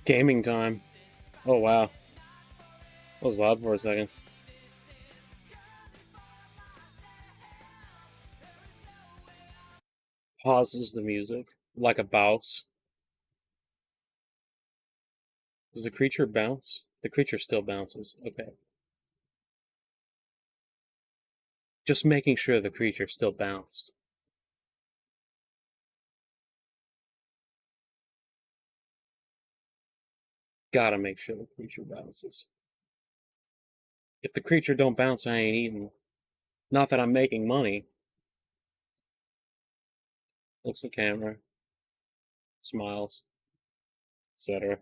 Gaming time. Oh wow. That was loud for a second. Pauses the music like a bounce. Does the creature bounce? The creature still bounces. Okay. Just making sure the creature still bounced. Gotta make sure the creature bounces. If the creature don't bounce, I ain't eating. Not that I'm making money. Looks at the camera, smiles, etc.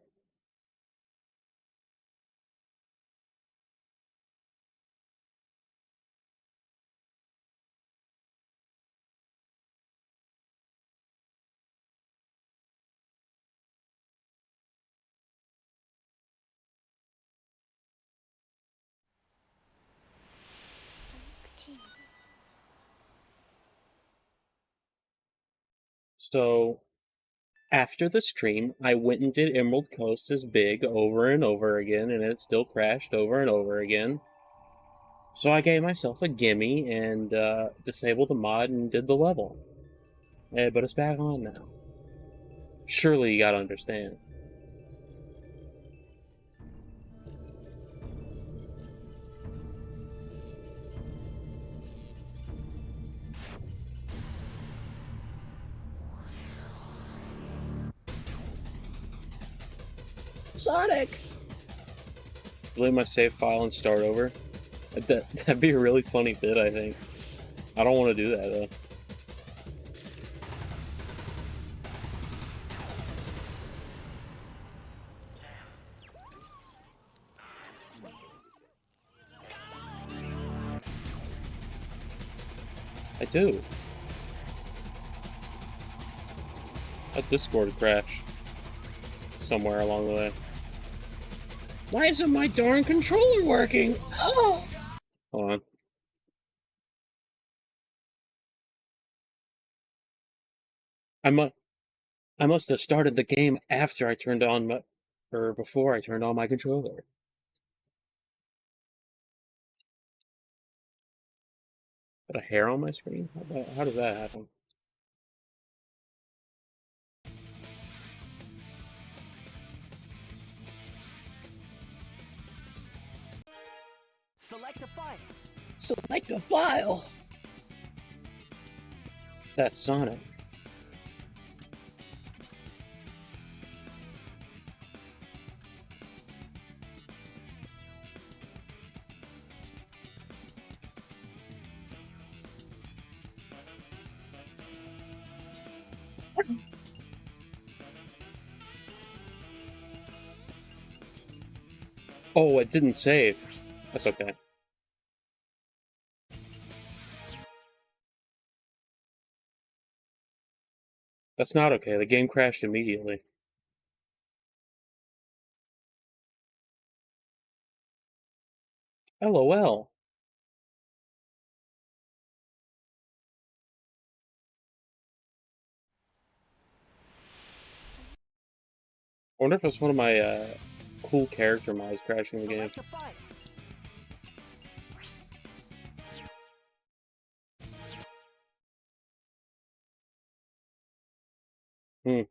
So, after the stream, I went and did Emerald Coast as big over and over again, and it still crashed over and over again. So I gave myself a gimme and disabled the mod and did the level. But it's back on now. Surely you gotta understand. Sonic! Delete my save file and start over. That'd be a really funny bit, I think. I don't want to do that, though. I do. That Discord crashed somewhere along the way. Why isn't my darn controller working? Oh! Hold on. I must have started the game after I turned on my, or before I turned on my controller. Got a hair on my screen? How does that happen? Select a file. Select a file! That's Sonic. Oh, it didn't save. That's okay. That's not okay. The game crashed immediately. LOL. I wonder if it's one of my cool character mods crashing the game. Hmm.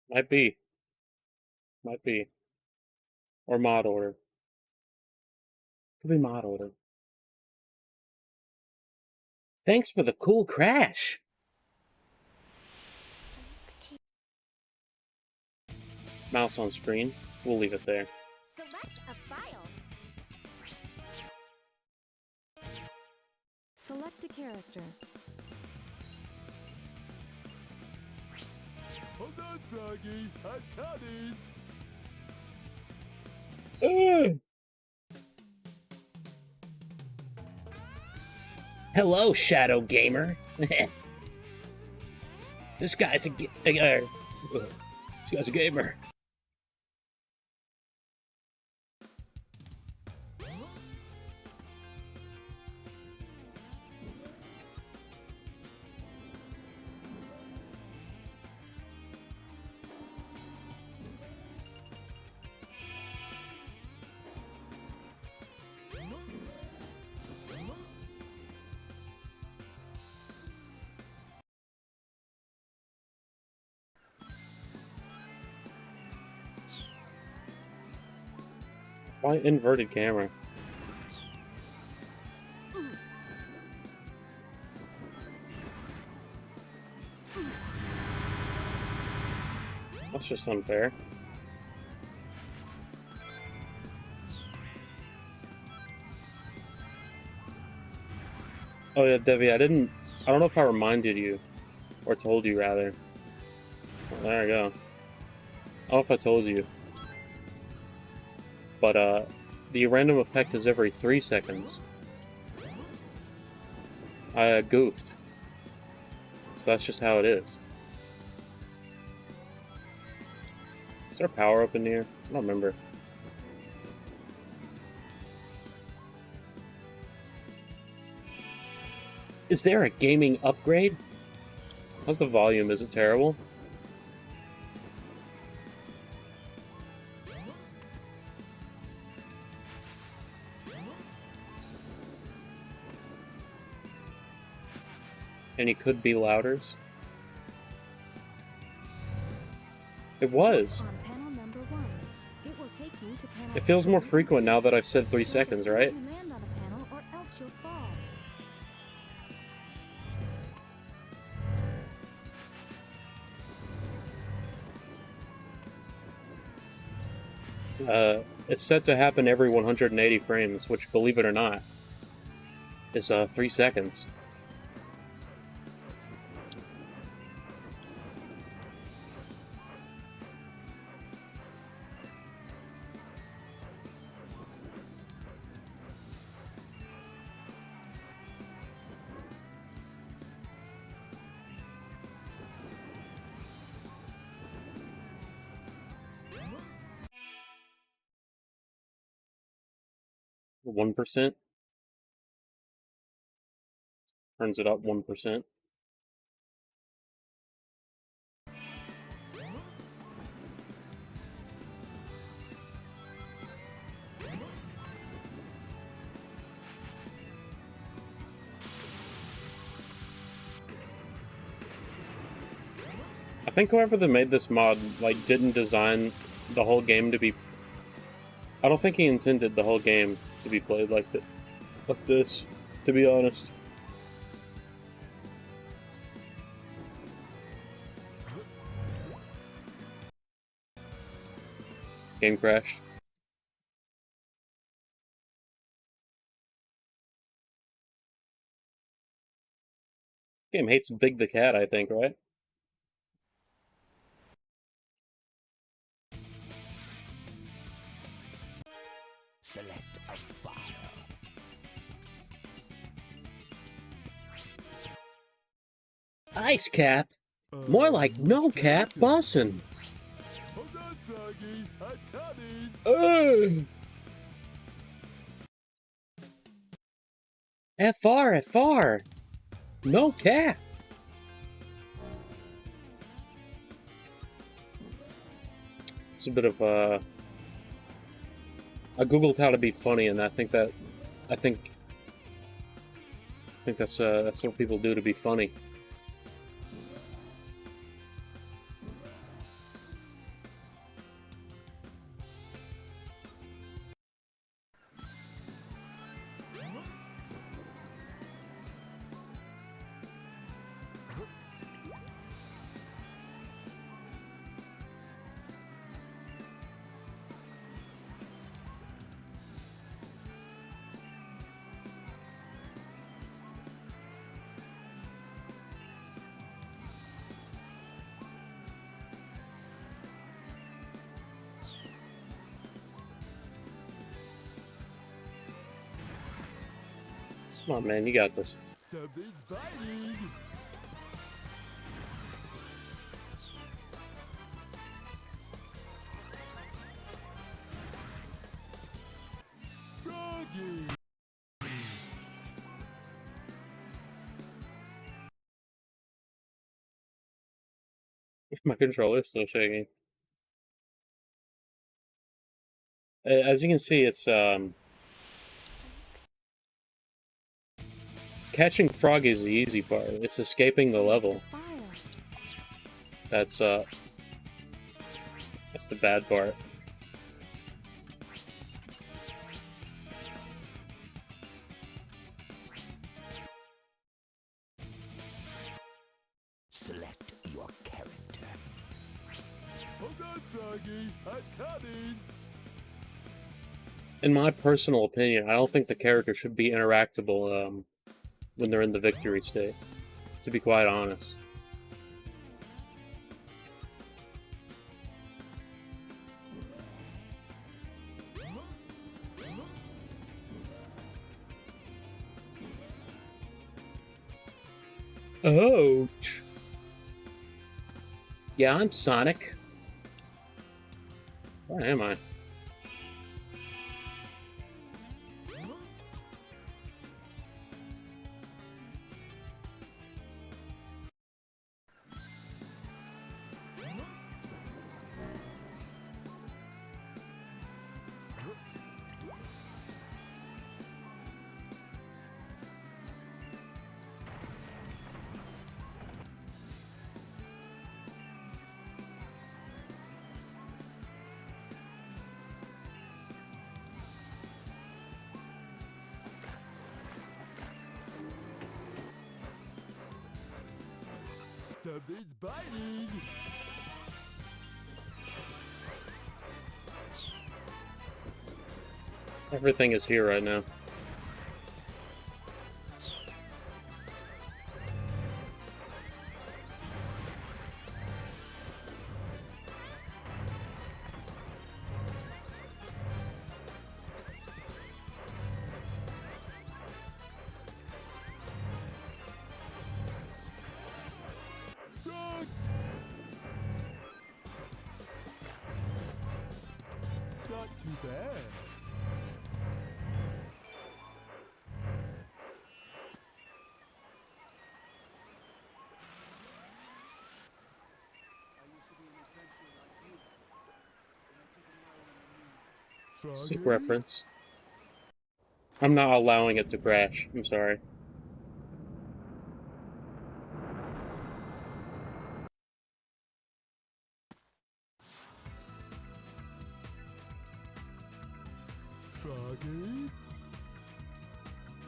Might be. Might be. Or mod order. Could be mod order. Thanks for the cool crash! Mouse on screen. We'll leave it there. Select a file. Select a character. Hold on, Froggy. I'm coming. Hello, Shadow Gamer. This guy's a gamer. Why inverted camera? That's just unfair. Oh yeah, Devi, I don't know if I reminded you, or told you rather. Well, there I go. I don't know if I told you. But, the random effect is every 3 seconds. I goofed. So that's just how it is. Is there a power up in here? I don't remember. Is there a gaming upgrade? How's the volume? Is it terrible? Any could be louders? It was. On panel number 1. It will take you to panel It feels more 2. frequent now that I've said 3 seconds, right? You land on a panel or else you'll fall. It's set to happen every 180 frames, which, believe it or not, is 3 seconds. %? Turns it up 1%. I think whoever that made this mod, like, didn't design the whole game to be... I don't think he intended the whole game to be played like this, to be honest. Game crashed. Game hates Big the Cat, I think, right? Select a file. Ice Cap? More like no cap bussin'. Hold on, doggy. I'm coming. FR. No cap. It's a bit of I googled how to be funny, and I think that's what people do to be funny. Come on, man, you got this. Something's biting. Doggy. My controller's still shaking. As you can see, it's catching frog is the easy part. It's escaping the level. That's the bad part. coming. In my personal opinion, I don't think the character should be interactable when they're in the victory state, to be quite honest. Ouch. Yeah, I'm Sonic. Where am I? Something's biting. Everything is here right now. Duck. Not too bad. Sick Froggy? reference. I'm not allowing it to crash. I'm sorry. Froggy?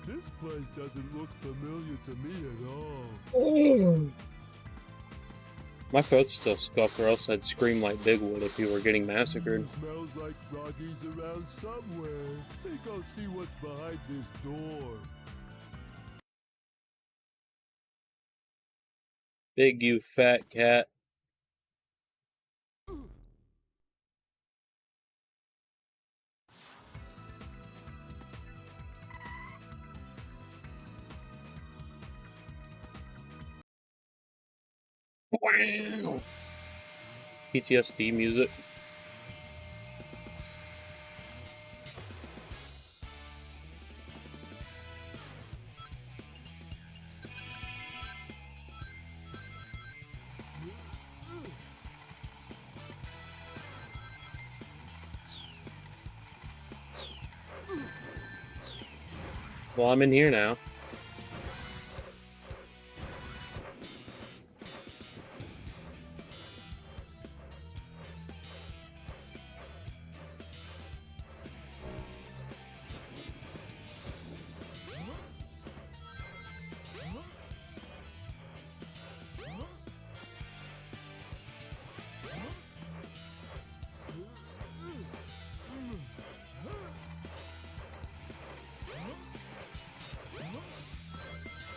This place doesn't look familiar to me at all. My throat's still scuffed, or else I'd scream like Bigwood if you were getting massacred. Smells like Froggy's around somewhere. Think I'll see what's behind this door. Big, you fat cat. Wow. PTSD music. Well, I'm in here now.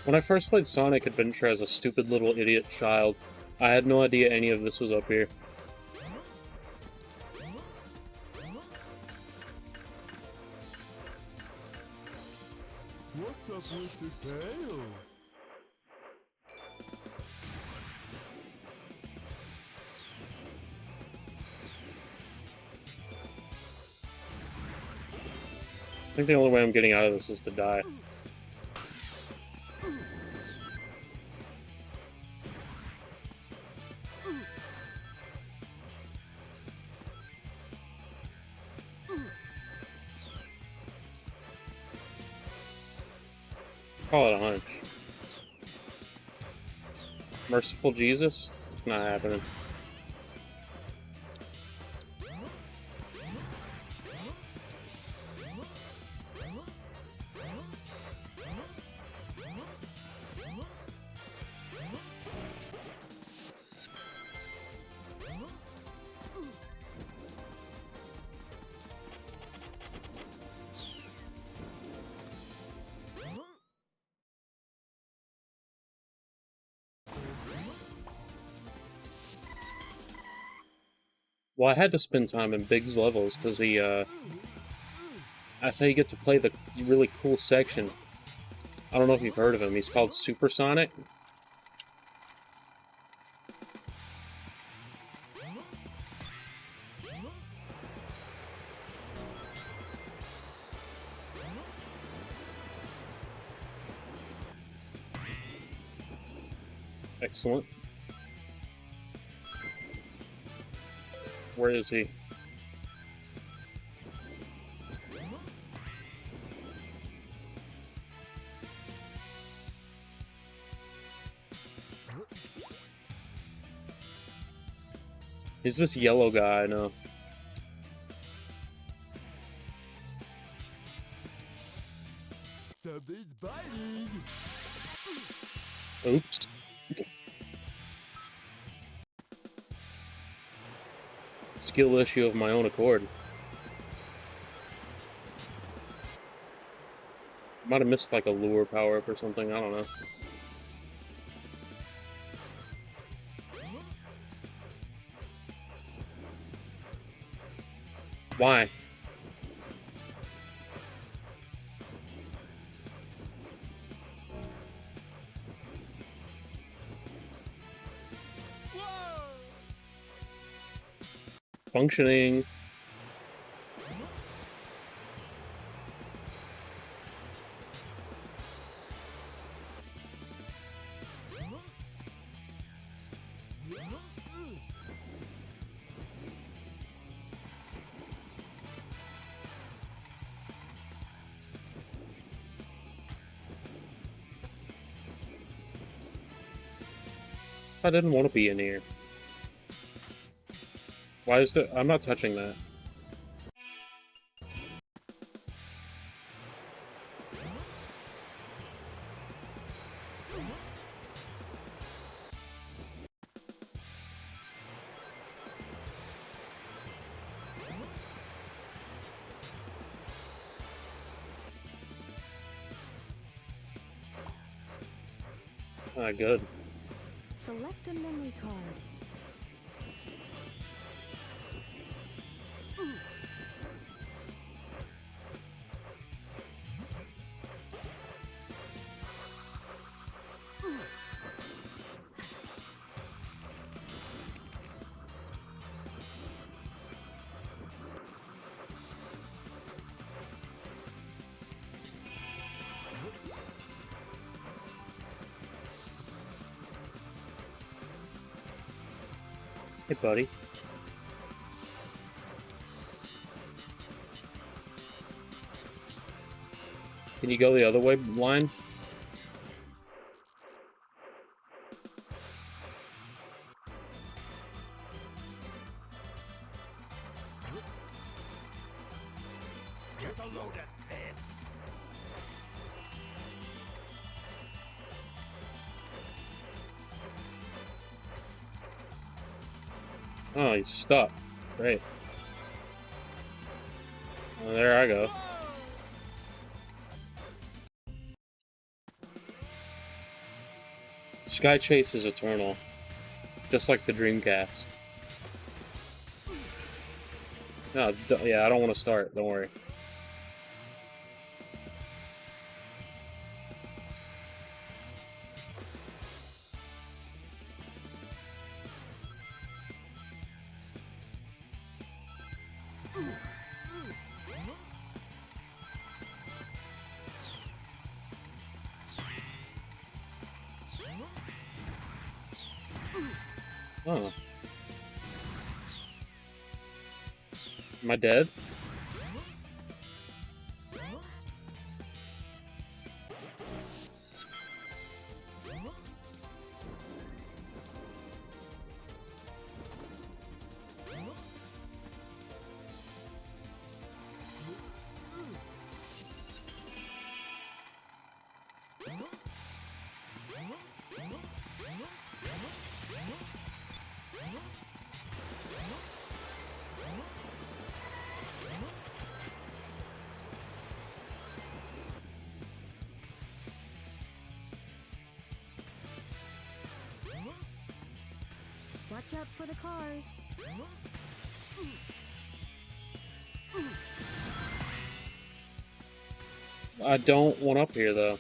When I first played Sonic Adventure as a stupid little idiot child, I had no idea any of this was up here. What's up with the tail? I think the only way I'm getting out of this is to die. Call it a hunch. Merciful Jesus? Not happening. Well, I had to spend time in Big's levels because that's how you get to play the really cool section. I don't know if you've heard of him. He's called Supersonic. Excellent. Where is he? He's this yellow guy, I know. Something's biting. Oops. Skill issue of my own accord. Might have missed like a lure power up or something, I don't know. Why? Functioning. I didn't want to be in here. Why is it? I'm not touching that. Ah, good. Select a memory card. Hey, buddy. Can you go the other way, line? Get a load at this. Oh, he's stuck. Great. Well, there I go. Sky Chase is eternal. Just like the Dreamcast. No, yeah, I don't want to start. Don't worry. Oh. Am I dead? Watch out for the cars. I don't want up here, though.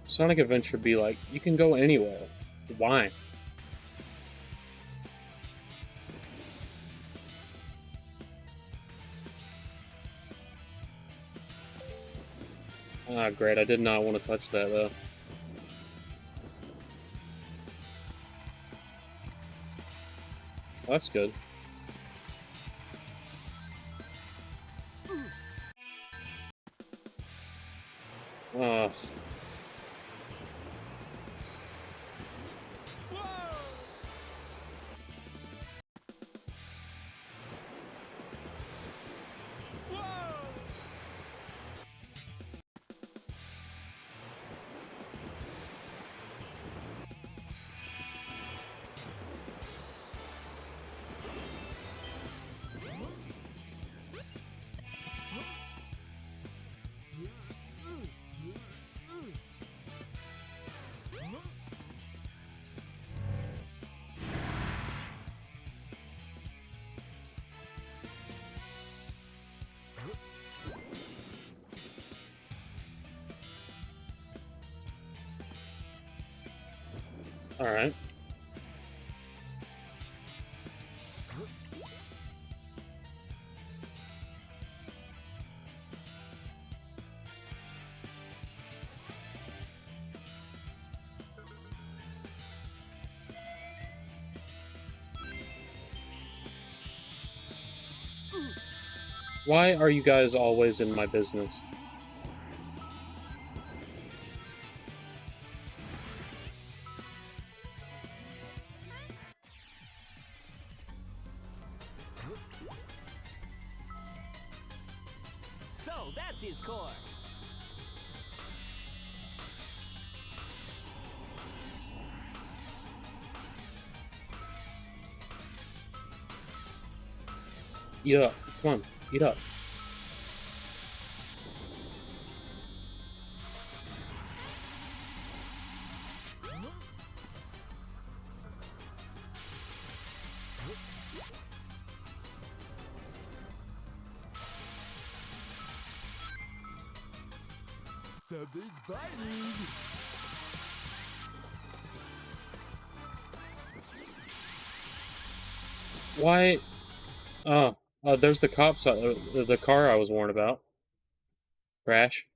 Sonic Adventure be like, you can go anywhere. Why? Ah, great. I did not want to touch that, though. That's good. Ah. Alright. Why are you guys always in my business? So that's his core. Eat up. Come on. Eat up. Something's biting. Why? There's the cops, the car I was warned about. Crash.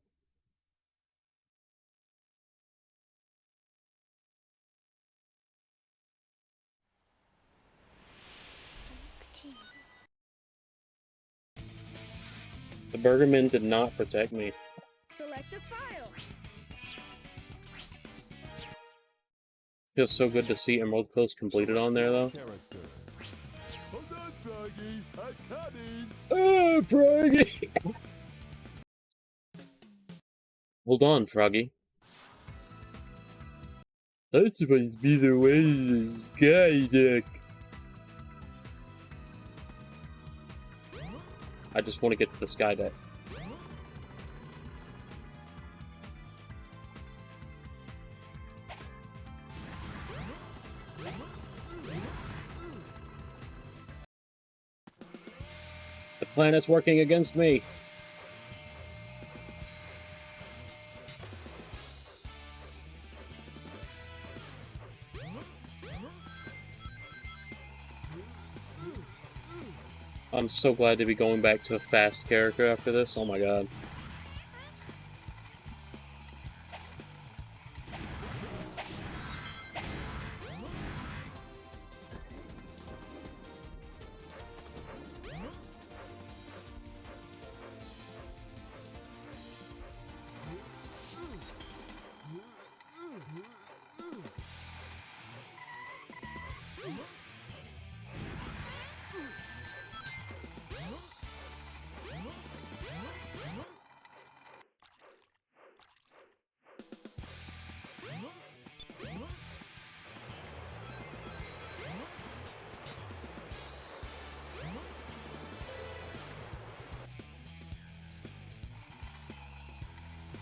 The Burgerman did not protect me. Select a file. Feels so good to see Emerald Coast completed on there, though. Character. Hold on, Froggy. I'm coming. Ah, Froggy! Hold on, Froggy. That's supposed to be the way to the sky deck. I just want to get to the sky deck. The planet's working against me. I'm so glad to be going back to a fast character after this. Oh my god.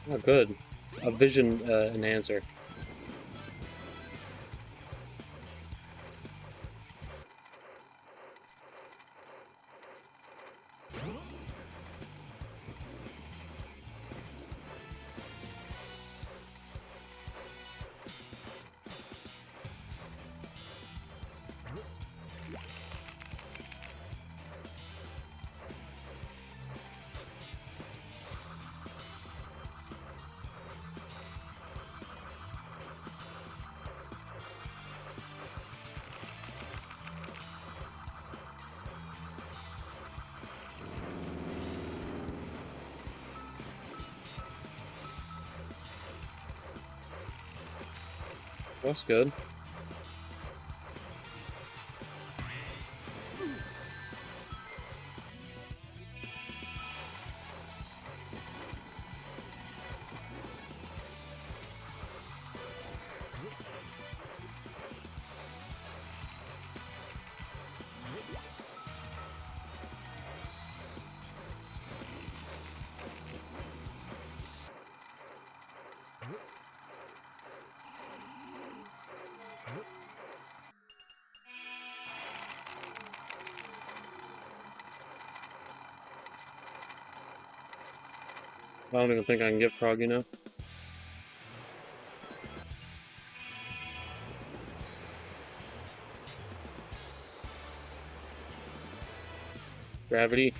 Oh, good. A vision enhancer. That's good. I don't even think I can get Froggy now. Gravity.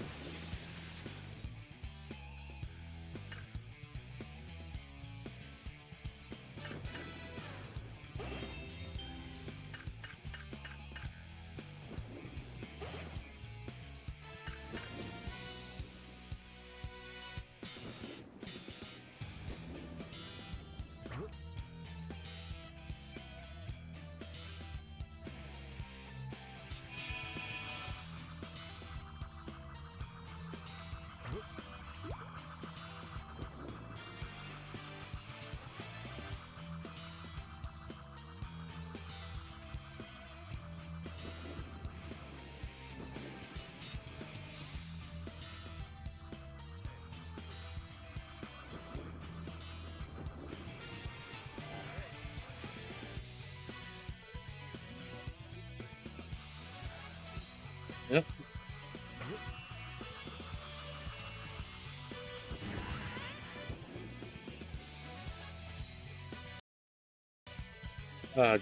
Yep.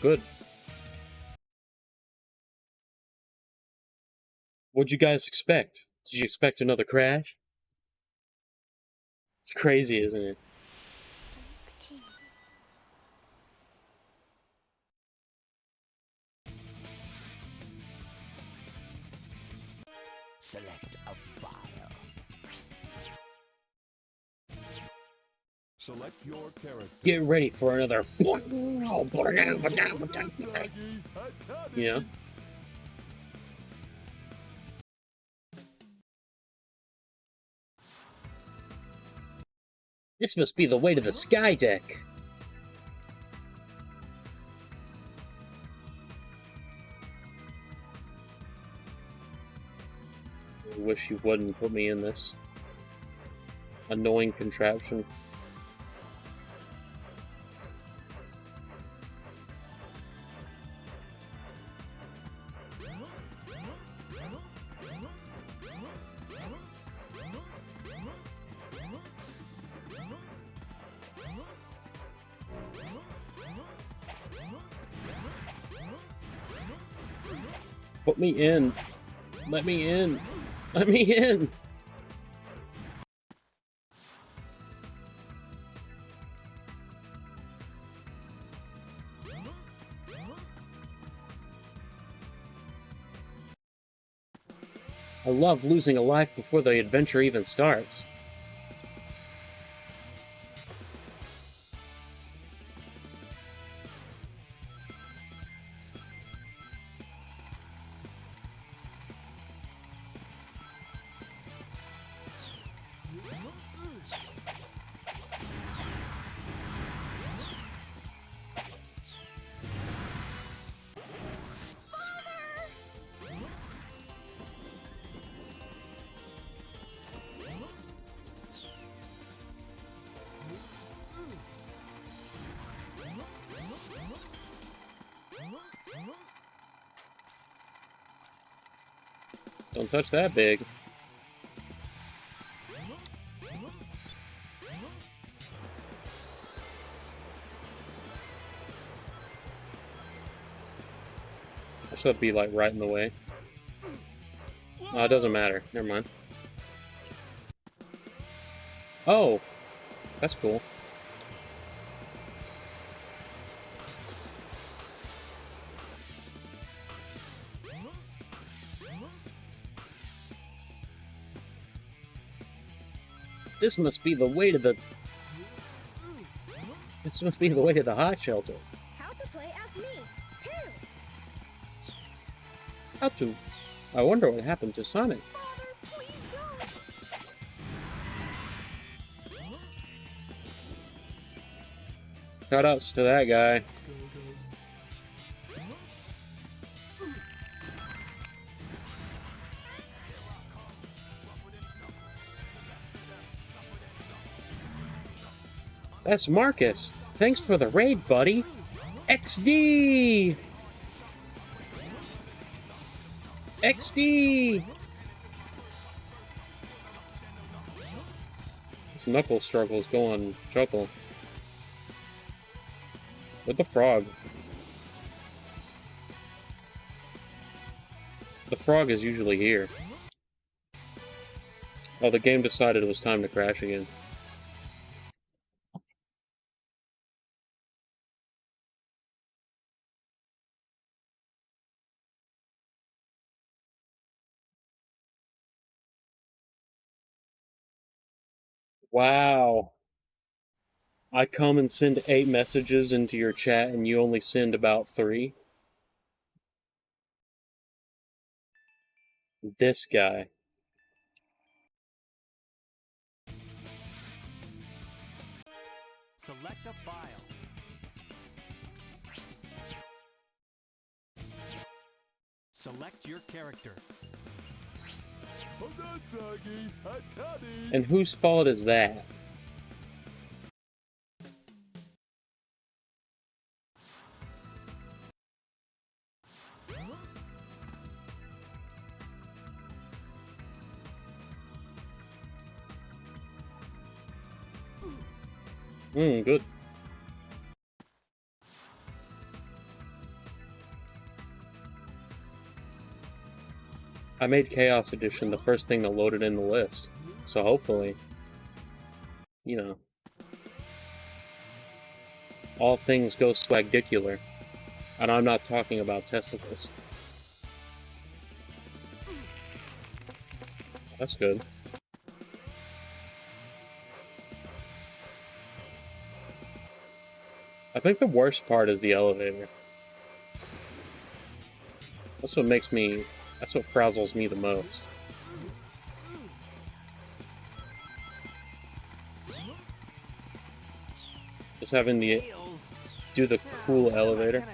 Good. What'd you guys expect? Did you expect another crash? It's crazy, isn't it? Select a file. Select your character. Get ready for another. Yeah. This must be the way to the sky deck. I wish you wouldn't put me in this annoying contraption. Put me in. Let me in. Let me in. I love losing a life before the adventure even starts. Don't touch that big. I should be like right in the way. Oh, it doesn't matter. Never mind. Oh, that's cool. This must be the way to the... This must be the way to the hot shelter. How to play How to? I wonder what happened to Sonic. Father, please don't. Shoutouts to that guy. That's Marcus. Thanks for the raid, buddy. XD! XD! This knuckle struggle's going chuckle. With the frog. The frog is usually here. Oh, the game decided it was time to crash again. Wow. I come and send 8 messages into your chat and you only send about 3? This guy. Select a file. Select your character. Hold on, Froggy. I'm coming. And whose fault is that? Good. I made Chaos Edition the first thing that loaded in the list. So hopefully, you know, all things go swagdicular. And I'm not talking about testicles. That's good. I think the worst part is the elevator. That's what makes me... That's what frazzles me the most. Just having to do the cool elevator.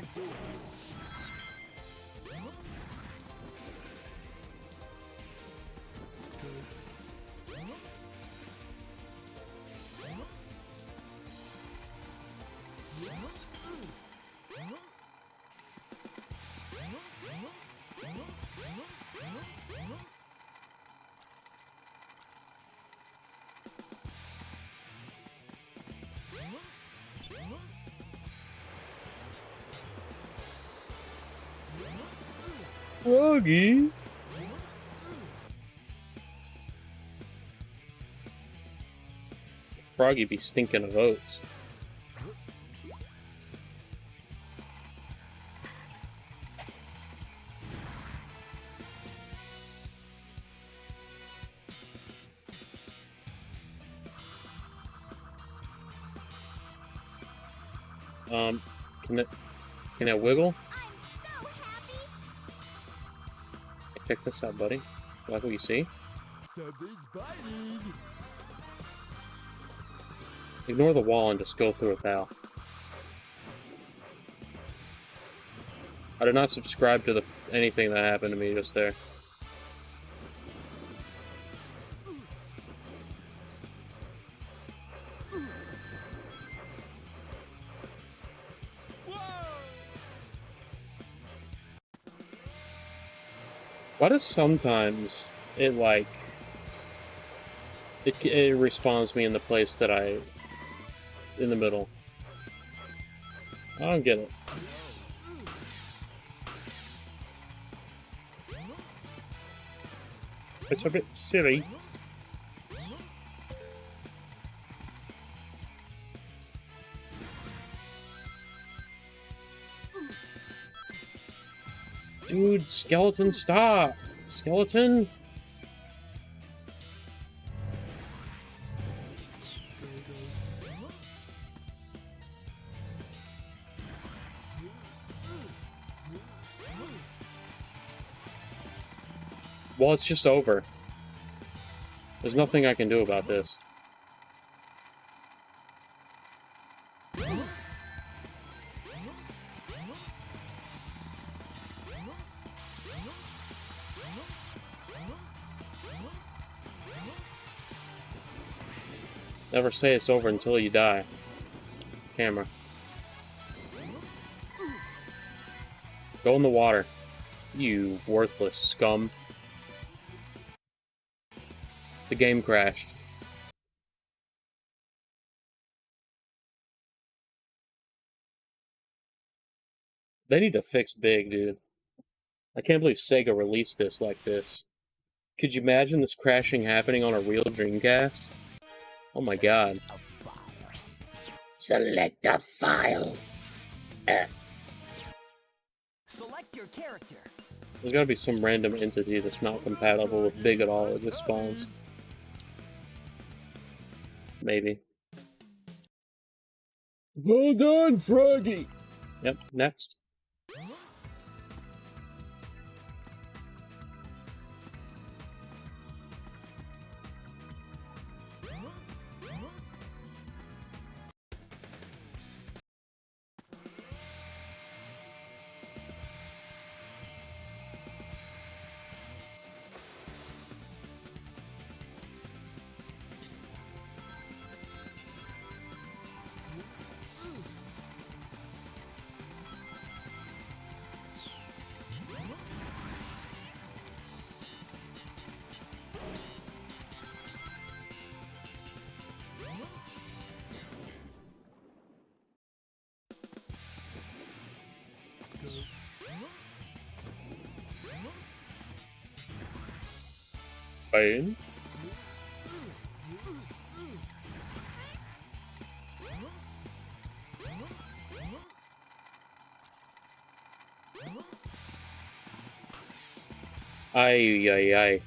Froggy! Froggy be stinking of oats. Can it wiggle? I'm so happy. Check this out, buddy. Like what you see? Something's biting. Ignore the wall and just go through it, pal. I did not subscribe to anything that happened to me just there. Why does sometimes it, like... It respawns me in the place that in the middle. I don't get it. It's a bit silly. Dude, skeleton, stop! Skeleton? Well, it's just over. There's nothing I can do about this. Never say it's over until you die. Camera. Go in the water. You worthless scum. The game crashed. They need to fix Big, dude. I can't believe Sega released this like this. Could you imagine this crashing happening on a real Dreamcast? Oh my god. Select a file. Select your character. There's gotta be some random entity that's not compatible with Big at all. It just spawns. Maybe. Well done, Froggy! Yep, next. Bane? Ay, ay, ay.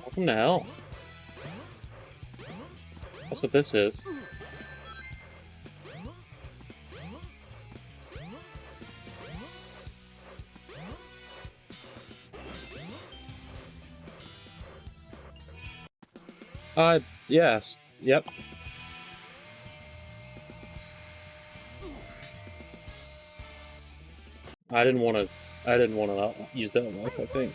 What the hell? That's what this is. Yes. Yep. I didn't want to use that life, I think.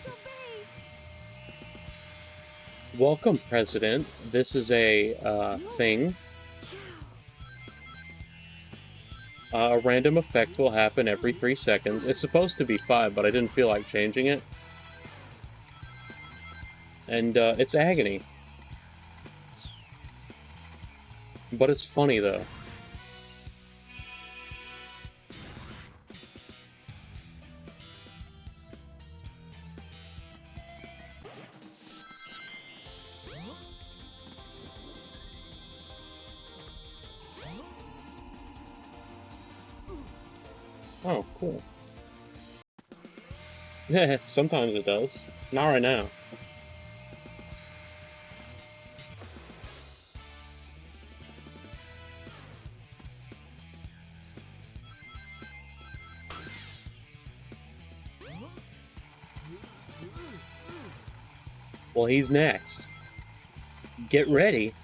Welcome, President. This is a thing. A random effect will happen every 3 seconds. It's supposed to be 5, but I didn't feel like changing it. And it's agony. But it's funny, though. Oh, cool. Yeah, sometimes it does. Not right now. Well, he's next. Get ready.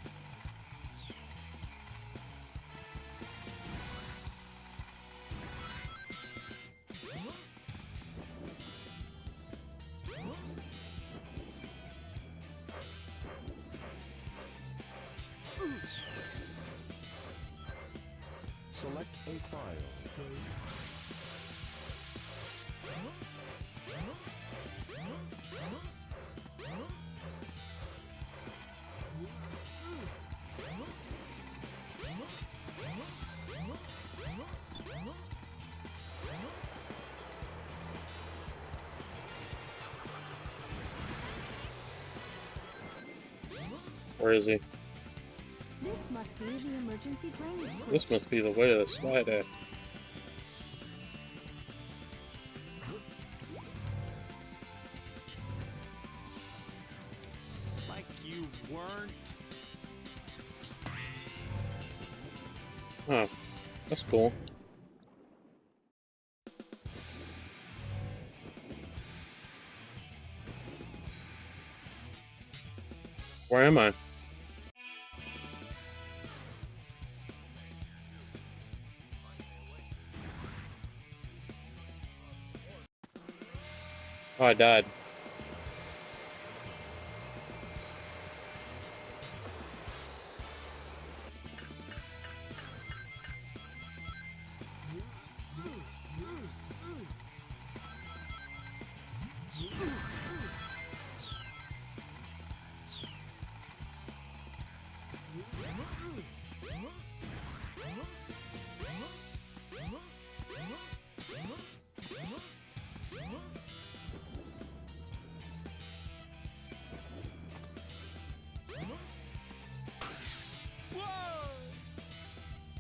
Select a file. Where is he? This must be the emergency drainage switch. This must be the way to the SADX. Like you weren't. Huh. That's cool. Where am I? Oh, I died.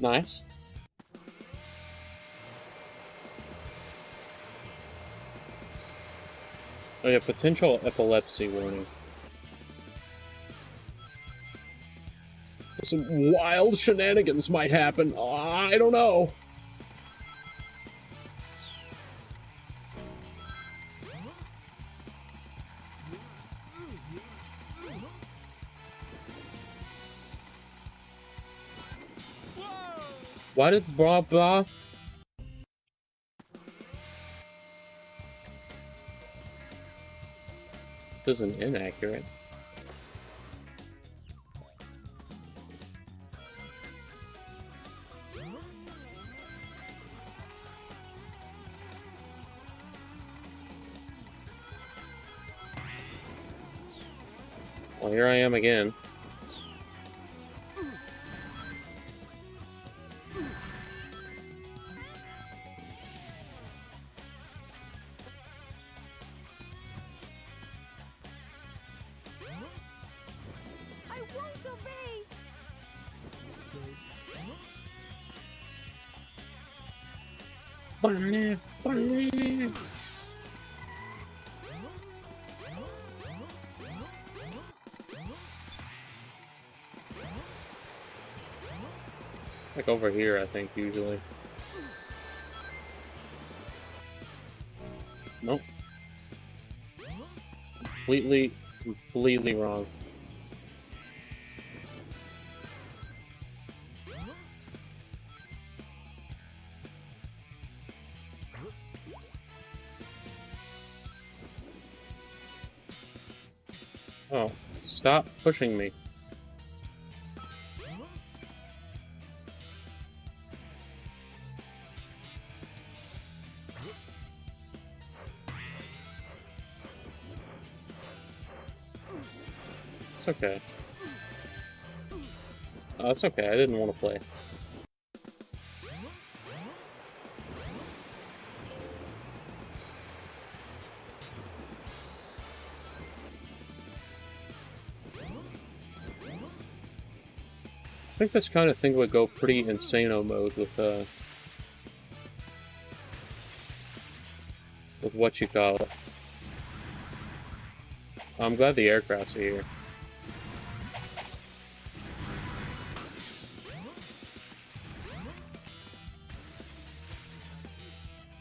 Nice. Oh yeah, potential epilepsy warning. Some wild shenanigans might happen. I don't know. Why did blah blah? This isn't inaccurate. Well, here I am again. I won't obey! Like over here, I think, usually. Nope. Completely wrong. Oh, stop pushing me. It's okay. Oh, it's okay, I didn't want to play. I think this kind of thing would go pretty insano mode with what you call it. I'm glad the aircrafts are here.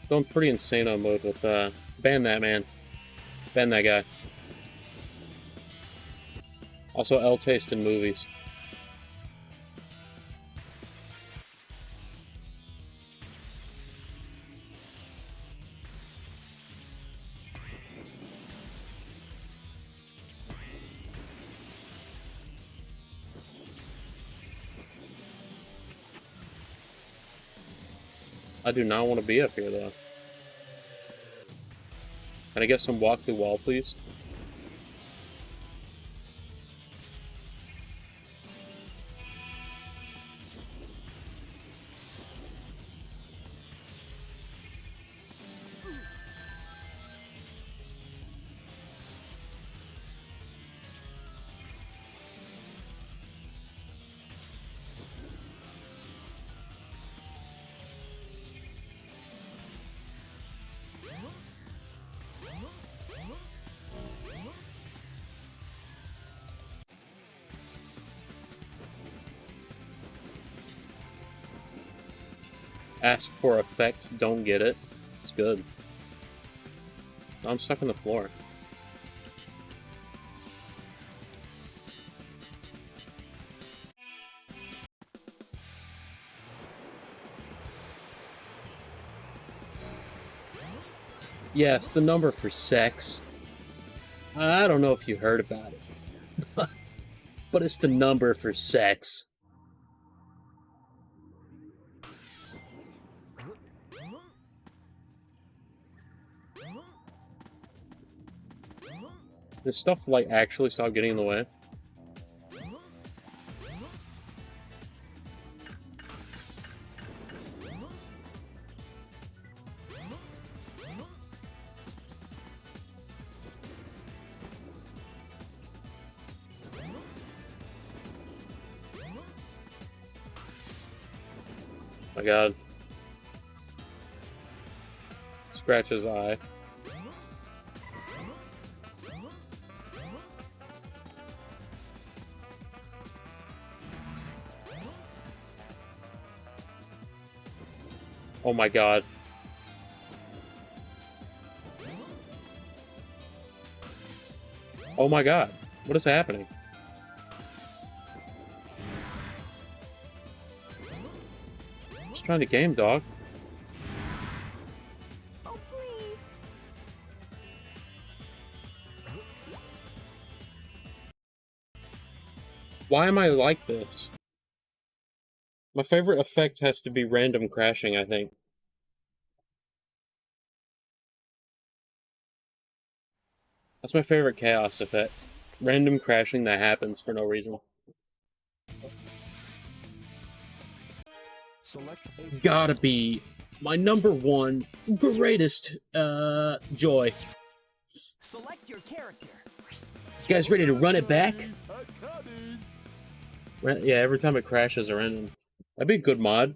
Going pretty insano mode with ban that man. Ban that guy. Also L taste in movies. I do not want to be up here, though. Can I get some walk through wall, please? Ask for effect, don't get it. It's good. I'm stuck on the floor. Yes, the number for sex. I don't know if you heard about it, but it's the number for sex. This stuff, like, actually stop getting in the way. My god. Scratch his eye. Oh my god. Oh my god. What is happening? I'm just trying to game, dog. Oh, please. Why am I like this? My favorite effect has to be random crashing, I think. That's my favorite chaos effect. Random crashing that happens for no reason. Select Gotta be my number 1 greatest joy. Select your character. You guys ready to run it back? Coming. Yeah, every time it crashes a random. That'd be a good mod.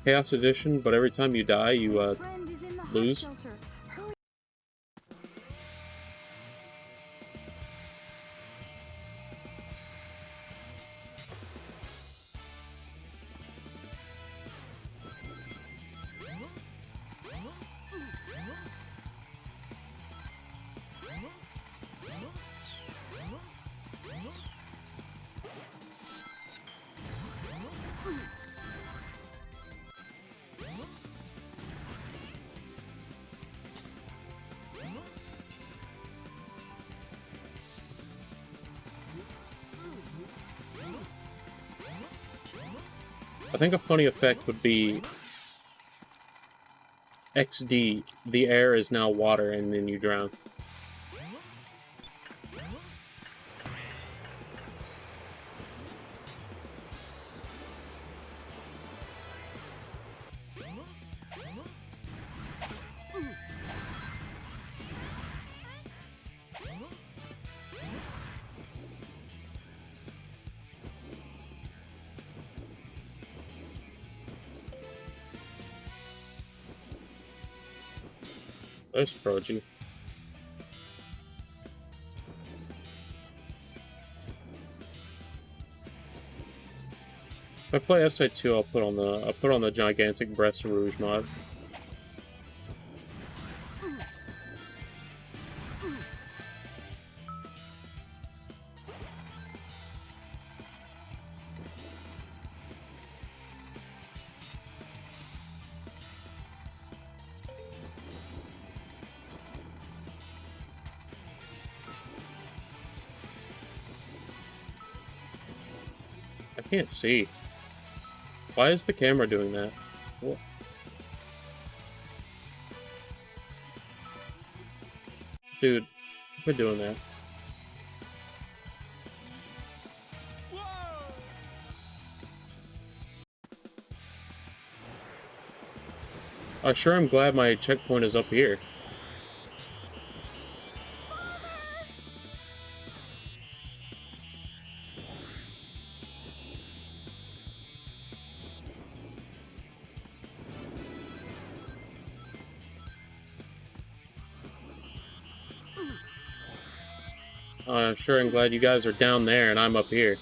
Chaos Edition, but every time you die, you Friend is in the hot lose. shelter. Hurry. I think a funny effect would be XD, the air is now water, and then you drown. There's Froji. If I play SA2, I'll put on the gigantic breast rouge mod. I can't see. Why is the camera doing that? What? Dude, quit doing that. I sure am glad my checkpoint is up here. I'm sure I'm glad you guys are down there and I'm up here.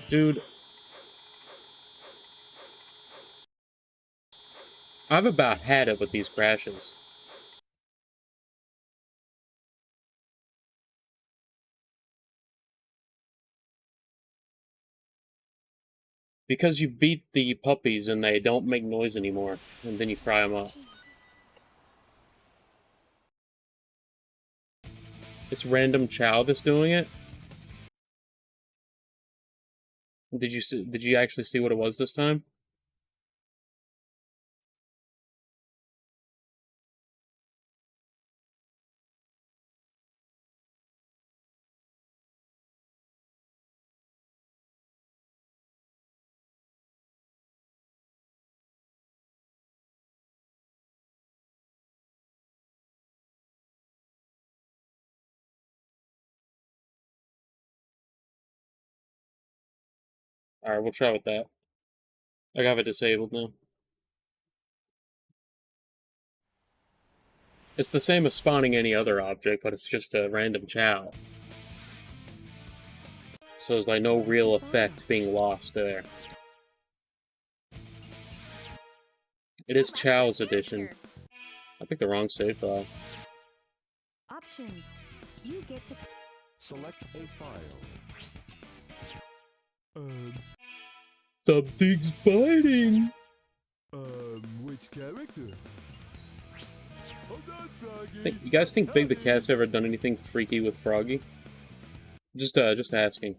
Dude, I've about had it with these crashes. Because you beat the puppies and they don't make noise anymore, and then you fry them up. It's random Chow that's doing it. Did you actually see what it was this time? Alright, we'll try with that. I have it disabled now. It's the same as spawning any other object, but it's just a random Chow. So there's like no real effect being lost there. It is Chow's edition. I picked the wrong save file. Options. You get to Select a file. Something's biting! Which character? Hold on, Froggy. You guys think Big the Cat's ever done anything freaky with Froggy? Just asking.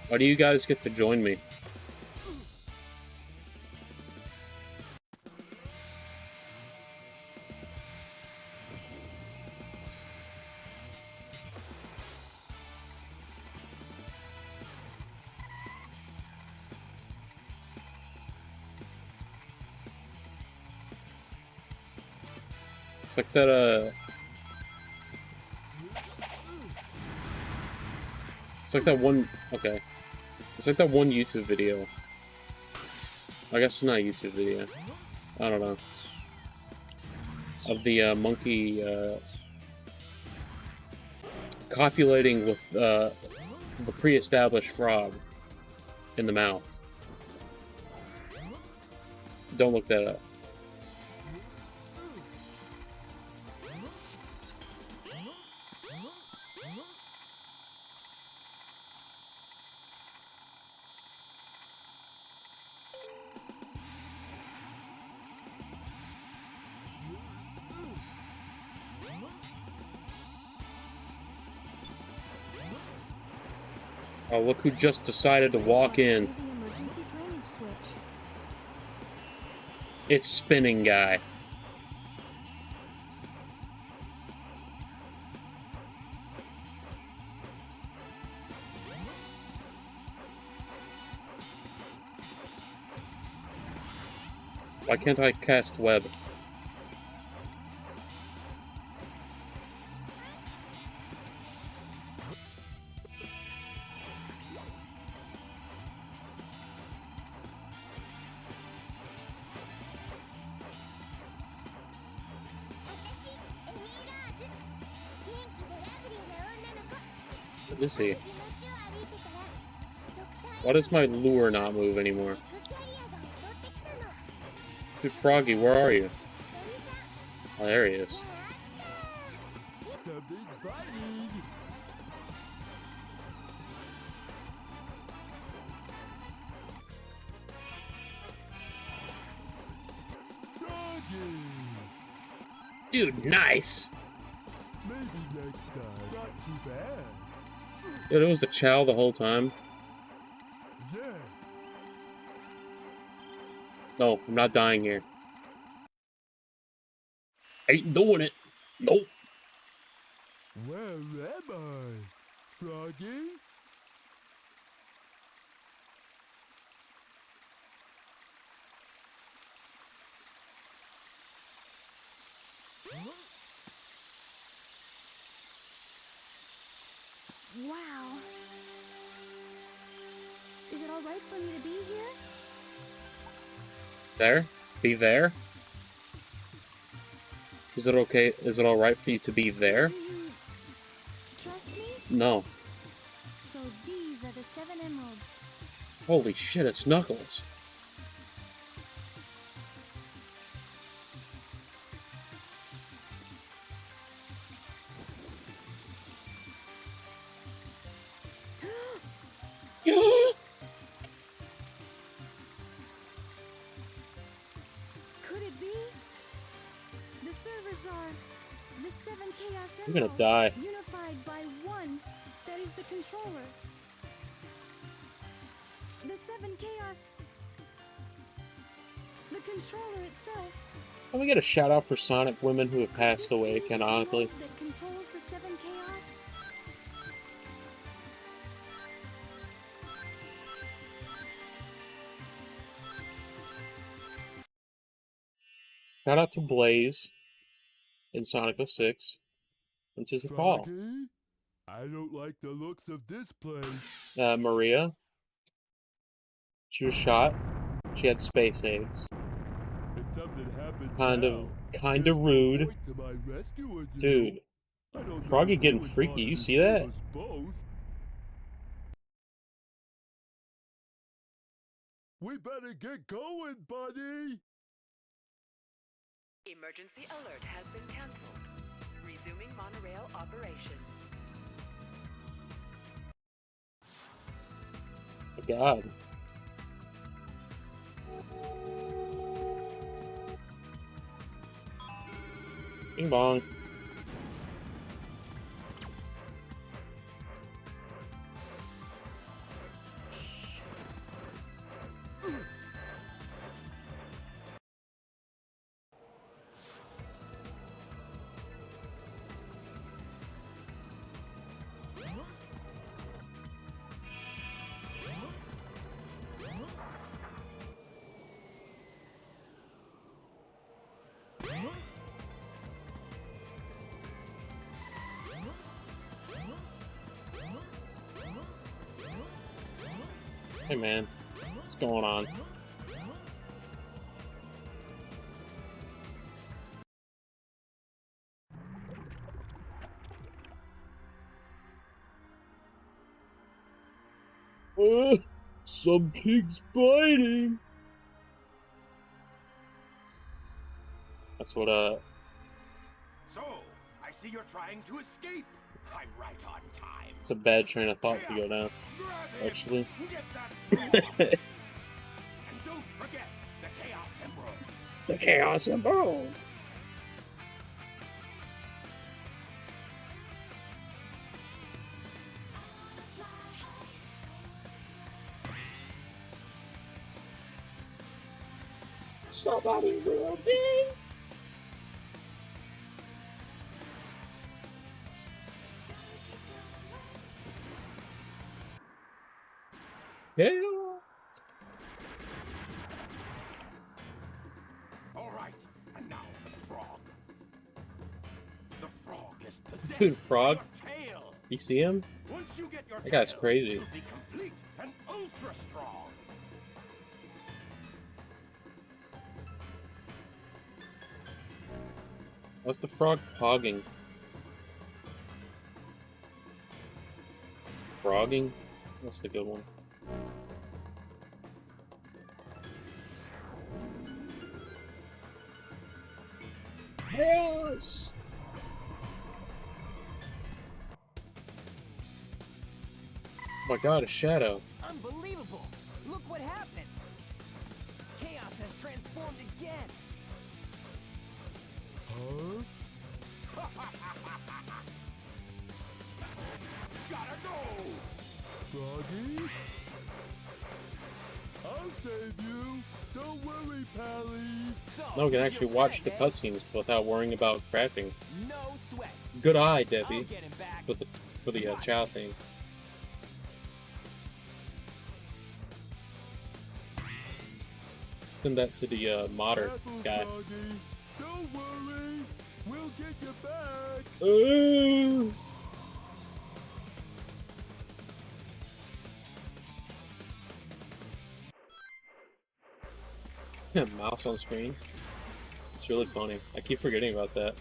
Why do you guys get to join me? It's like that, It's like that one... Okay. It's like that one YouTube video. I guess it's not a YouTube video. I don't know. Of the, monkey, copulating with, the pre-established frog in the mouth. Don't look that up. Oh, look who just decided to walk in. the emergency drainage switch. It's Spinning Guy. Why can't I cast web? What is he? Why does my lure not move anymore? Dude, Froggy, where are you? Oh, there he is. Something's biting. Froggy. Dude, nice! Maybe next time. Not too bad. Dude, it was a Chow the whole time. Yes. No, I'm not dying here. Ain't doing it. Nope. Where am I? Froggy? Wow. Is it all right for me to be here? There? Be there? Is it okay? Is it alright for you to be there? So do you trust me? No. So these are the 7 emeralds. Holy shit, it's Knuckles. Could it be? The servers are the 7 Chaos I'm gonna Emeralds die. unified by one that is the controller. The 7 Chaos. The controller itself. Can we get a shout out for Sonic women who have passed away canonically? That controls the 7 Chaos. Shout out to Blaze in Sonic 06 and to Paul. Froggy? I don't like the looks of this place. Maria. She was shot. She had space AIDS. If something happens Kind now, of there's no rude. point to my rescuing you. Dude, I don't know Froggy if getting would freaky, want you to see save that? us both. We better get going, buddy. Emergency alert has been cancelled. Resuming monorail operations. Oh God. Bing bong. Hey man, what's going on? Some pig's biting. That's what So, I see you're trying to escape. I'm right on time. it's a bad train of thought to go down, Grab it. actually. Get that. And don't forget the Chaos Emerald. The Chaos Emerald. Somebody will be. Yeah. All right, and now for the frog. The frog is possessed Dude, Frog. by your tail. You see him? Once you get your That guy's tail, crazy. you'll be complete and ultra strong. What's the frog pogging? Frogging? That's the good one. Yes! Oh my god, a shadow. Unbelievable! Look what happened! Chaos has transformed again! Huh? Gotta go! Froggy? I'll save you. Don't worry, Pally. So, Now we can he's actually your watch the friend, cutscenes without worrying about crashing. eh? No sweat. Good eye, I'll Debbie, get him back. for the Watch chow me. thing. Send that to the modder Careful, guy. Froggy. Don't worry. We'll get you back. Mouse on screen. It's really funny. I keep forgetting about that.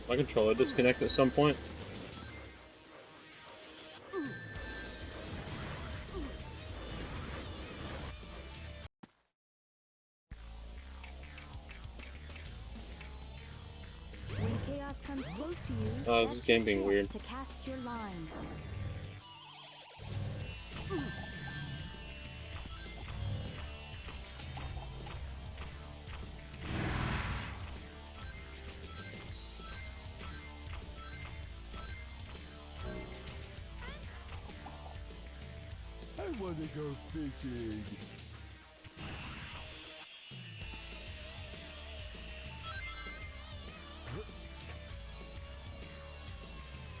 My controller disconnect at some point. When chaos comes close to you, Oh, this that's is game your being chance weird. to cast your line. I want to go fishing.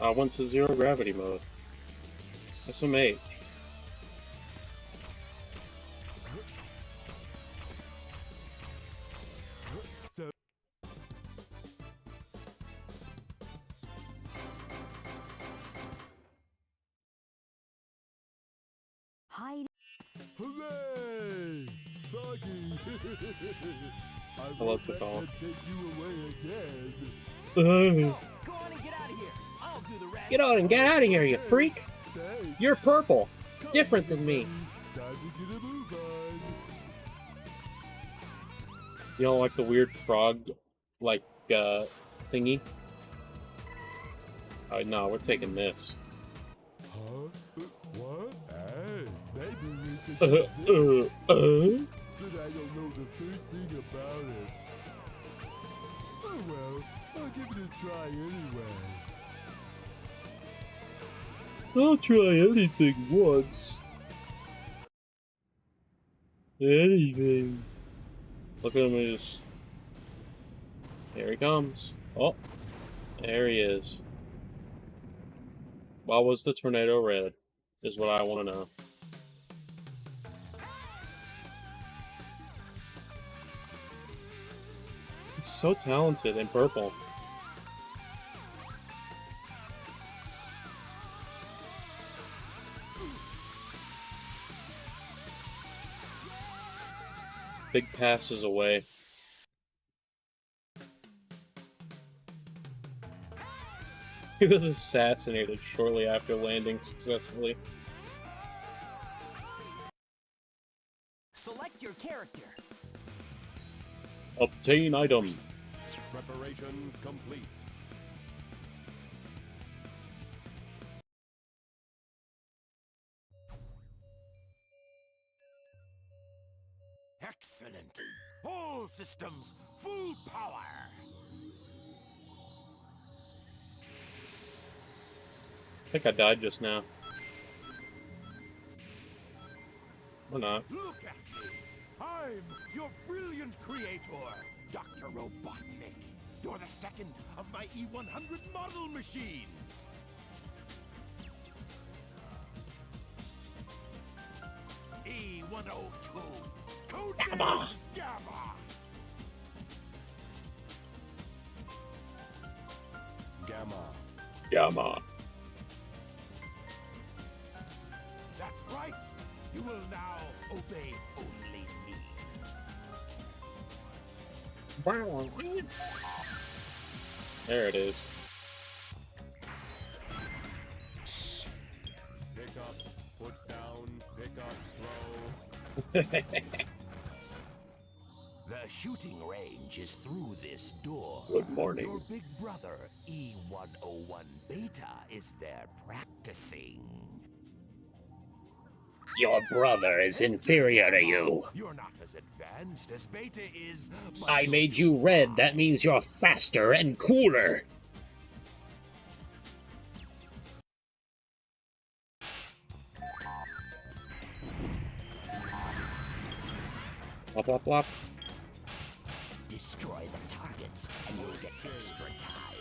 I went to zero gravity mode. SM8. So, Hide. hooray! Froggy! I Hello, won't let Tikal. them take you away again. No, go on and get out of here. I'll do the rest. Get on and get out of here, you freak! Thanks. You're purple! Come, Different than me! buddy. Time to get a move on. You know, like the weird frog, like, thingy? No, we're taking this. Huh? What? Hey, maybe we could use this, but I don't know the first thing about it. Oh well, I'll give it a try anyway. I'll try anything once. Anything. Look at him just... Here he comes. Oh, there he is. Why was the tornado red? Is what I want to know. He's so talented and purple. Big passes away. He was assassinated shortly after landing successfully. Select your character. Obtain item. Preparation complete. Excellent. All systems, full power. I think I died just now. Or not. Look at me. I'm your brilliant creator, Dr. Robotnik. You're the second of my E100 model machines. E102. Code Gamma. Gamma. Gamma. Gamma. That's right. You will now obey only me. There it is. Pick up, put down, pick up, throw. The shooting range is through this door. Good morning. Your big brother, E101 Beta, is there practicing. Your brother is inferior to you. You're not as advanced as Beta is. but I you'll made do you red. fine. That means you're faster and cooler. Blop, blop, blop. Destroy the targets, and you'll get extra time.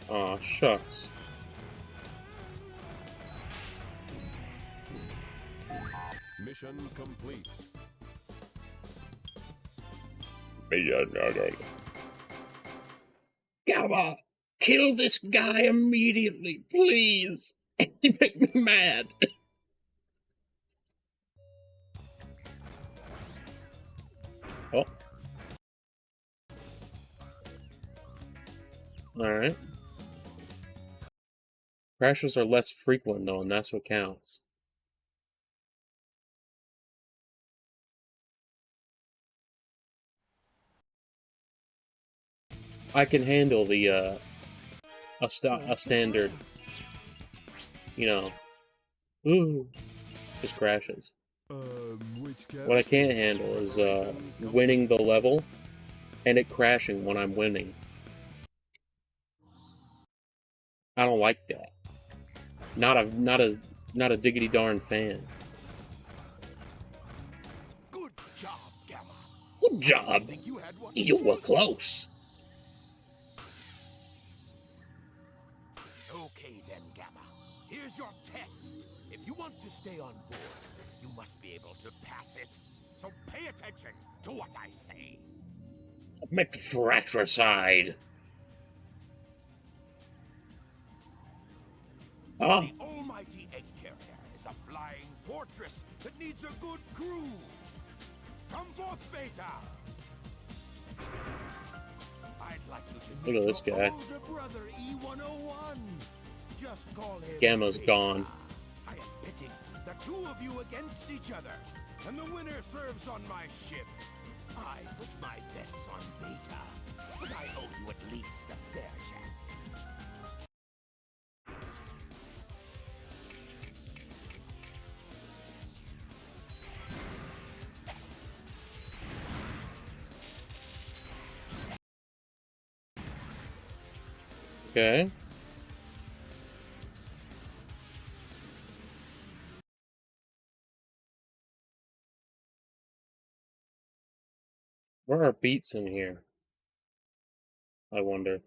Aw, shucks. Mission complete. Gamma, kill this guy immediately, please. You make me mad. Oh. Alright. Crashes are less frequent, though, and that's what counts. I can handle the, a standard, you know, ooh, just crashes. Which What I can't handle is, winning the level, and it crashing when I'm winning. I don't like that. Not a diggity darn fan. Good job, Gamma. Good job. Think you had one? You were close. Okay then, Gamma. Here's your test. If you want to stay on board, you must be able to pass it. So pay attention to what I say. Commit fratricide. Ah, The almighty egg carrier is a flying fortress that needs a good crew. Come forth, Beta. I'd like you to meet Look at this your guy. older brother E101. Just call him Gamma's Beta. gone. I am pitting the two of you against each other, and the winner serves on my ship. I put my bets on Beta, but I owe you at least a fair chance. okay. Where are beats in here? I wonder.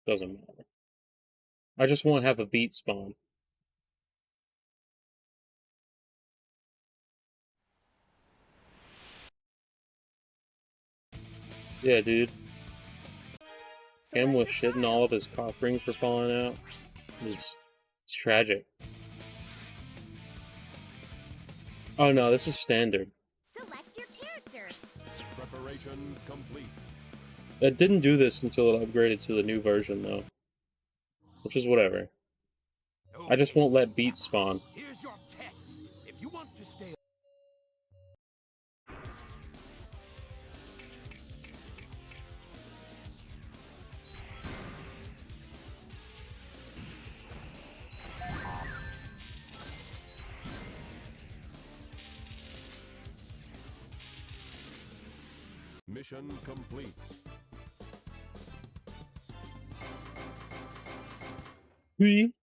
Doesn't matter. I just want to have a beat spawn. Yeah, dude. Him with shit and all of his cock rings for falling out. It's tragic. Oh no, this is standard. Select your character. Preparation complete. It didn't do this until it upgraded to the new version, though. Which is whatever. I just won't let beats spawn. Here's your test. If you want to stay Mission complete. Whee!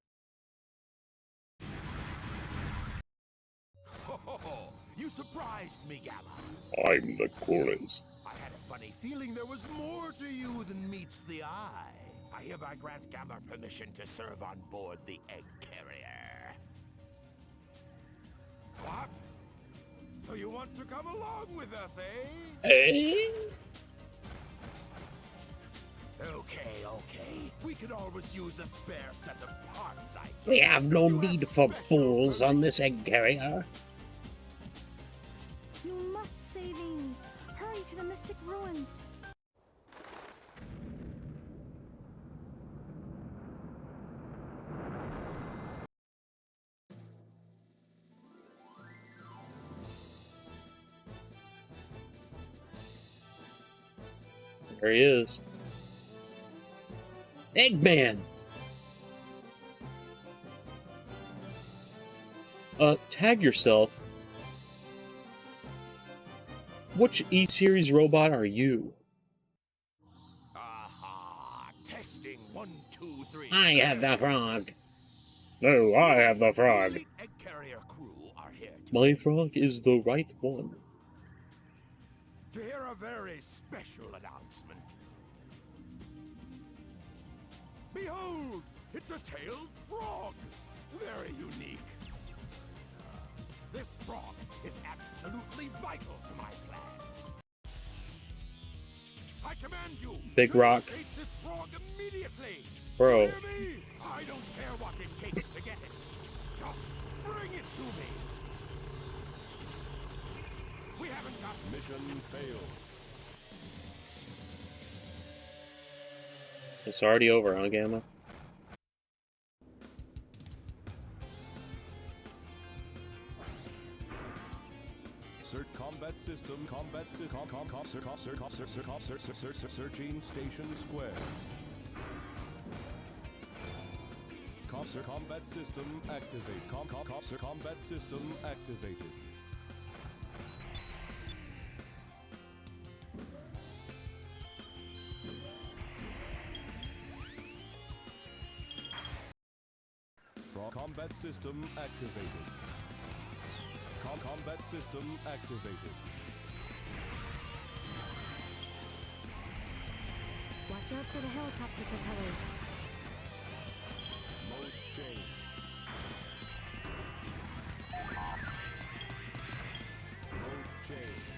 You surprised me, Gamma. I'm the coolest. I had a funny feeling there was more to you than meets the eye. I hereby grant Gamma permission to serve on board the egg carrier. What? So you want to come along with us, eh? Eh? Okay, okay. We could always use a spare set of parts, I guess. We have no You need have for special bulls on this permission. egg carrier. You must save Amy. Hurry to the Mystic Ruins. There he is. Eggman! Tag yourself. Which E-Series robot are you? Aha! Testing 1, 2, 3. I have the frog. No, I have the frog. The egg carrier crew are here My frog is the right one. to hear a very special announcement. Behold! It's a tailed frog! Very unique. This frog is absolutely vital to my plans. I command you Big to Rock. locate this frog immediately. Bro. Hear me? I don't care what it takes to get it. Just bring it to me. We haven't got Mission failed. It's already over, huh, Gamma? Combat system, searching station square. Combat system activate. Combat system activated. Combat system activated. Combat system activated. Watch out for the helicopter propellers. Mode change. Mode change.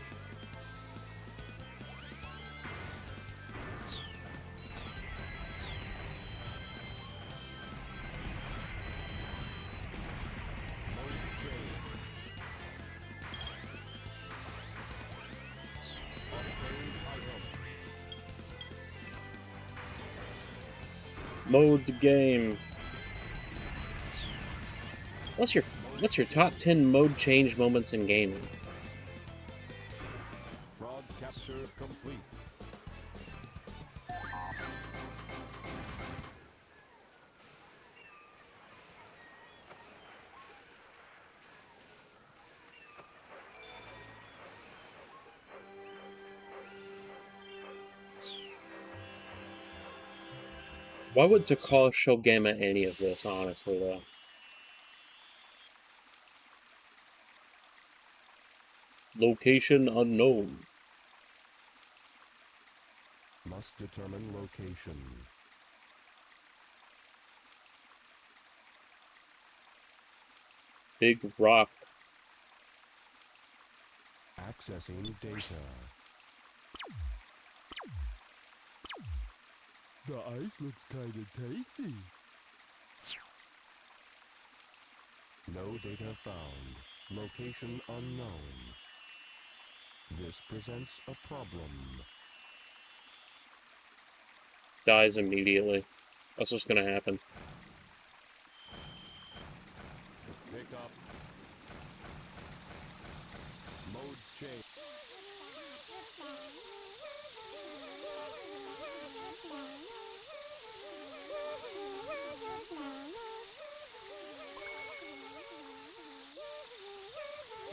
Mode the game. What's your top 10 mode change moments in gaming? Fraud capture complete. Why would Takal show Gamma any of this, honestly, though? Location unknown. Must determine location. Big Rock. Accessing data. The ice looks kinda tasty. No data found. Location unknown. This presents a problem. Dies immediately. That's what's gonna happen. Pick up. Mode change.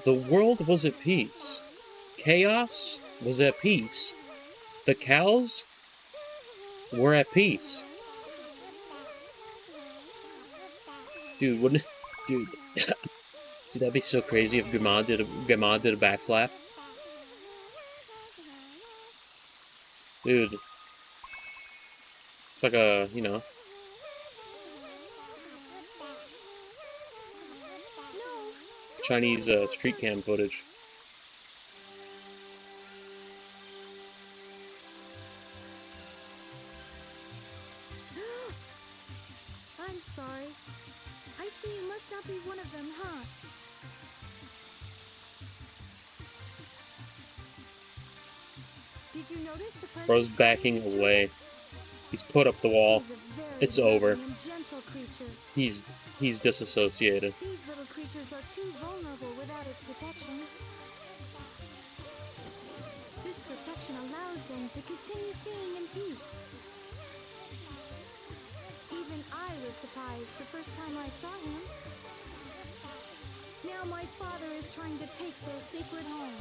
The world was at peace. Chaos was at peace. The cows were at peace. Dude, wouldn't dude dude, that'd be so crazy if Gamad did a backflap. Dude. It's like a, you know. No, Chinese street cam footage. I'm sorry. I see you must not be one of them, huh? Did you notice the person Bro's backing away. He's put up the wall. It's over. He's disassociated. These little creatures are too vulnerable without its protection. This protection allows them to continue seeing in peace. Even I was surprised the first time I saw him. Now my father is trying to take their sacred home.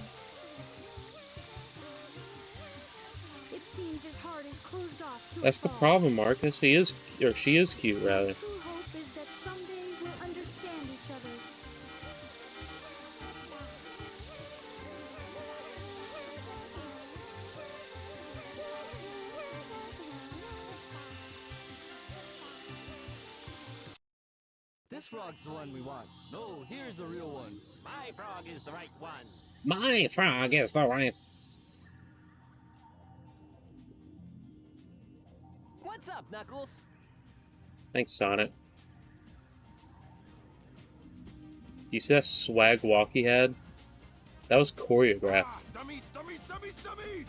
It seems his heart is closed off to That's the problem, Marcus. He is, or she is cute, rather. true hope is that someday we'll understand each other. This frog's the one we want. No, here's the real one. My frog is the right one. My frog is the right. What's up, Knuckles? Thanks, Sonic. You see that swag walk he had? That was choreographed. Dummies, dummies, dummies, dummies!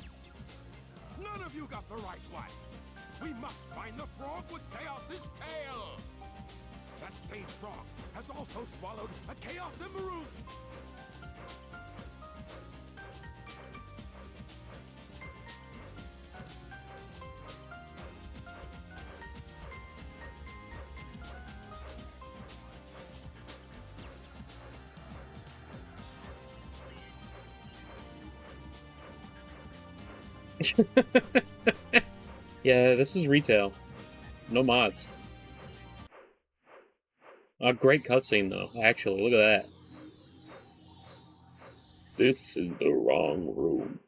None of you got the right one. We must find the frog with Chaos's tail. That same frog has also swallowed a Chaos Emerald. Yeah, this is retail. No mods. A great cutscene, though. Actually, look at that. This is the wrong room.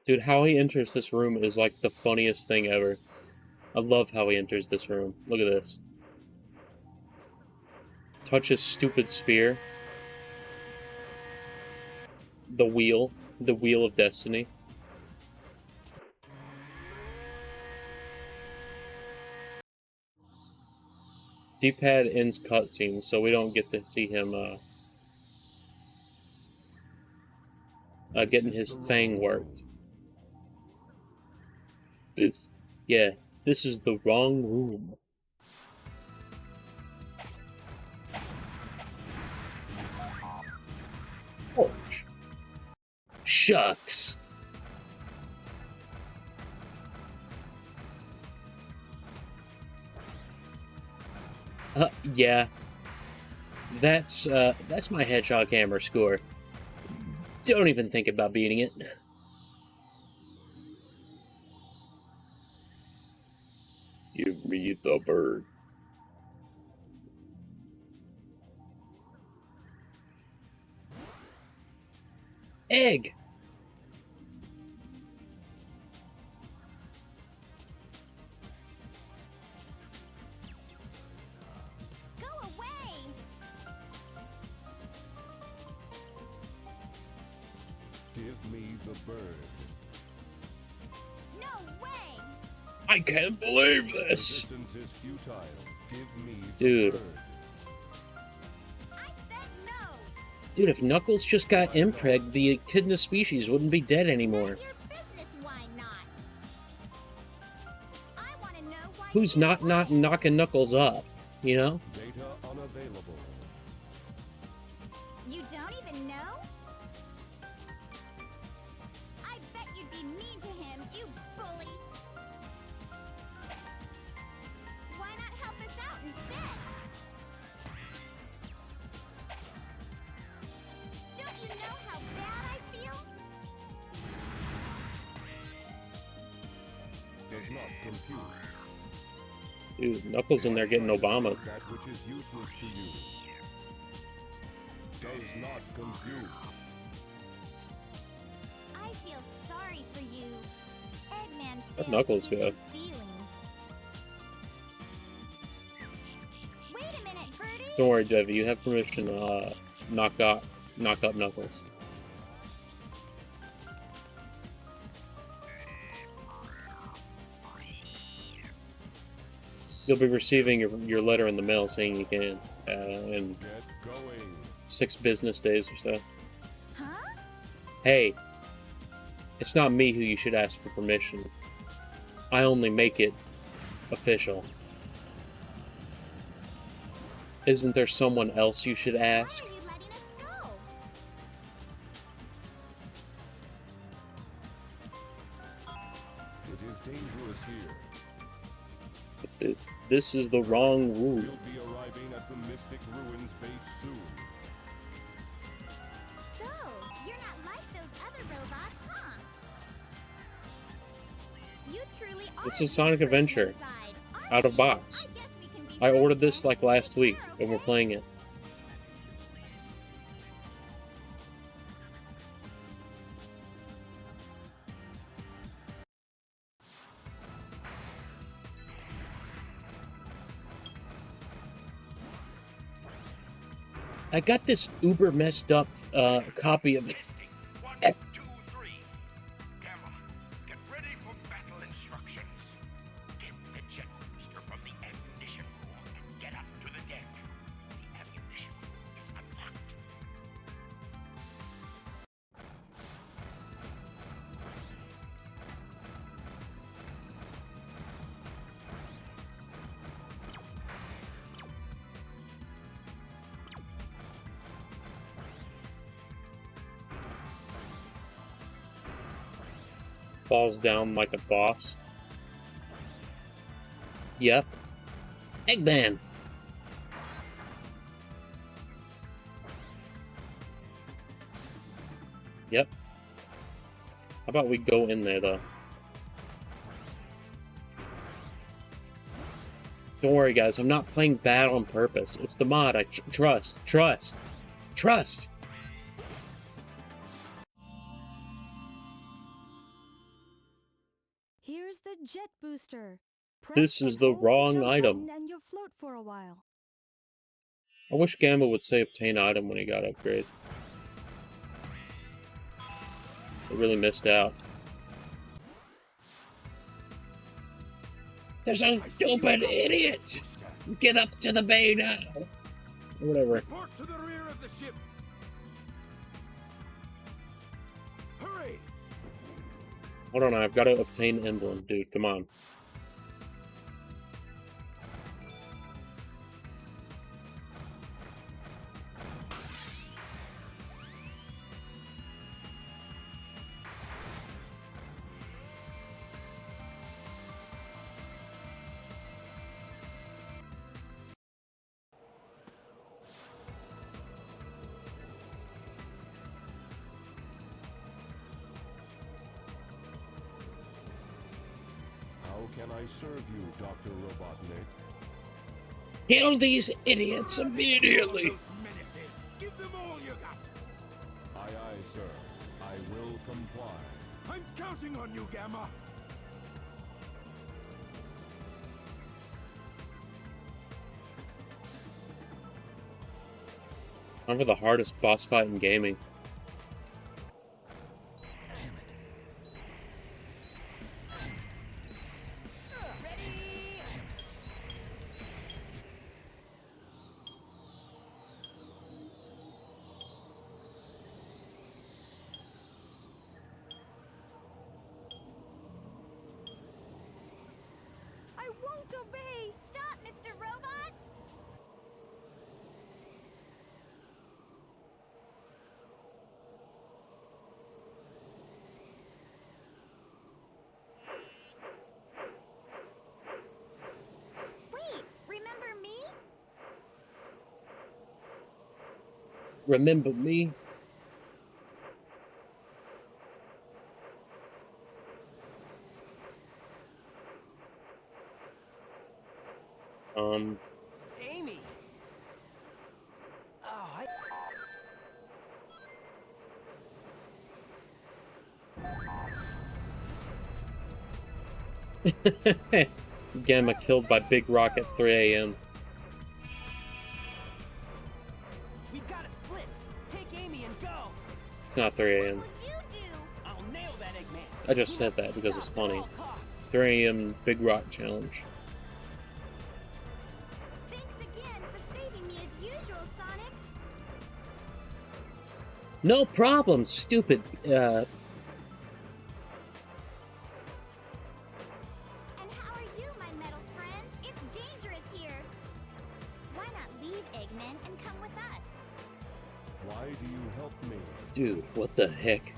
Dude, how he enters this room is like the funniest thing ever. I love how he enters this room. Look at this. Touch his stupid spear. The wheel of destiny. D-pad ends cutscenes, so we don't get to see him getting his thing worked. This is the wrong room. Oh, shucks. Yeah. That's my Hedgehog Hammer score. Don't even think about beating it. Give me the bird. Egg! Go away! Give me the bird. No way! I can't believe this! Resistance is futile. Give me Dude. the bird. I said no! Dude, if Knuckles just got impreg, the echidna species wouldn't be dead anymore. Your business, why not? I want to know why. Who's not knocking Knuckles up, you know? Data unavailable. You don't even know? I bet you'd be mean to him, you bully. Why not help us out instead? Don't you know how bad I feel? Does not compute. Dude, Knuckles in there getting Obama. That which is useless to you. Does not compute. I feel sorry for you. Eggman Where'd feels Knuckles his go? feelings. Wait Don't worry, Devi. You have permission to knock up Knuckles. You'll be receiving your letter in the mail saying you can in 6 business days or so. Huh? Hey, it's not me who you should ask for permission. I only make it official. Isn't there someone else you should ask? Why are you letting us go? It is dangerous here. This is the wrong route. We'll be arriving at the Mystic Ruins base soon. So, you're not like those other robots, huh? You truly are. This is Sonic Adventure, inside, out of box. I guess we can be I friends ordered this then. like last week, Sure, and we're okay. playing it. I got this uber messed up copy of. 1, 2, 3. Gamma, get ready for battle instructions. Get the jet booster from the ammunition room and get up to the deck. The ammunition room is unlocked. Falls down like a boss. Yep. Eggman! Yep. How about we go in there, though? Don't worry, guys. I'm not playing bad on purpose. It's the mod. I trust. Trust. Trust! Here's the jet booster. This is the wrong item. And you'll float for a while. I wish Gamma would say obtain item when he got upgrade. I really missed out. There's a stupid idiot! Get up to the bay now! Or whatever. Report to the rear of the ship. Hurry! Hold on, I've got to obtain emblem, dude. Come on. How can I serve you, Dr. Robotnik? Kill these idiots immediately! Those menaces. Give them all you got. Aye, aye, sir. I will comply. I'm counting on you, Gamma. Time for the hardest boss fight in gaming. I won't obey! Stop, Mr. Robot! Wait, remember me? Remember me? Amy! Oh, Gamma killed by Big Rock at 3 a.m. It's not 3 a.m. I'll nail that Eggman. I just said that because it's funny. 3 a.m. Big Rock Challenge. Thanks again for saving me as usual, Sonic. No problem, stupid, And how are you, my metal friend? It's dangerous here. Why not leave, Eggman, and come with us? Why do you help me? dude, what the heck?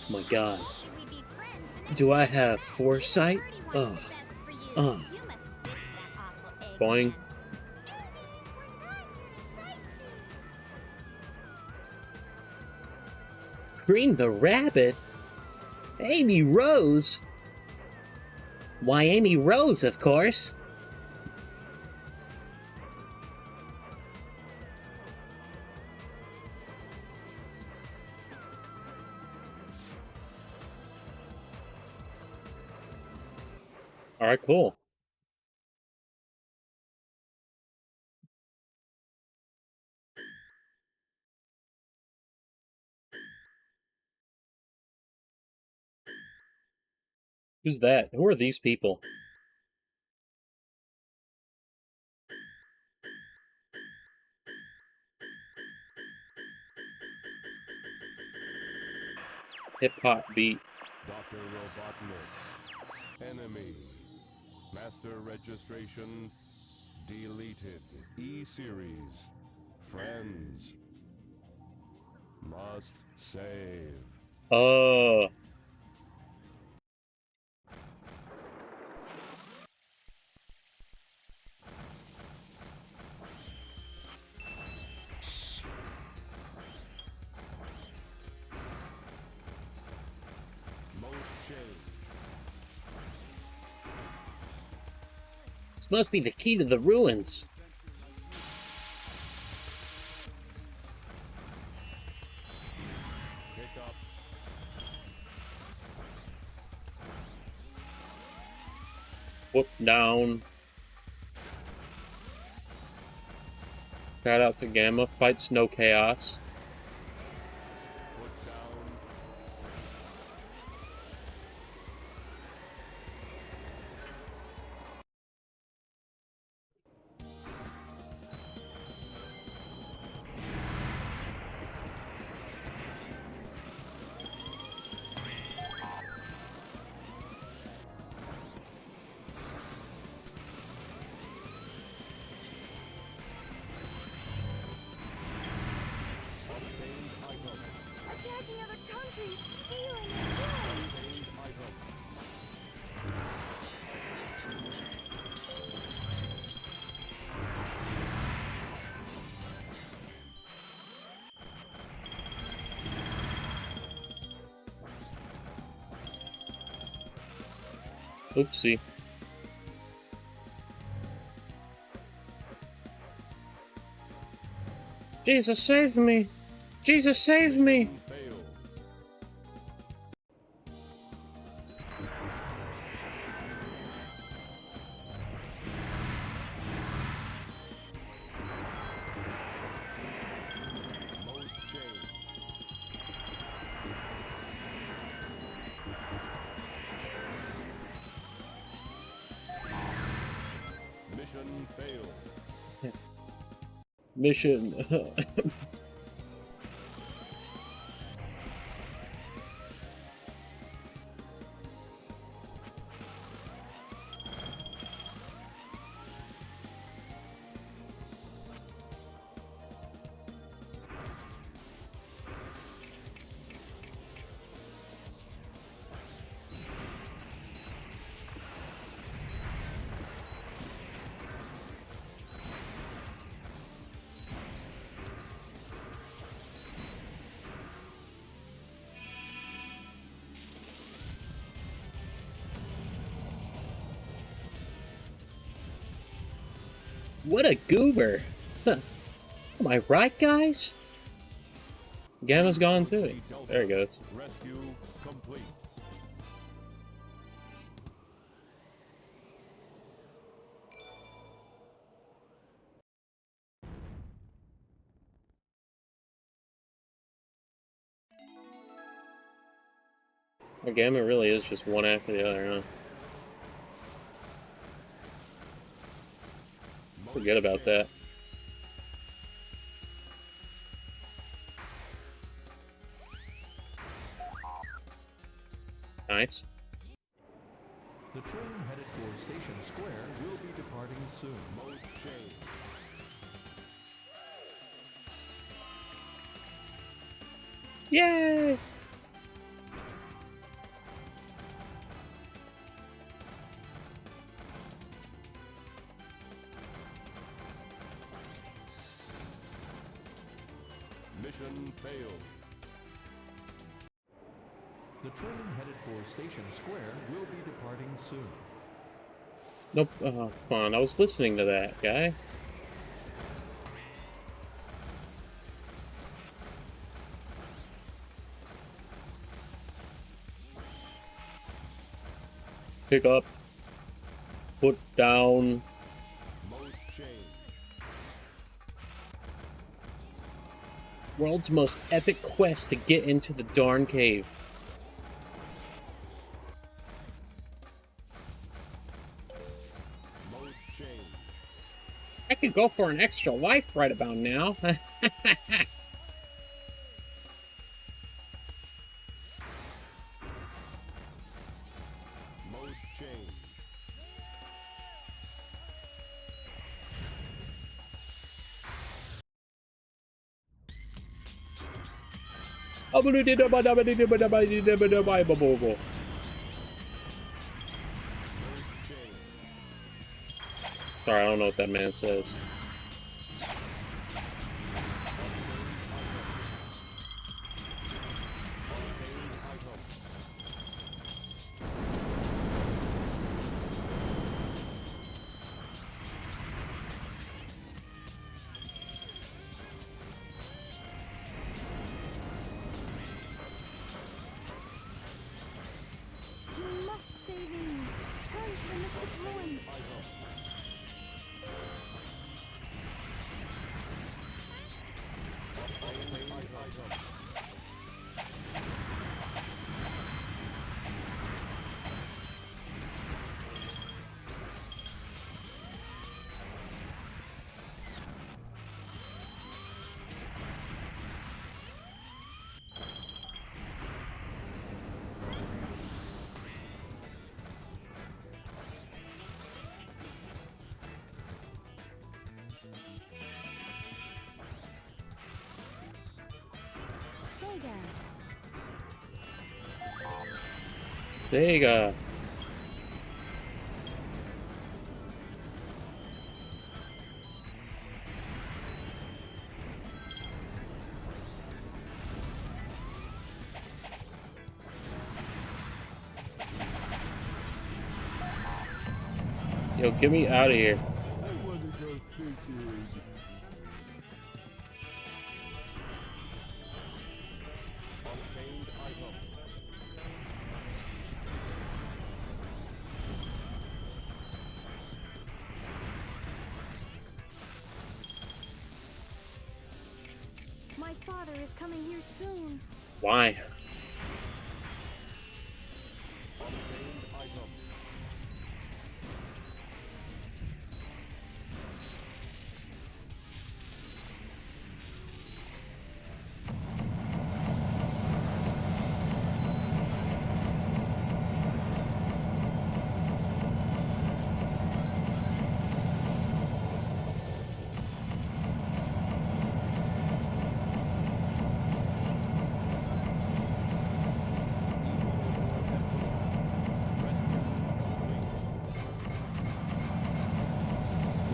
Oh my god. Hey, we'd be friends the next Do I time have you foresight? already wanted Ugh. what's best for you. Ugh. You must miss that awful Eggman. Boing. Green the Rabbit? Amy Rose? Why, Amy Rose, of course. Alright, cool. Who's that? Who are these people? Hip-hop beat. Dr. Robotnik. Enemy. Master registration. Deleted. E-Series. Friends. Must save. Oh. Mode change. This must be the key to the ruins. Pick up. Whoop down. Shout out to Gamma. Fight Snow Chaos. Put down. Obtained item. Attacking other countries, stealing and killing. Obtained item. Oopsie. Jesus, save me! Jesus, save me! Failed. Mode change. Mission failed. Mission. What a goober! Huh. Am I right, guys? Gamma's gone too. There he goes. Rescue complete. Our game, it really is just one after the other, huh? Forget about that. Nice. The train headed for Station Square will be departing soon. Mode change. Yay! Mission failed. The train headed for Station Square will be departing soon. Nope. Oh, come on. I was listening to that guy. Pick up. Put down. Mode change. World's most epic quest to get into the darn cave. Mode change. I could go for an extra life right about now. Mode change. Sorry, I don't know what that man says. You must save me. Hurry to the mystic ruins. Sega. Sega. Yo, get me out of here. I wanna go fishing. Obtained item. My father is coming here soon. Why? Obtained item.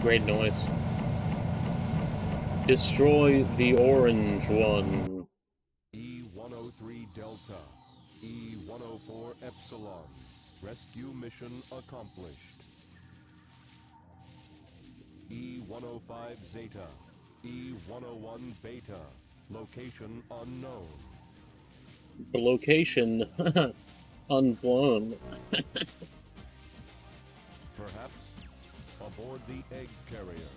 Great noise. Destroy the orange one. E-103 Delta. E-104 Epsilon. Rescue mission accomplished. E-105 Zeta. E-101 Beta. Location unknown. Location unblown. Perhaps aboard the egg carrier.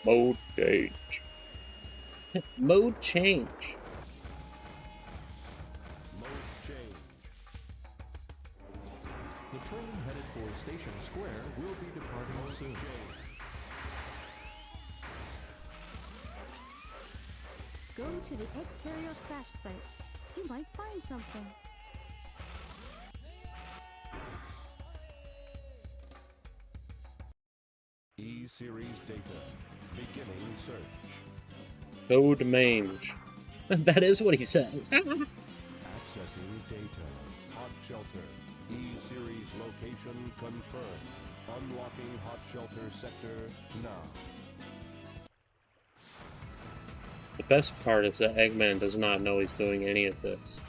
Mode change. Mode change. Mode change. The train headed for Station Square will be departing soon. Go to the egg carrier crash site. You might find something. E-Series data. Beginning search. Code mange. That is what he says. Accessing data. Hot shelter. E-Series location confirmed. Unlocking hot shelter sector now. The best part is that Eggman does not know he's doing any of this.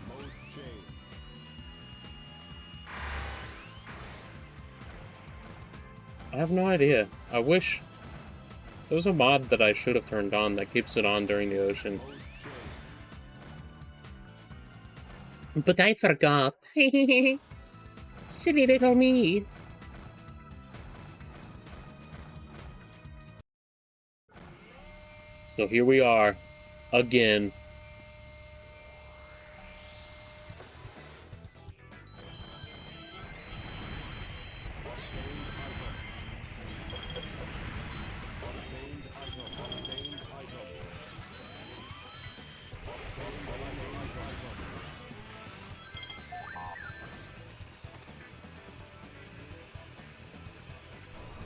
Mode change. I have no idea. I wish... There was a mod that I should have turned on that keeps it on during the ocean. Mode change. But I forgot. Silly little me. So here we are. Again.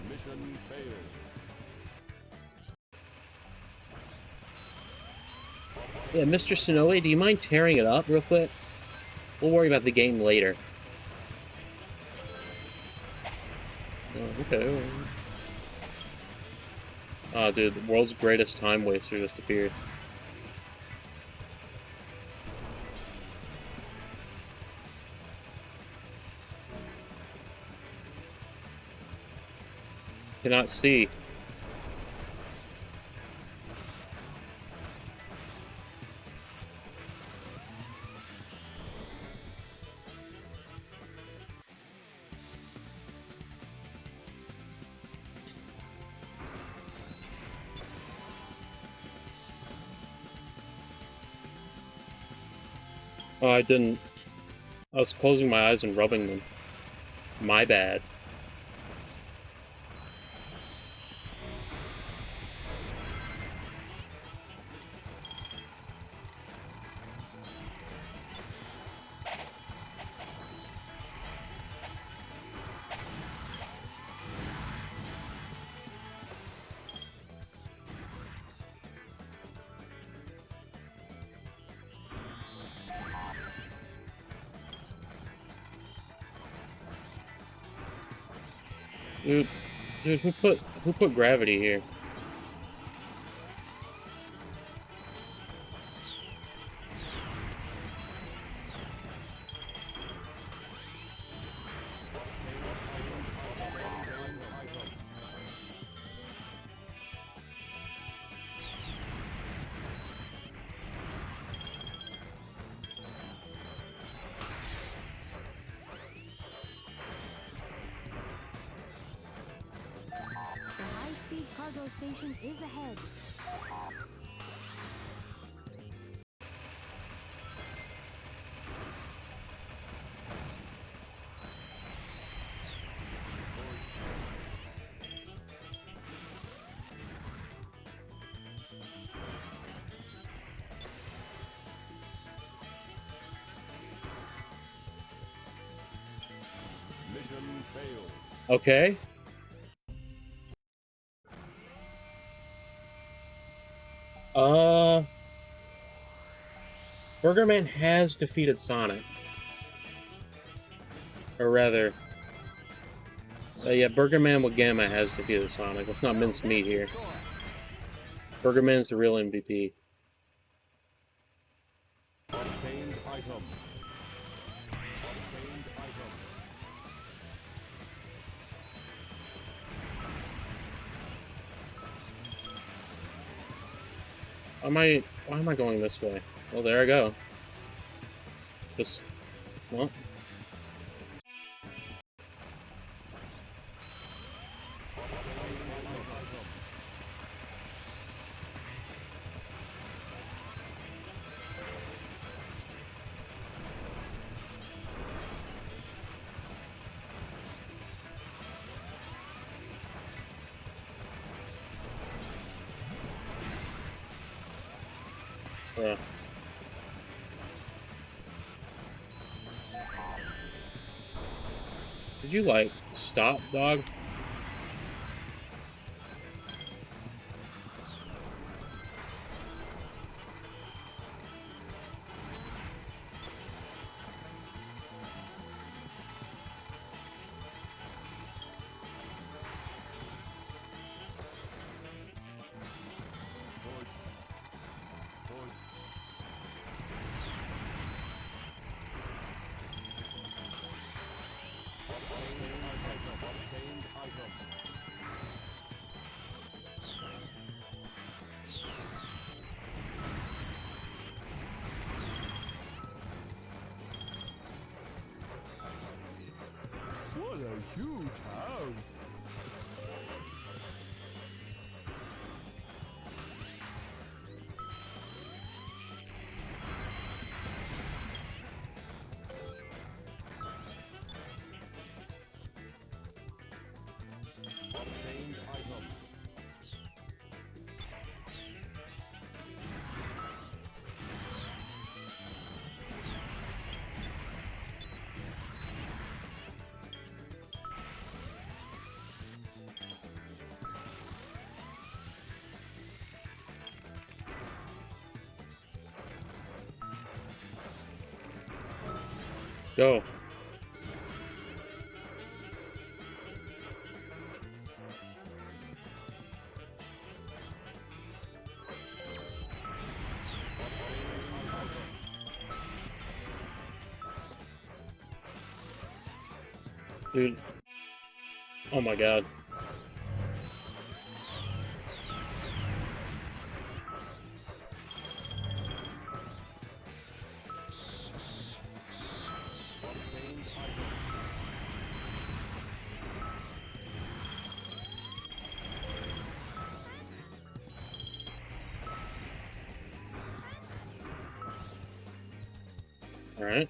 Mission failed. Yeah, Mr. Sonoe, do you mind tearing it up real quick? We'll worry about the game later. Oh, okay. Oh, dude, the world's greatest time waster just appeared. Cannot see. Oh, I didn't. I was closing my eyes and rubbing them. My bad. Dude, who put gravity here? The high-speed cargo station is ahead. Mission failed. Okay. Burger Man has defeated Sonic. Or rather... yeah, Burger Man with Gamma has defeated Sonic. Let's not mince meat here. Burger Man's the real MVP. Obtained item. Obtained item. Why am I going this way? Well, there I go. Just... Well... Did you, like, stop, dog? What a huge house! Obtained item. Go. Dude. Oh my god. Alright.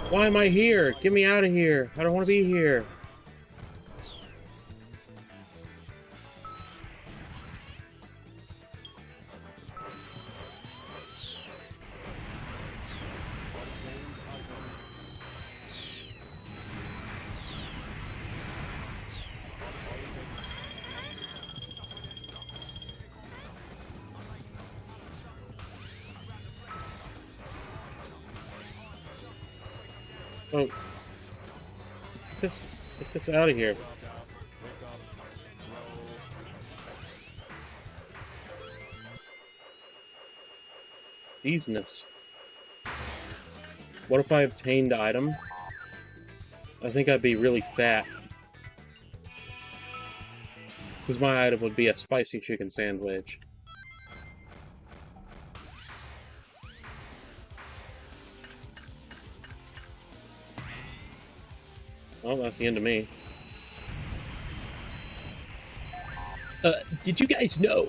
Why am I here? Get me out of here. I don't want to be here. Oh. Get this out of here. Business. What if I obtained the item? I think I'd be really fat. Because my item would be a spicy chicken sandwich. Well, that's the end of me. Did you guys know?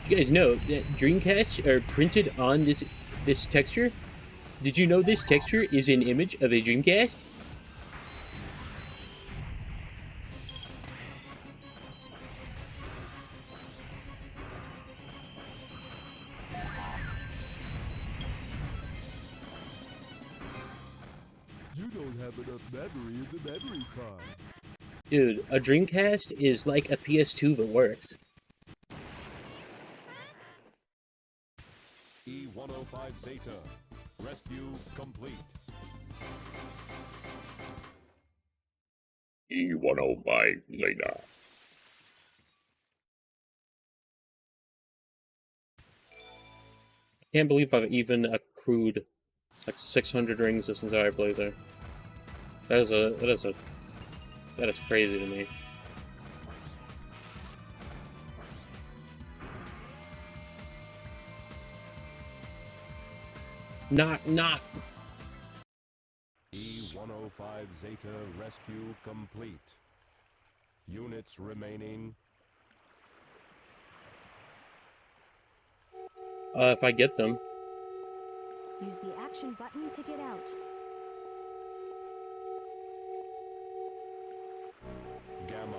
You guys know that Dreamcasts are printed on this texture? Did you know this texture is an image of a Dreamcast? You don't have enough memory in the memory card. Dude, a Dreamcast is like a PS2 but worse. E-105 Zeta. Rescue complete. E-105 105 later. I can't believe I've even accrued like 600 rings this entire playthrough. That is crazy to me. Not. E-105 Zeta rescue complete. Units remaining. If I get them. Use the action button to get out. Gamma.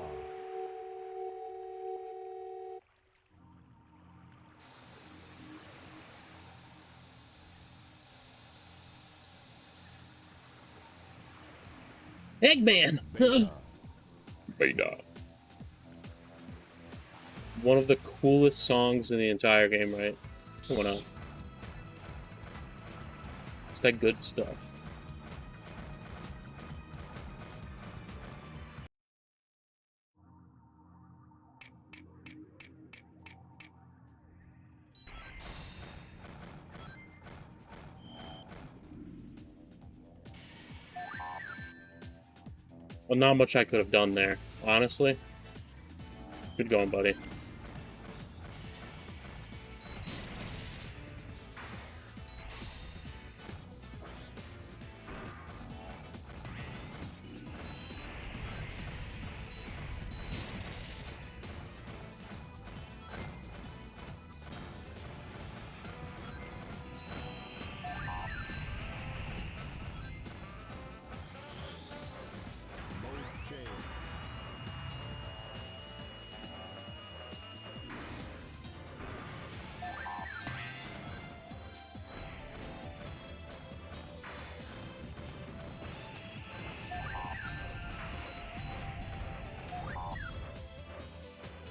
Eggman! Beta. Beta. One of the coolest songs in the entire game, right? Come on up. It's that good stuff. Well, not much I could have done there, honestly. Good going, buddy.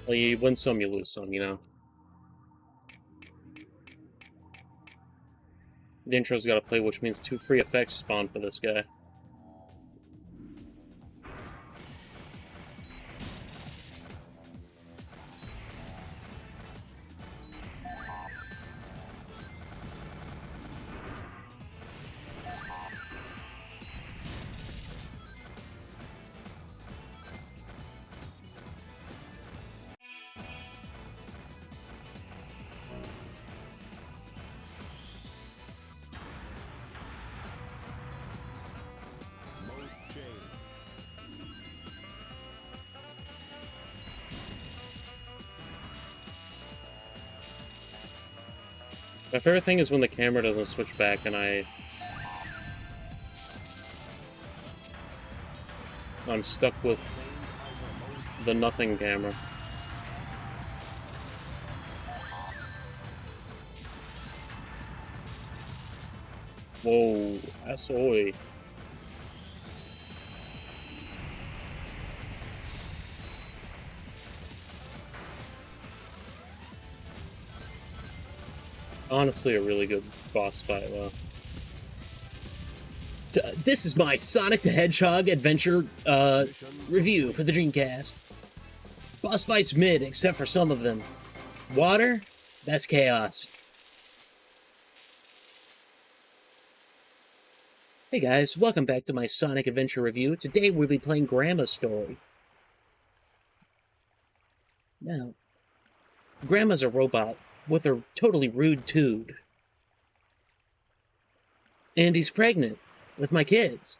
Well, you win some, you lose some, you know? The intro's gotta play, which means 2 free effects spawn for this guy. My favorite thing is when the camera doesn't switch back and I'm stuck with the nothing camera. Whoa, SOE. Honestly, a really good boss fight, though. This is my Sonic the Hedgehog adventure review for the Dreamcast. Boss fights mid, except for some of them. Water? That's chaos. Hey guys, welcome back to my Sonic Adventure review. Today we'll be playing Grandma's Story. Now, Grandma's a robot with a totally rude dude. And he's pregnant with my kids.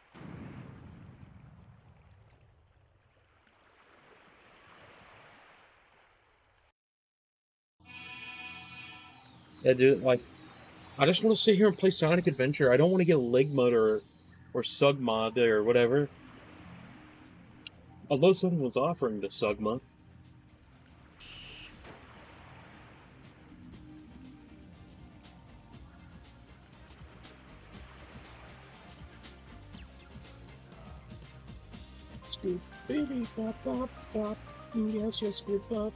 Yeah, dude, like, I just want to sit here and play Sonic Adventure. I don't want to get leg mod or Sugmod or whatever. Although someone's offering the Sugma. Scoop, baby, bop, bop, bop. Yes, yes, scoop, bop,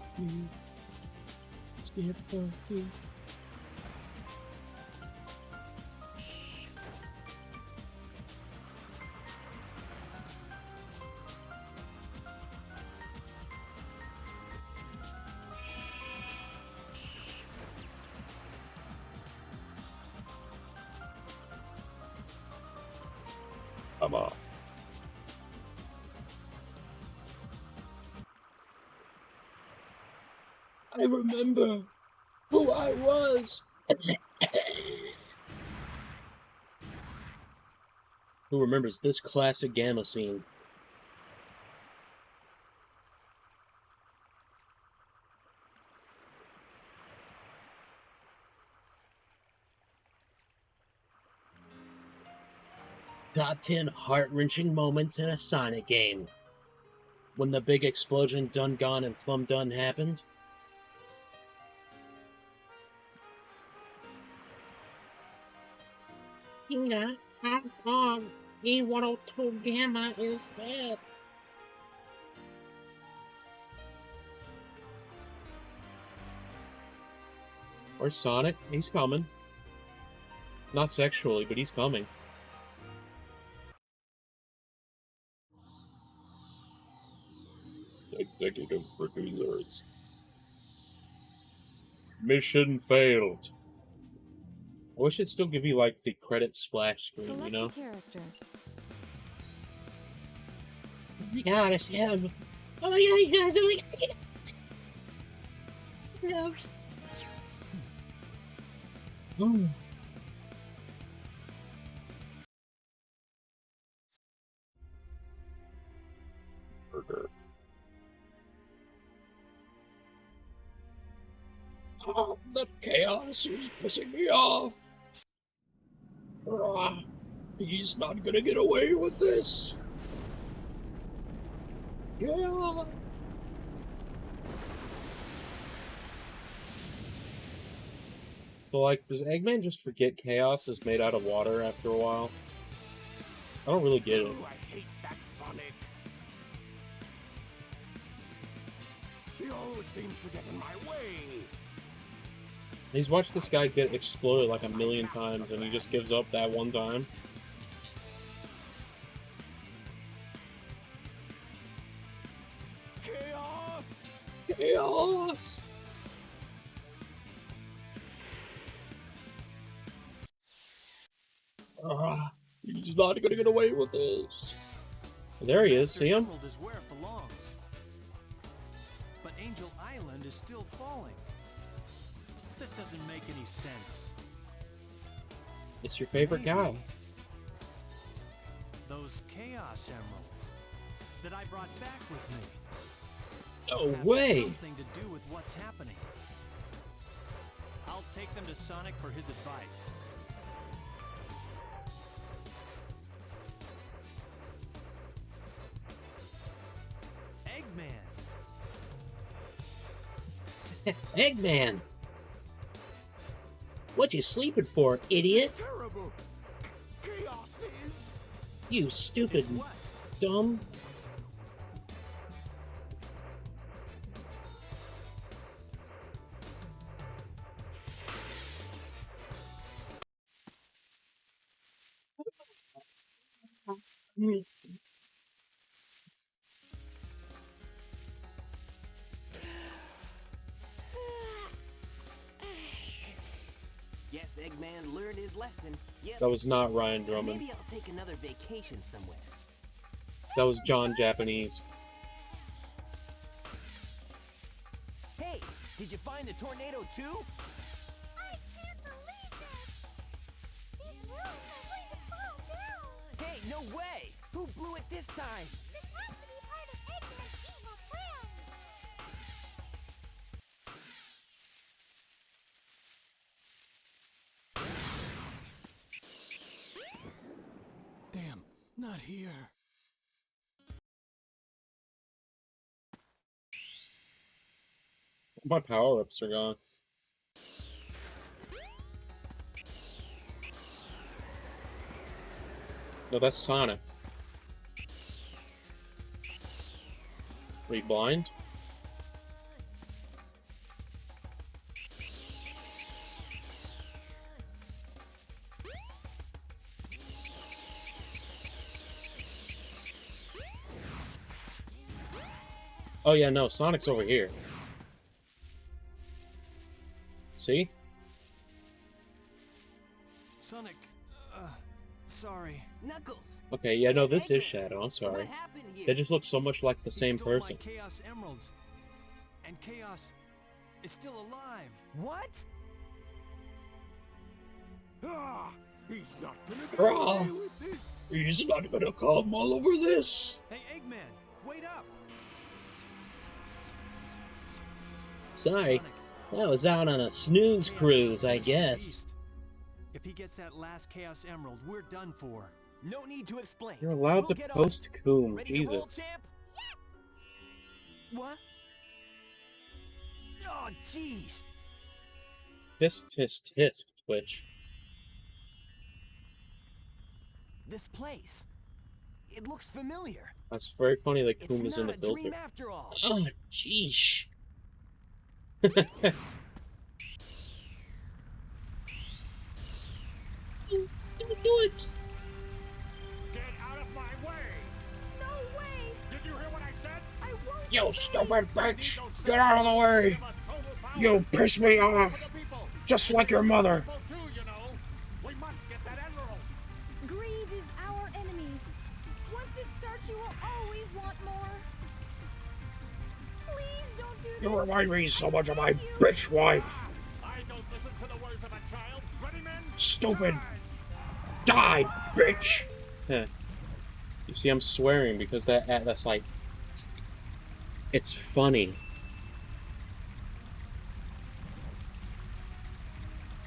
skip, bop, Gamma. I remember who I was. Who remembers this classic Gamma scene? Top 10 heart-wrenching moments in a Sonic game. When the big explosion done gone and plumb done happened. Yeah, I'm gone. E102 Gamma is dead. Or Sonic, he's coming. Not sexually, but he's coming. Executive producers. Mission failed. I wish it'd still give you, like, the credit splash screen, Select you know? a character. Oh my god, it's him! Oh my god, you guys, oh my god! No. Burger. Oh, the chaos is pissing me off! He's not gonna get away with this! Yeah! So, like, does Eggman just forget chaos is made out of water after a while? I don't really get it. Oh, I hate that Sonic. He always seems to get in my way. He's watched this guy get exploded like a million times, and he just gives up that one time. Chaos! Chaos! He's not gonna get away with this. There he is, see him? Emerald is where it belongs. But Angel Island is still falling. This doesn't make any sense. It's your favorite guy. Those Chaos Emeralds that I brought back with me. No have way! Something to do with what's happening. I'll take them to Sonic for his advice. Eggman. Eggman! What you sleeping for, idiot? Terrible. Chaos is. You stupid, What? dumb. Yes, Eggman learned his lesson. Yep. That was not Ryan Drummond. Maybe I'll take another vacation somewhere. That was John Japanese. Hey, did you find the tornado too? I can't believe this! These rooms are going to fall down! Hey, no way! Who blew it this time? This has to be part of Eggman's evil plan! Damn, not here. My power-ups are gone. No, that's Sonic. Are you blind? Oh yeah, no, Sonic's over here. See? Sonic, sorry. Knuckles! Okay, yeah, no, this is Shadow. I'm What sorry. happened here? They just look so much like the same He stole person. my Chaos Emeralds. And Chaos is still alive. What? Ah, he's not gonna get Rah. away with this. He's not gonna come all over this. Hey, Eggman, wait up! Sorry, Sonic, I was out on a snooze Chaos cruise, is I a guess. beast. If he gets that last Chaos Emerald, we're done for. No need to explain. You're allowed We'll to get on it. post Coom, Ready to roll, Jesus. champ? What? Oh, jeez. Hiss, hiss, hiss, Twitch. This place. It looks familiar. That's very funny that It's Coom is in not the a filter. dream after all. Oh, jeesh. Don't do it. Get out of my way! No way! Did you hear what I said? I won't. You stupid bitch! Don't Get out of the way! give us total power. You piss me off! For the people. Just like your mother! People too, you know. We must get that emerald. Greed is our enemy. Once it starts, you will always want more. Please don't do this. You remind me so much of my Thank you. bitch wife! I don't listen to the words of a child. Ready, men? Stupid! Charge! Die, bitch! Heh. You see, I'm swearing because that's like... It's funny.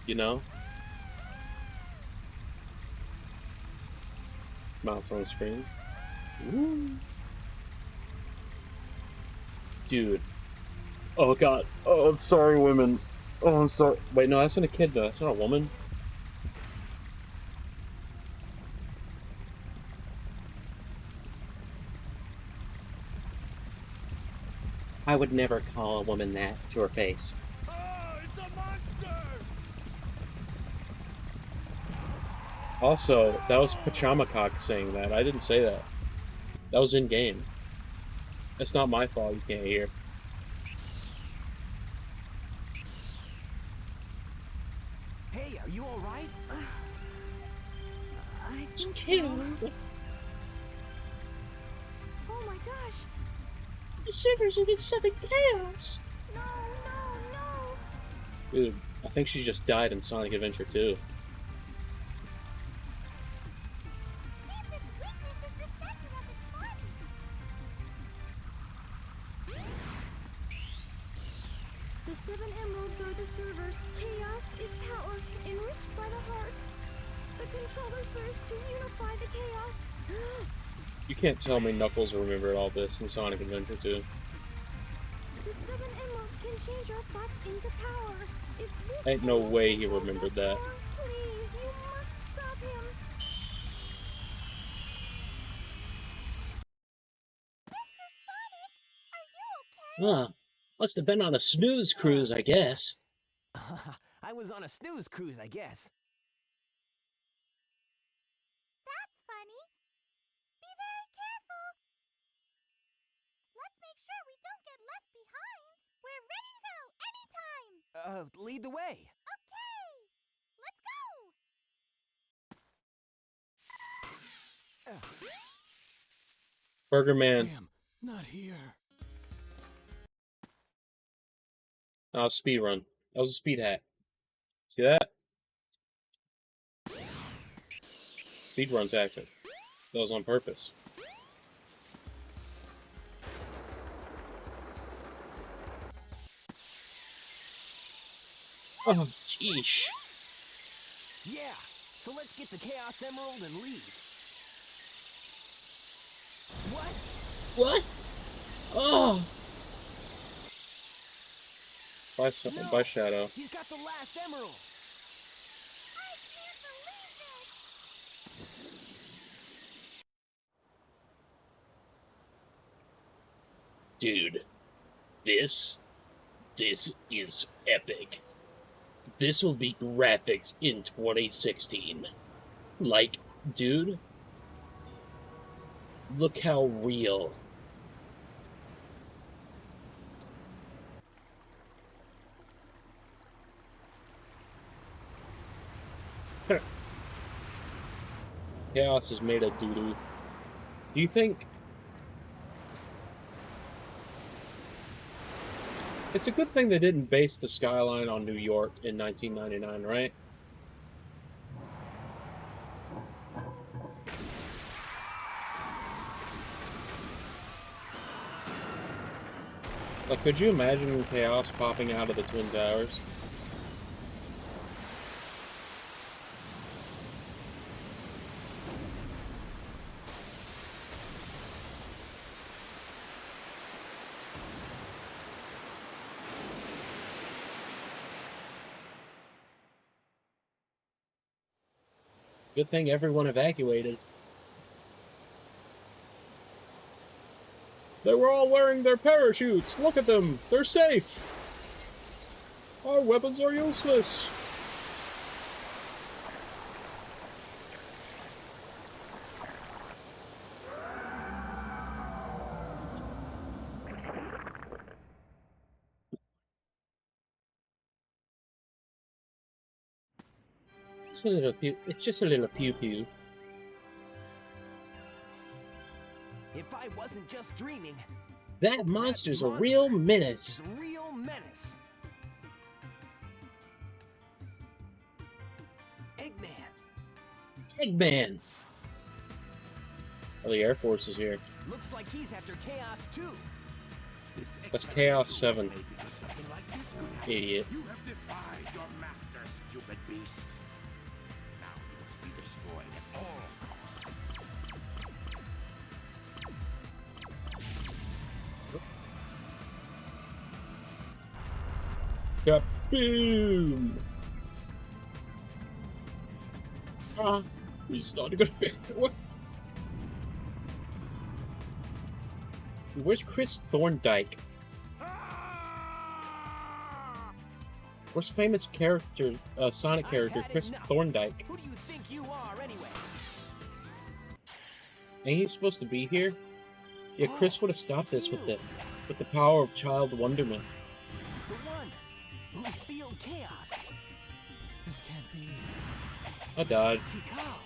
You know? Mouse on the screen. Woo. Dude. Oh god. Oh, I'm sorry, women. Oh, I'm sorry. Wait, no, that's not a kid, though. That's not a woman. I would never call a woman that to her face. Oh, it's a monster! Also, that was Pachamacock saying that. I didn't say that. That was in game. It's not my fault you can't hear. Hey, are you alright? I think so. Killed. Oh my gosh! The servers of the seven chaos. No, no, no! Dude, I think she just died in Sonic Adventure 2. The 7 emeralds are the servers. Chaos is power, enriched by the heart. The controller serves to unify the chaos. You can't tell me Knuckles remembered all this in Sonic Adventure 2. The 7 emeralds can change our thoughts into power. If this Ain't no emerald way he controls remembered that that. power, please, you must stop him. Mr. Sonic, are you okay? Huh. Must have been on a snooze cruise, I guess. I was on a snooze cruise, I guess. That's funny. Be very careful. Let's make sure we don't get left behind. We're ready to go anytime. Lead the way. Okay. Let's go. Burger Man. Damn, not here. Speed run. That was a speed hack. See that? Speed run tactic. That was on purpose. Oh, jeesh. Yeah, so let's get the Chaos Emerald and leave. What? What? Oh! Bye, No, bye, Shadow. He's got the last emerald. I can't believe this. Dude, this is epic. This will be graphics in 2016. Like, dude, look how real. Chaos is made of doo-doo. Do you think... It's a good thing they didn't base the skyline on New York in 1999, right? Like, could you imagine Chaos popping out of the Twin Towers? Good thing everyone evacuated. They were all wearing their parachutes! Look at them! They're safe! Our weapons are useless! It's a little pew. It's just a little pew-pew. If I wasn't just dreaming, That monster's a real menace. a real menace. Eggman. Eggman! Oh, the Air Force is here. Looks like he's after Chaos too. That's Chaos 7. Idiot. You have defied your master, stupid beast. Now you must be destroyed at all costs. Kaboom! Ah, he's not gonna be. Where's Chris Thorndike? Where's famous character, Sonic character, Chris Thorndike? Who do you think you are anyway? Ain't he supposed to be here? Yeah, Chris would have stopped this with the power of child wonderment. The one who sealed Chaos. This can't be. I died. Tikal.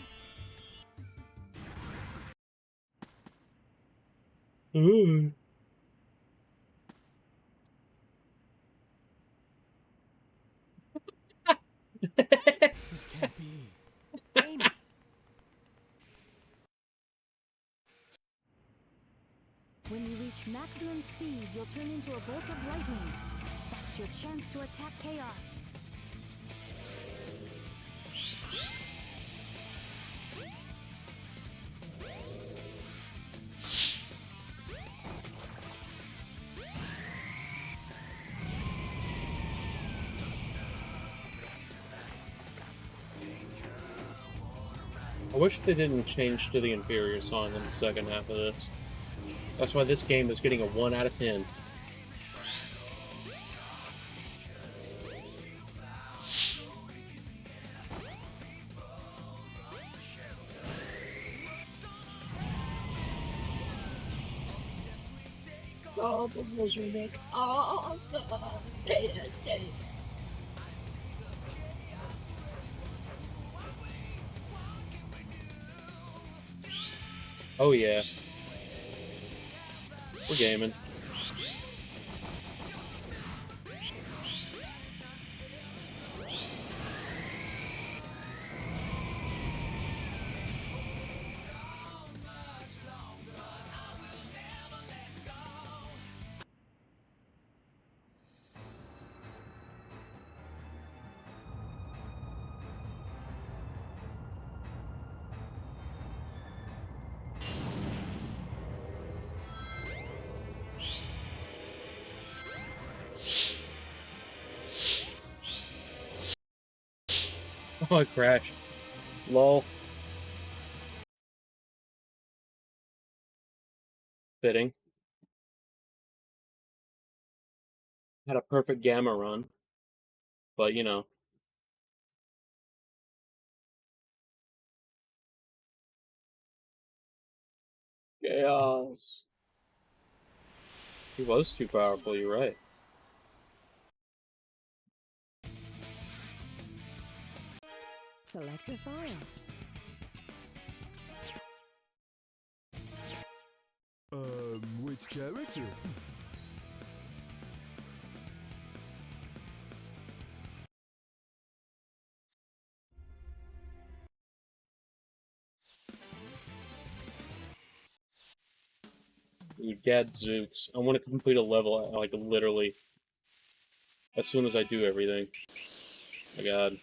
Ooh. This can't be. Amy. When you reach maximum speed, you'll turn into a bolt of lightning. That's your chance to attack Chaos. I wish they didn't change to the inferior song in the second half of this. That's why this game is getting a 1 out of 10. All the rules we make, all the bad things. Oh yeah. We're gaming. Oh, I crashed. Lol. Fitting. Had a perfect gamma run. But, you know. Chaos. He was too powerful, you're right. Select a file. Which character? Dude, Gadzooks. I want to complete a level, like, literally, as soon as I do everything. My god.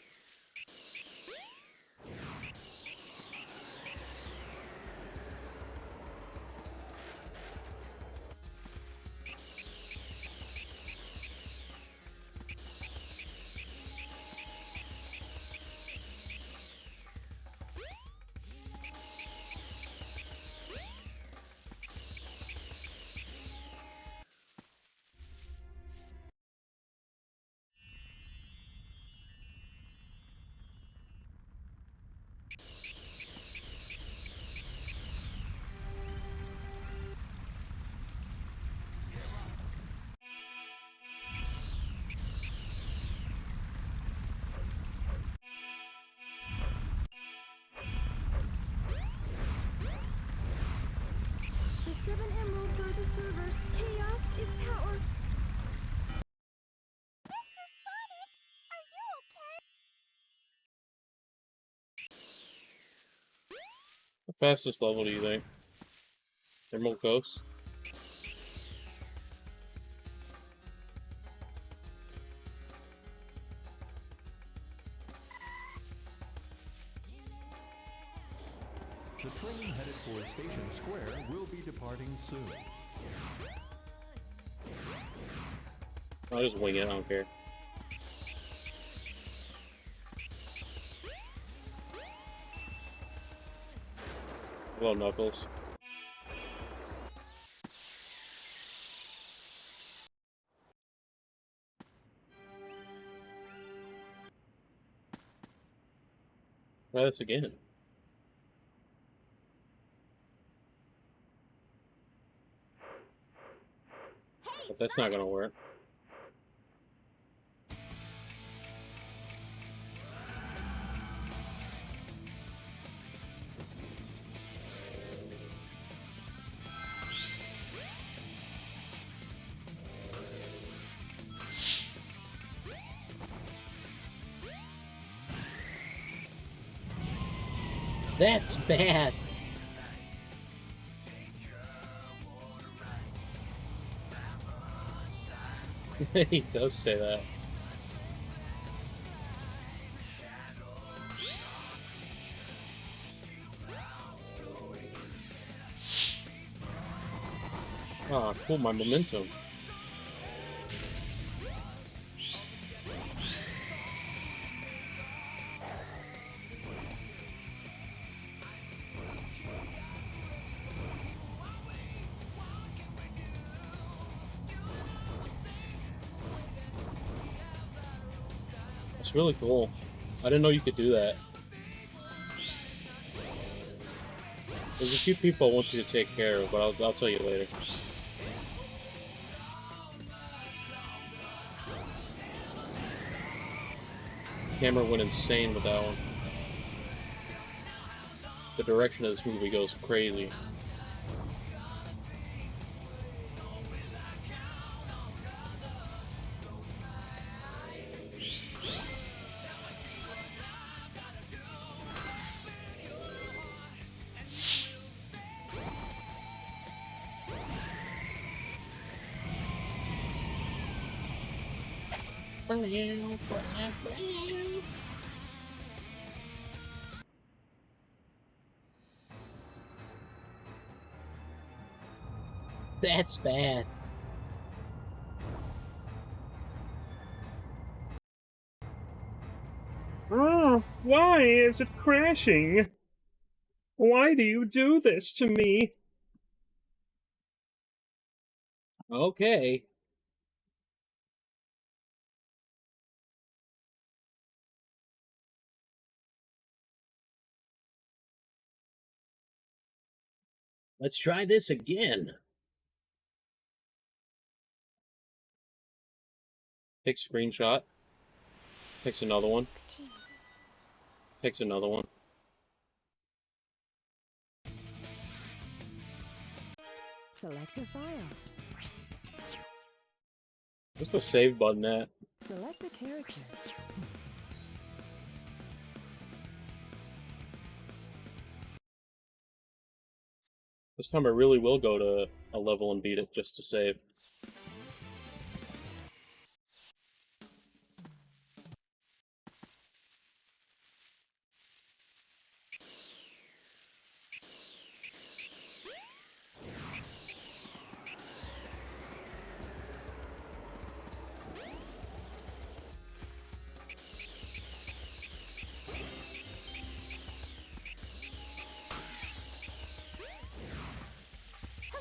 The 7 emeralds are the servers. Chaos is power. Mr. Sonic, are you okay? How fast this level do you think? Emerald Coast? The train headed for Station Square will be departing soon. I'll just wing it, I don't care. Hello, Knuckles. Try this again. But that's not gonna work. That's bad. He does say that. Ah, cool, my momentum. It's really cool. I didn't know you could do that. There's a few people I want you to take care of, but I'll tell you later. Camera went insane with that one. The direction of this movie goes crazy. That's bad. Oh, why is it crashing? Why do you do this to me? Okay. Let's try this again. Takes a screenshot. Takes another one. Takes another one. Select a file. What's the save button at? Select a character. This time I really will go to a level and beat it just to save.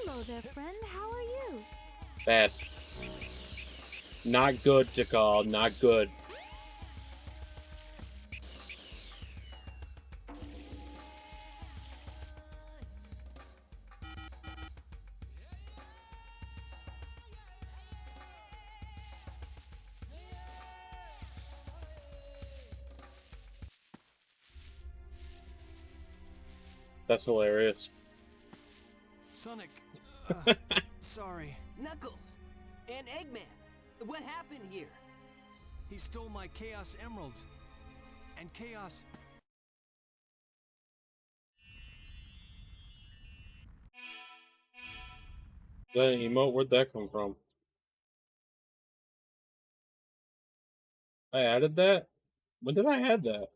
Hello there, friend. How are you? Bad. Not good, Tikal. Not good. That's hilarious. Sonic, sorry. Knuckles! And Eggman! What happened here? He stole my Chaos Emeralds. And Chaos... That emote, where'd that come from? I added that? When did I add that?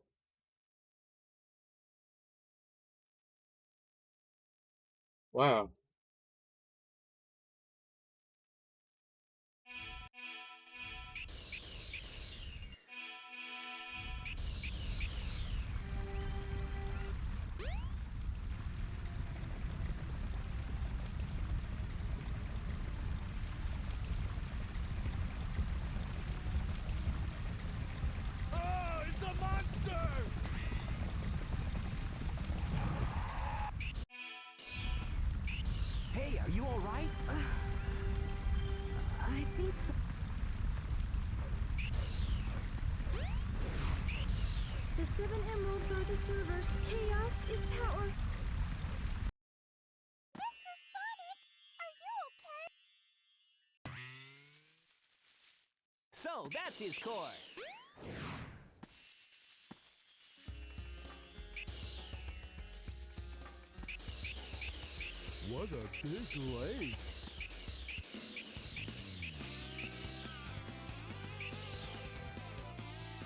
Wow. Oh, it's a monster! Hey, are you alright? I think so. The 7 emeralds are the servers. Chaos is power. Mr. Sonic, are you okay? So, that's his core. What a big lake.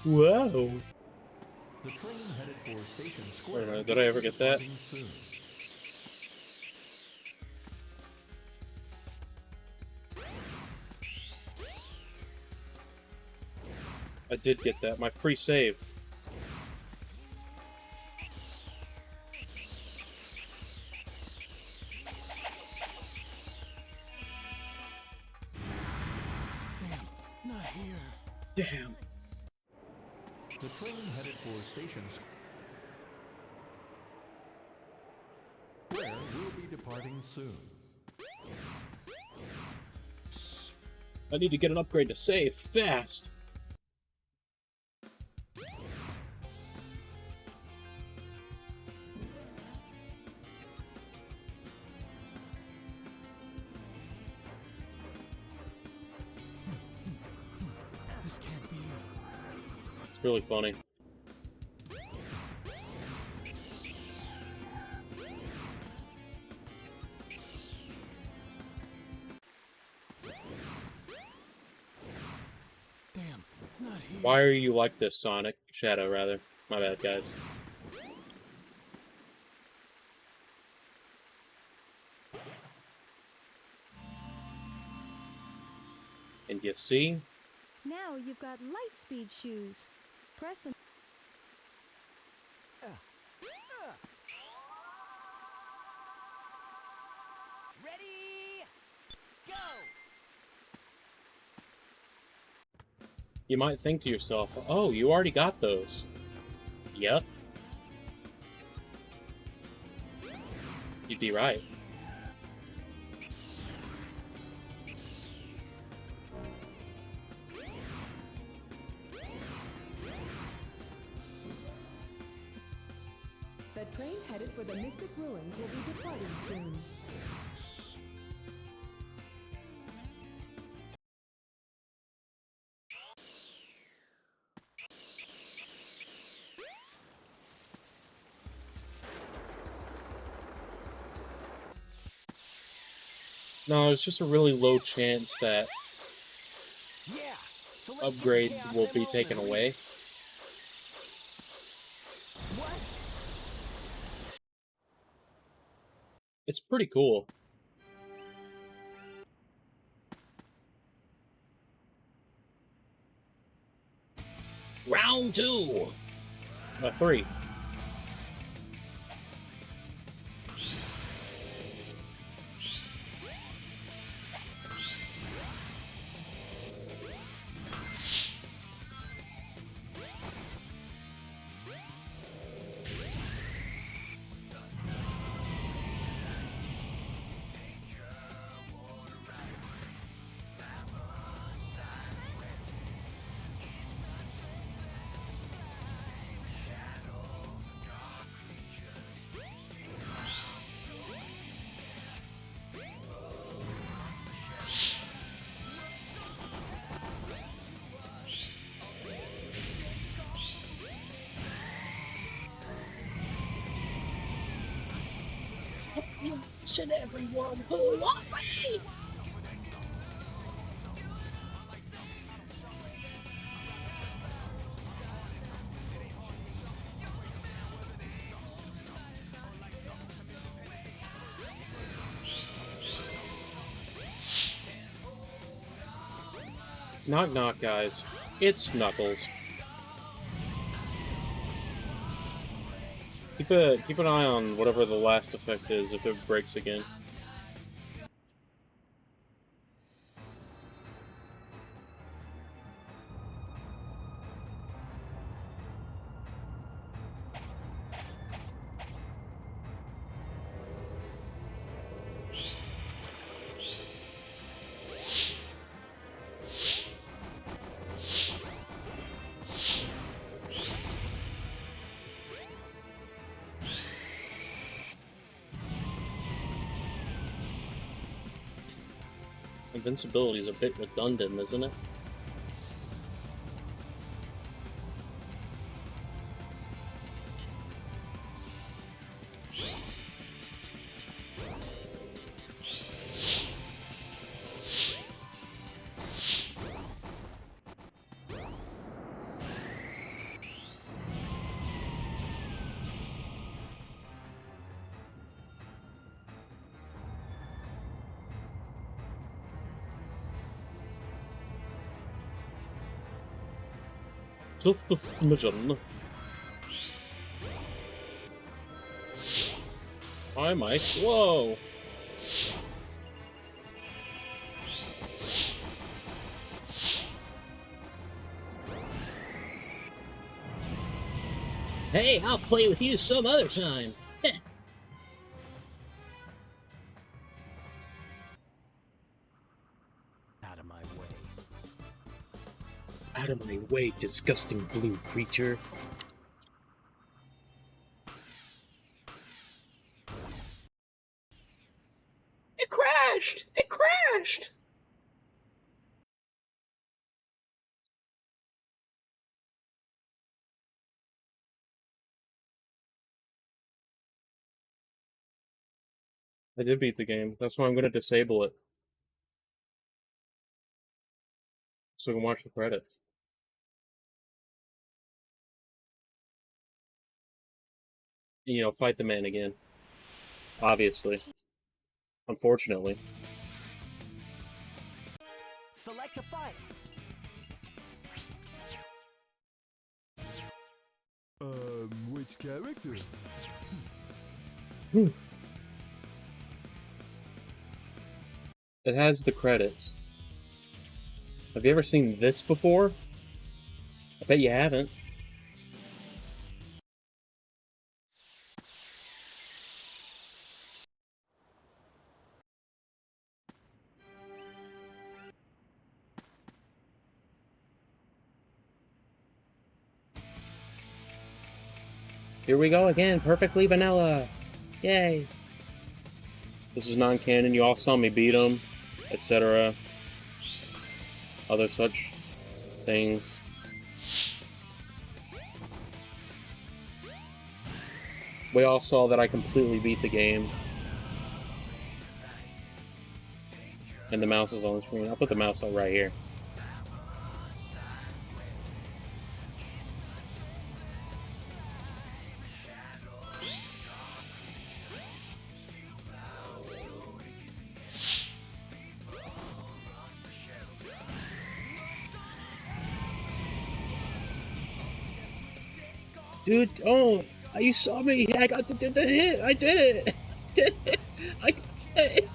Wow. The train headed for Station Wait a Square. minute, did I ever get that? departing soon. I did get that. My free save. Damn, not here. Damn. The train headed for Station Square will be departing soon. I need to get an upgrade to save fast. This can't be. It's really funny. Damn, not here. Why are you like this, Sonic? Shadow, rather. My bad, guys. And you see? Now you've got light speed shoes. Press and Ready? Go! You might think to yourself, oh, you already got those. Yep. You'd be right. The train headed for the Mystic Ruins will be departing soon. No, it's just a really low chance that Yeah. So let's get upgrade Chaos will be Emerald taken and away. leave. What? It's pretty cool. Round 2! 3. Should everyone who want me? Knock knock, guys. It's Knuckles. Keep an eye on whatever the last effect is if it breaks again. Invincibility is a bit redundant, isn't it? Just a smidgen. Why am I slow? Hey, I'll play with you some other time. Out of my way. Out of my way, disgusting blue creature. It crashed! It crashed! I did beat the game. That's why I'm going to disable it. So I can watch the credits. You know, fight the man again. Obviously. Unfortunately. Select a fight. Which character? It has the credits. Have you ever seen this before? I bet you haven't. Here we go again, perfectly vanilla. Yay. This is non-canon, you all saw me beat him, etc. Other such things. We all saw that I completely beat the game. And the mouse is on the screen. I'll put the mouse right here. Dude, oh, you saw me. I got the hit. I did it. Did it. I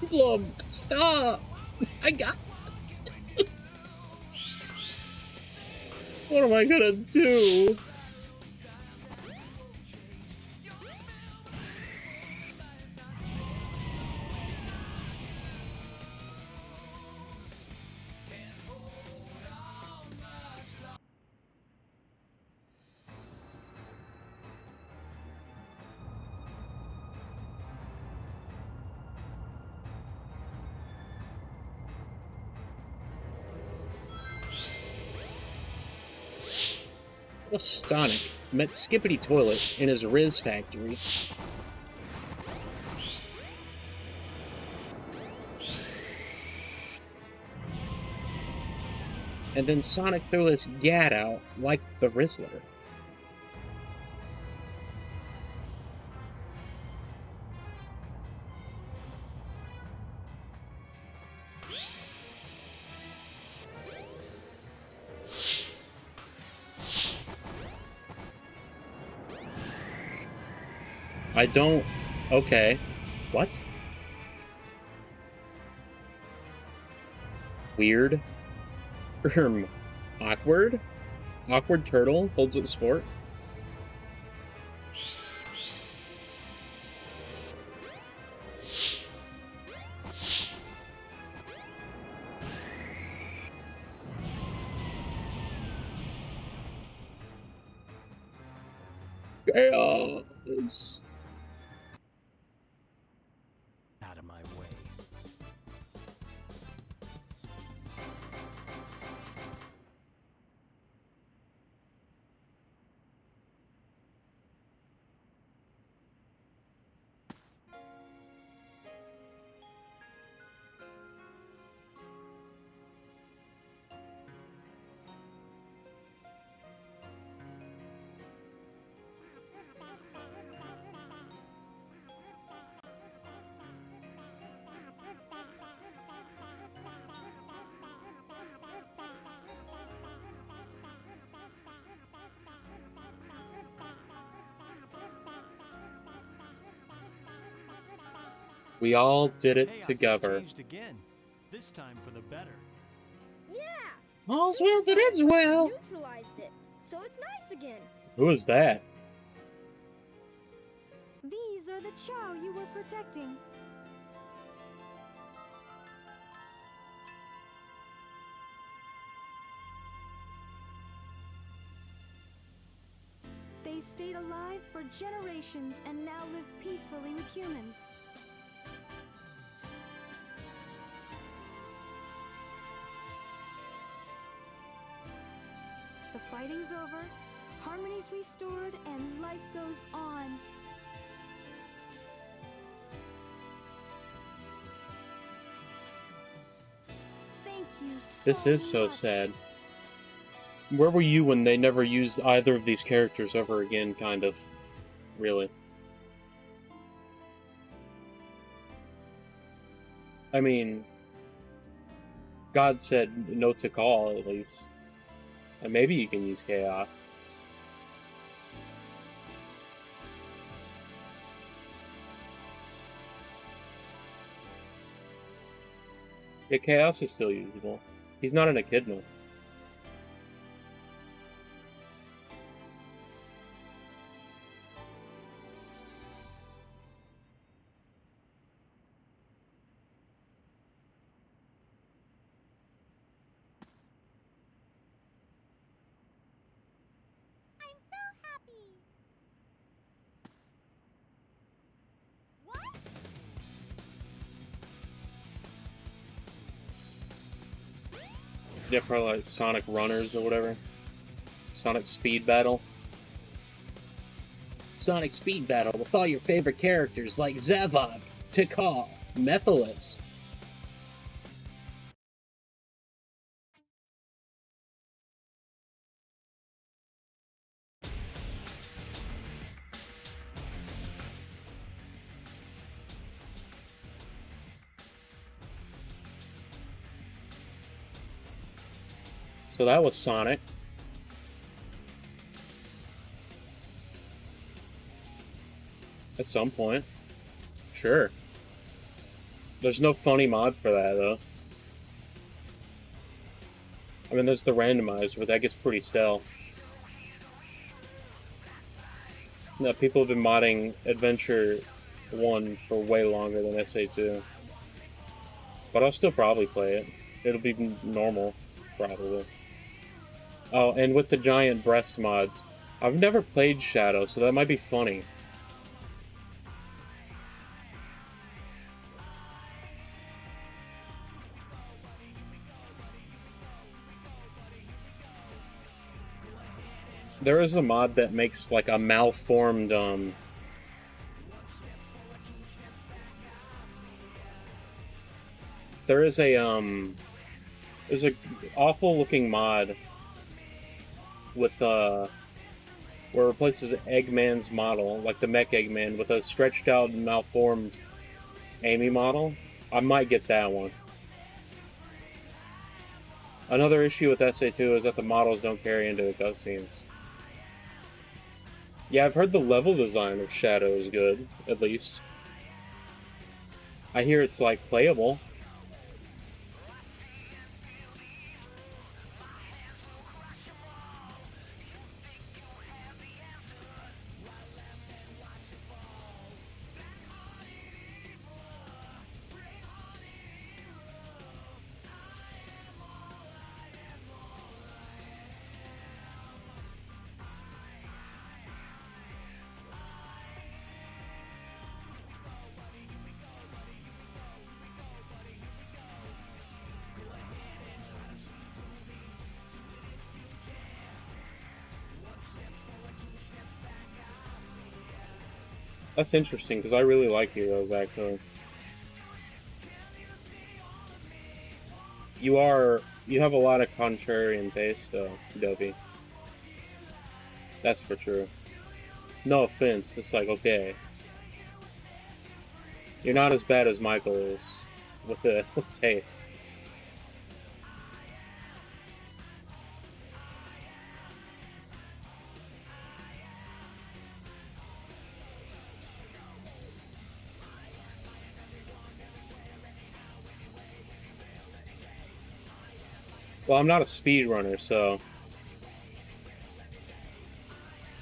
Emblem. Stop. I got it. What am I gonna do? What Sonic met Skippity Toilet in his Riz factory. And then Sonic threw his gat out like the Rizzler. I don't... Okay. What? Weird. Awkward? Awkward turtle holds up sport? Chaos! Out of my way. We all did it Chaos together. Has changed again. This time for the better. Yeah! All's well that ends well. Neutralized it, so it's nice again. Who is that? These are the Chow you were protecting. They stayed alive for generations and now live peacefully with humans. The fighting's over, harmony's restored, and life goes on. Thank you so This is so much. sad. Where were you when they never used either of these characters ever again, kind of? Really? I mean, God said no to call, at least. And maybe you can use Chaos. Yeah, Chaos is still usable. He's not an echidna. I'm so happy. What? Yeah, probably like Sonic Runners or whatever. Sonic Speed Battle. Sonic Speed Battle with all your favorite characters like Zavok, Tikal, Methylis. So that was Sonic. At some point. Sure. There's no funny mod for that, though. I mean, there's the randomizer, but that gets pretty stale. No, people have been modding Adventure 1 for way longer than SA2. But I'll still probably play it. It'll be normal, probably. Oh, and with the giant breast mods. I've never played Shadow, so that might be funny. There is a mod that makes, like, a malformed, there's a awful-looking mod with, where it replaces Eggman's model, like the mech Eggman, with a stretched-out, malformed Amy model. I might get that one. Another issue with SA2 is that the models don't carry into the cutscenes. Yeah, I've heard the level design of Shadow is good, at least. I hear it's, like, playable. That's interesting, because I really like Heroes, actually. You have a lot of contrarian taste, though, Dopey. That's for true. No offense, it's like, okay. You're not as bad as Michael is, with taste. Well, I'm not a speedrunner, so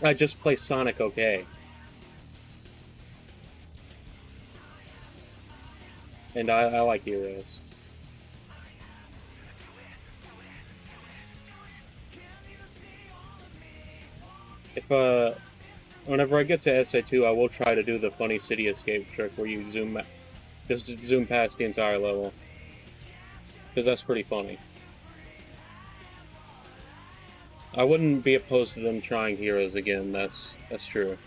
I just play Sonic okay. And I like Heroes. If, whenever I get to SA2, I will try to do the funny city escape trick where you just zoom past the entire level. Because that's pretty funny. I wouldn't be opposed to them trying Heroes again, that's true.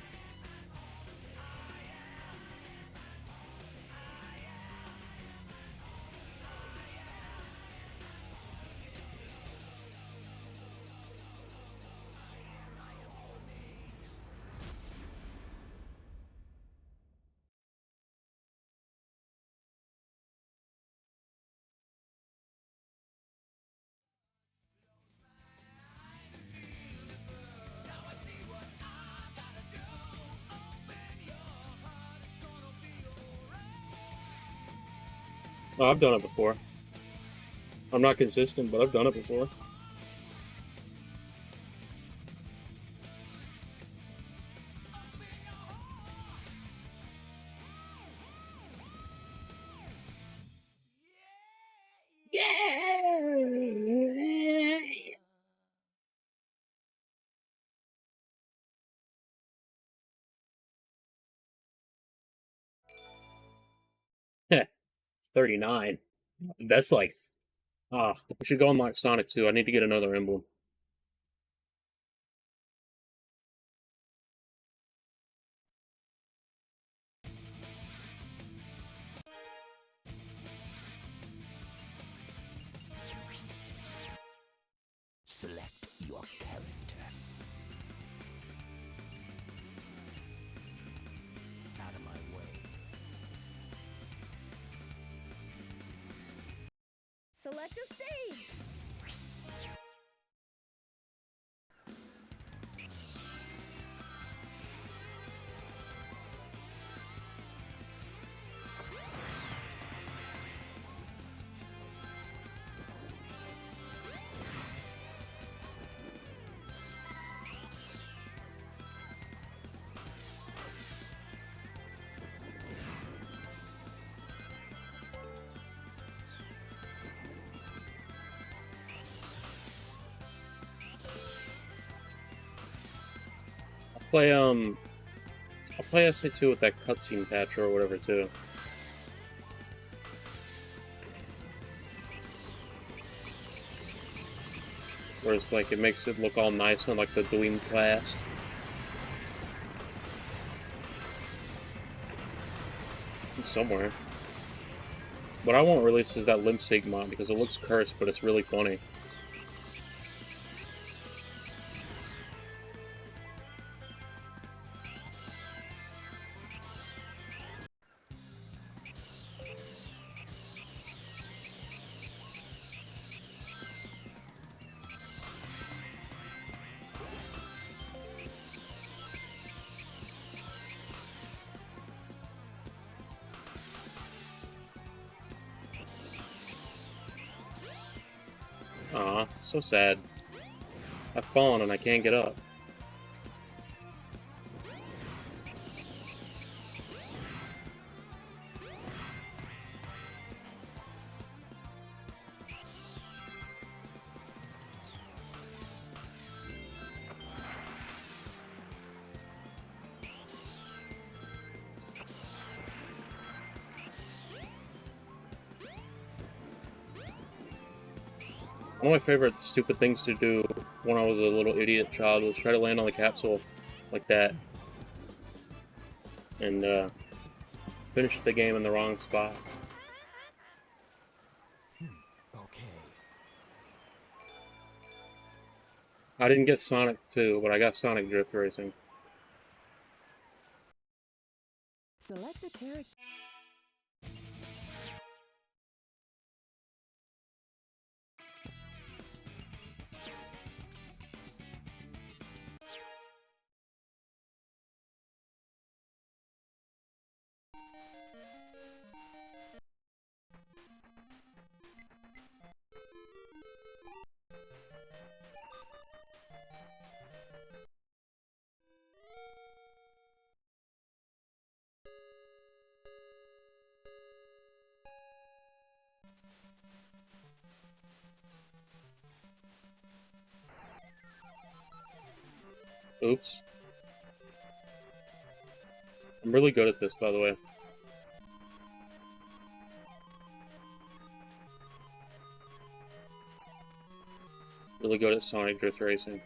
Oh, I've done it before. I'm not consistent, but I've done it before. Heh, 39. That's like... Ah, we should go unlock Sonic 2. I need to get another emblem. Select your character. Out of my way. Select a stage. play I'll play SA2 with that cutscene patch or whatever too. Where it's like it makes it look all nice on like the Dreamcast. It's somewhere. What I won't release is that Limp Sync mod because it looks cursed, but it's really funny. Aw, so sad. I've fallen and I can't get up. One of my favorite stupid things to do when I was a little idiot child was try to land on the capsule like that. And, finish the game in the wrong spot. Okay. I didn't get Sonic 2, but I got Sonic Drift Racing. Select a character. Oops. I'm really good at this, by the way. Really good at Sonic Drift Racing.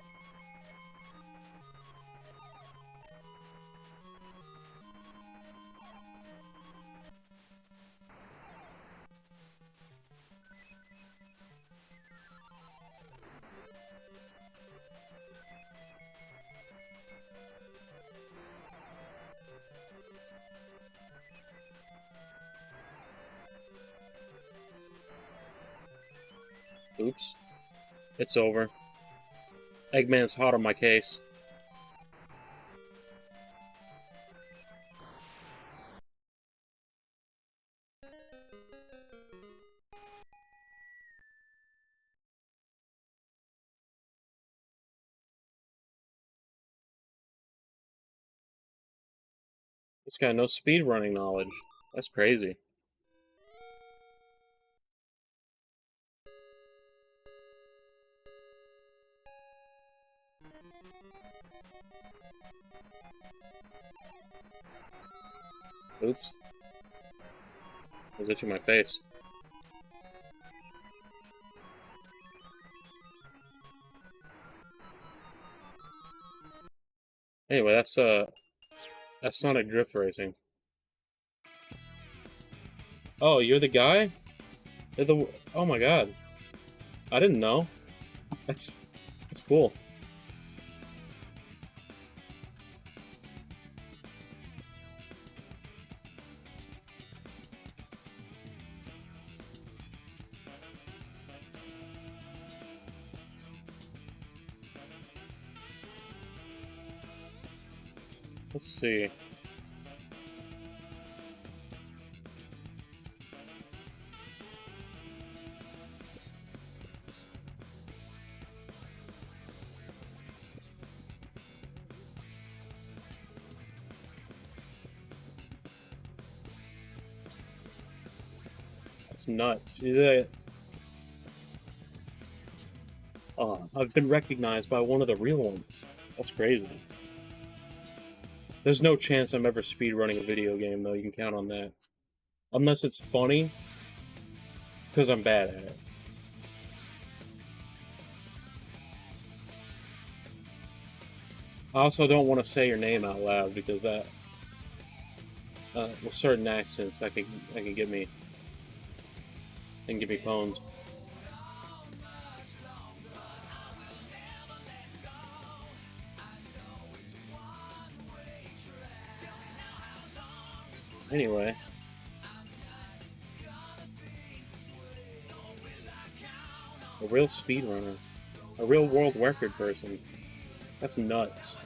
Oops. It's over. Eggman's hot on my case. This guy no speedrunning knowledge. That's crazy. Oops. I was itching my face. Anyway, that's Sonic Drift Racing. Oh, you're the guy? You're the... Oh my god. I didn't know. That's cool. Let's see. That's nuts. See that? Oh, I've been recognized by one of the real ones. That's crazy. There's no chance I'm ever speedrunning a video game, though. You can count on that. Unless it's funny, because I'm bad at it. I also don't want to say your name out loud, because that... with certain accents, that can get me... and get me pwned. Anyway. A real speedrunner. A real world record person. That's nuts.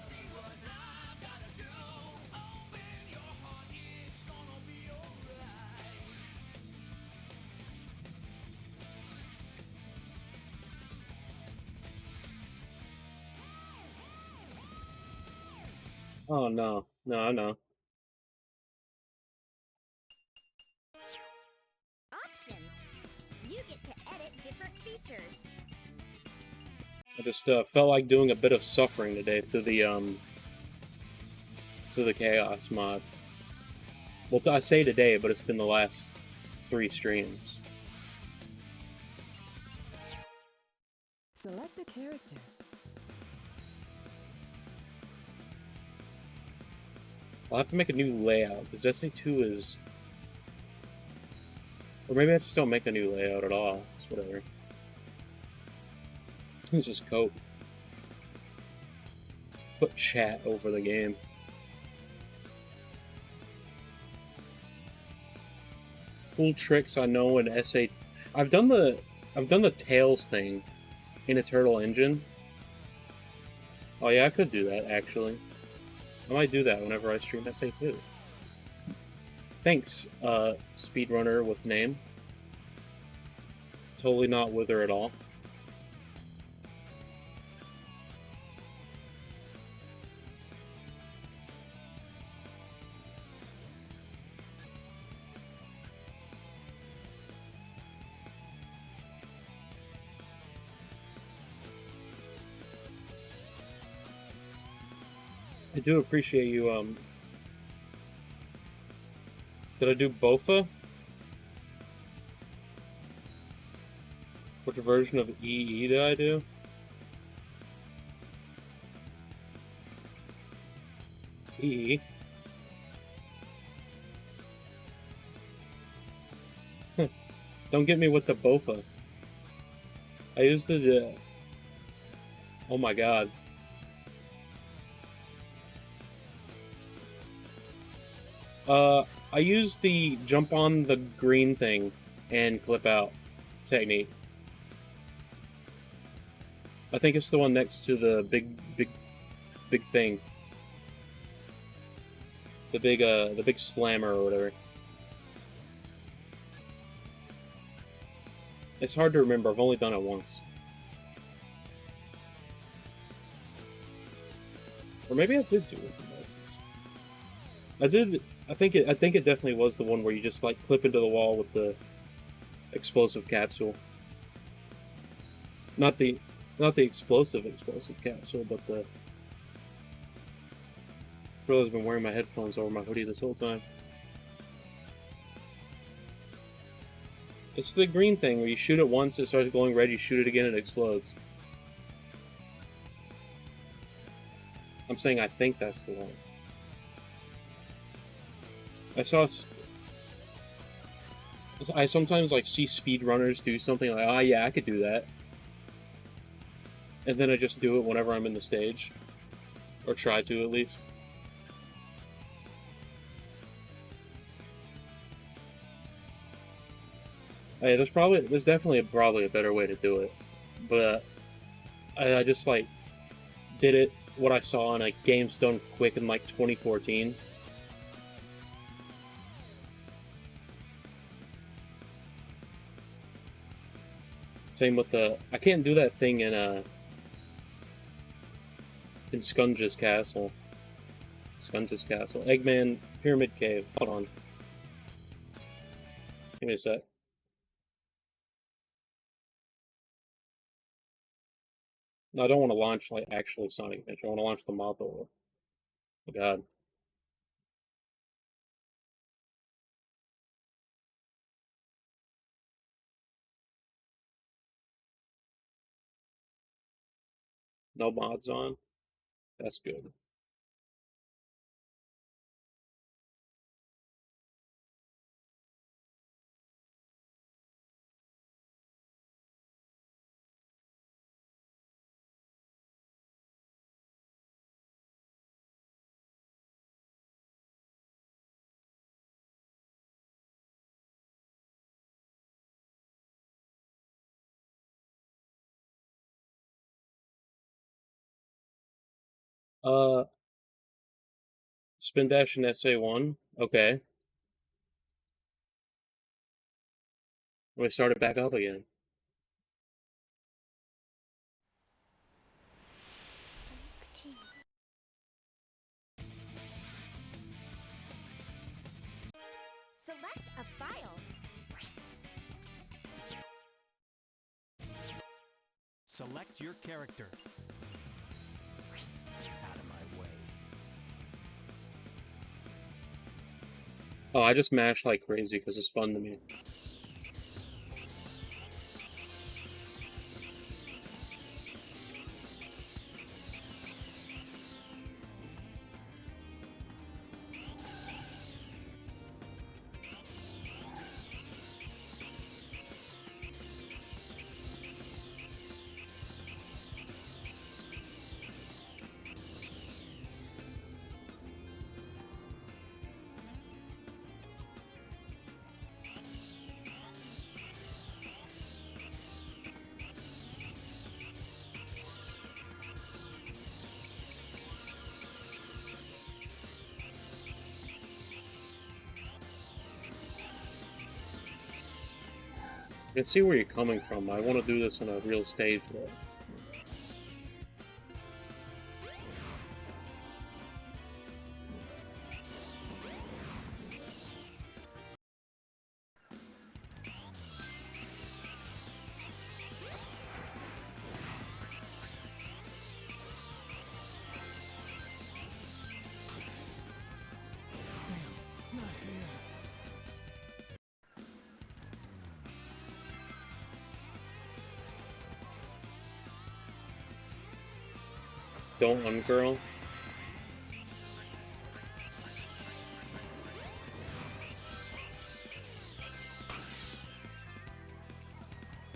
Oh no. No, I know. Options. You get to edit different features. I just felt like doing a bit of suffering today through the Chaos mod. Well, I say today, but it's been the last 3 streams. Select a character. I'll have to make a new layout, because SA2 is... Or maybe I just don't make a new layout at all. It's whatever. It's just cope. Put chat over the game. Cool tricks I know in SA... I've done the Tails thing in a Turtle Engine. Oh yeah, I could do that, actually. I might do that whenever I stream SA2. Thanks, speedrunner with name. Totally not with her at all. I do appreciate you, Did I do Bofa? Which version of EE did I do? EE? Don't get me with the Bofa. I used the... Oh my god. I used the jump on the green thing and clip out technique. I think it's the one next to the big thing. The big slammer or whatever. It's hard to remember, I've only done it once. Or maybe I did do it with the Moses. I did... I think it definitely was the one where you just like clip into the wall with the explosive capsule. Not the explosive capsule, but the... I realize I've been wearing my headphones over my hoodie this whole time. It's the green thing where you shoot it once, it starts glowing red, you shoot it again, it explodes. I'm saying I think that's the one. I sometimes like see speedrunners do something like, oh yeah, I could do that. And then I just do it whenever I'm in the stage. Or try to, at least. Hey, there's definitely probably a better way to do it. But I just like did it what I saw in like Games Done Quick in like 2014. Same with I can't do that thing in Scunge's Castle. Scunge's Castle. Eggman Pyramid Cave. Hold on. Give me a sec. No, I don't want to launch like actually Sonic Adventure. I want to launch the model. Oh god. No mods on? That's good. Spin dash and SA1. Okay. We started back up again. Select a file. Select your character. Out of my way. Oh, I just mash like crazy because it's fun to me. I can see where you're coming from. I want to do this in a real stage, though. Don't ungirl.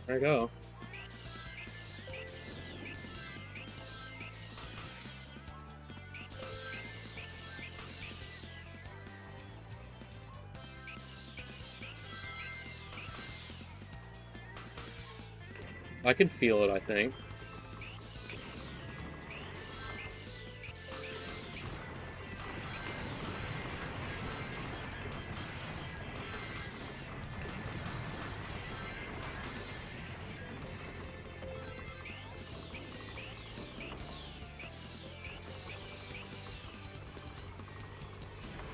There you go. I can feel it, I think.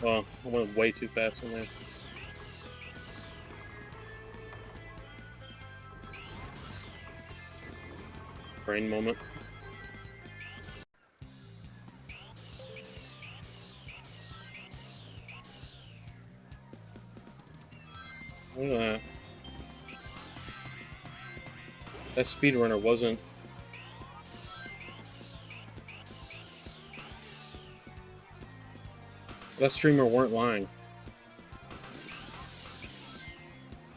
Well, I went way too fast on there. Brain moment. Look at that. That speedrunner wasn't. That streamer weren't lying.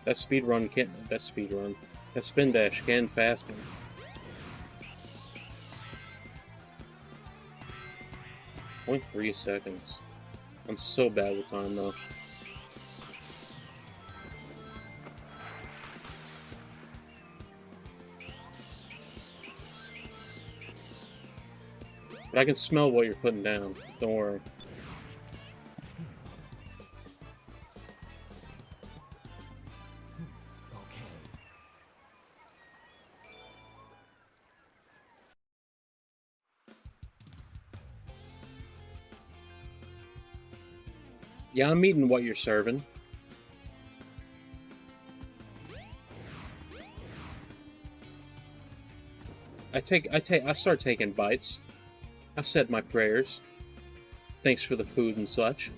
That speedrun can't. That speedrun. That spin dash can fasting. .3 seconds. I'm so bad with time though. But I can smell what you're putting down. Don't worry. Yeah, I'm eating what you're serving. I start taking bites. I've said my prayers. Thanks for the food and such.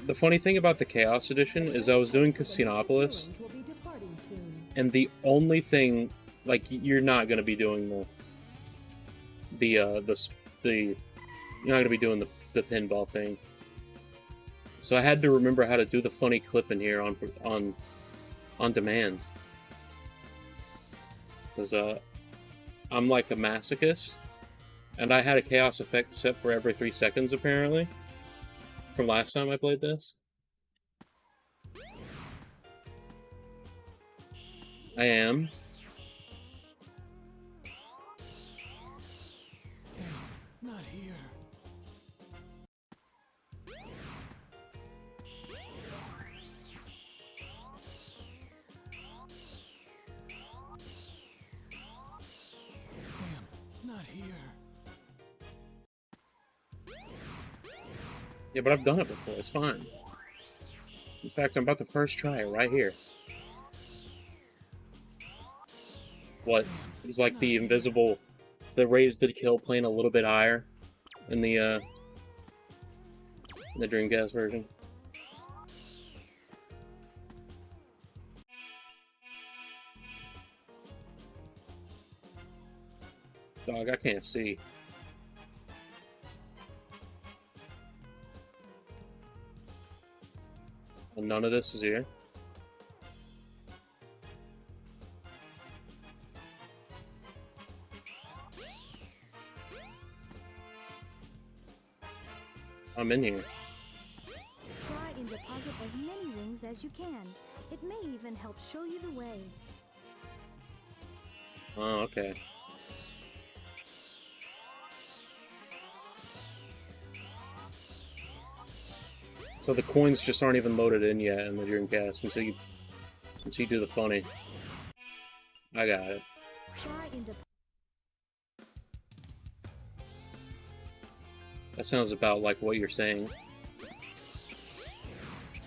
The funny thing about the Chaos Edition is I was doing Casinopolis, And the only thing, like, you're not gonna be doing you're not gonna be doing the pinball thing. So I had to remember how to do the funny clip in here on demand. Because I'm like a masochist, and I had a chaos effect set for every 3 seconds apparently from last time I played this. I am. Not here. Damn, not here. Yeah, but I've done it before. It's fine. In fact, I'm about to first try it right here. What? Is like the invisible, the raise the kill playing a little bit higher in the Dreamcast version. Dog, I can't see. And none of this is here. I'm in here. Try and deposit as many rings as you can. It may even help show you the way. Oh, okay. So the coins just aren't even loaded in yet in the Dreamcast until you do the funny. I got it. Try and That sounds about like what you're saying.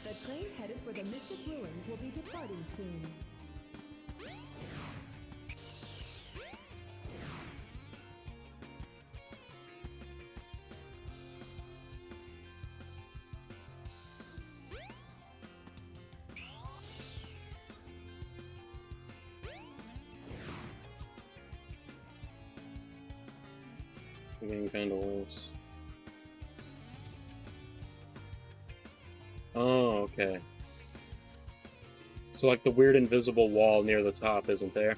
The train headed for the Mystic Ruins will be departing soon. I'm getting kind of loose. Oh, okay. So like the weird invisible wall near the top isn't there?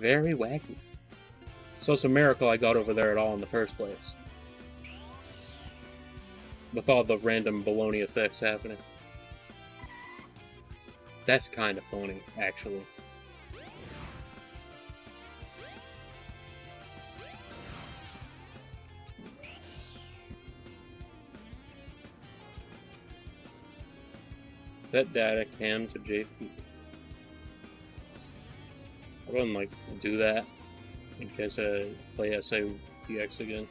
Very wacky. So it's a miracle I got over there at all in the first place. With all the random baloney effects happening. That's kind of funny, actually. Set data cam to JP. I wouldn't like do that in case I play SADX again.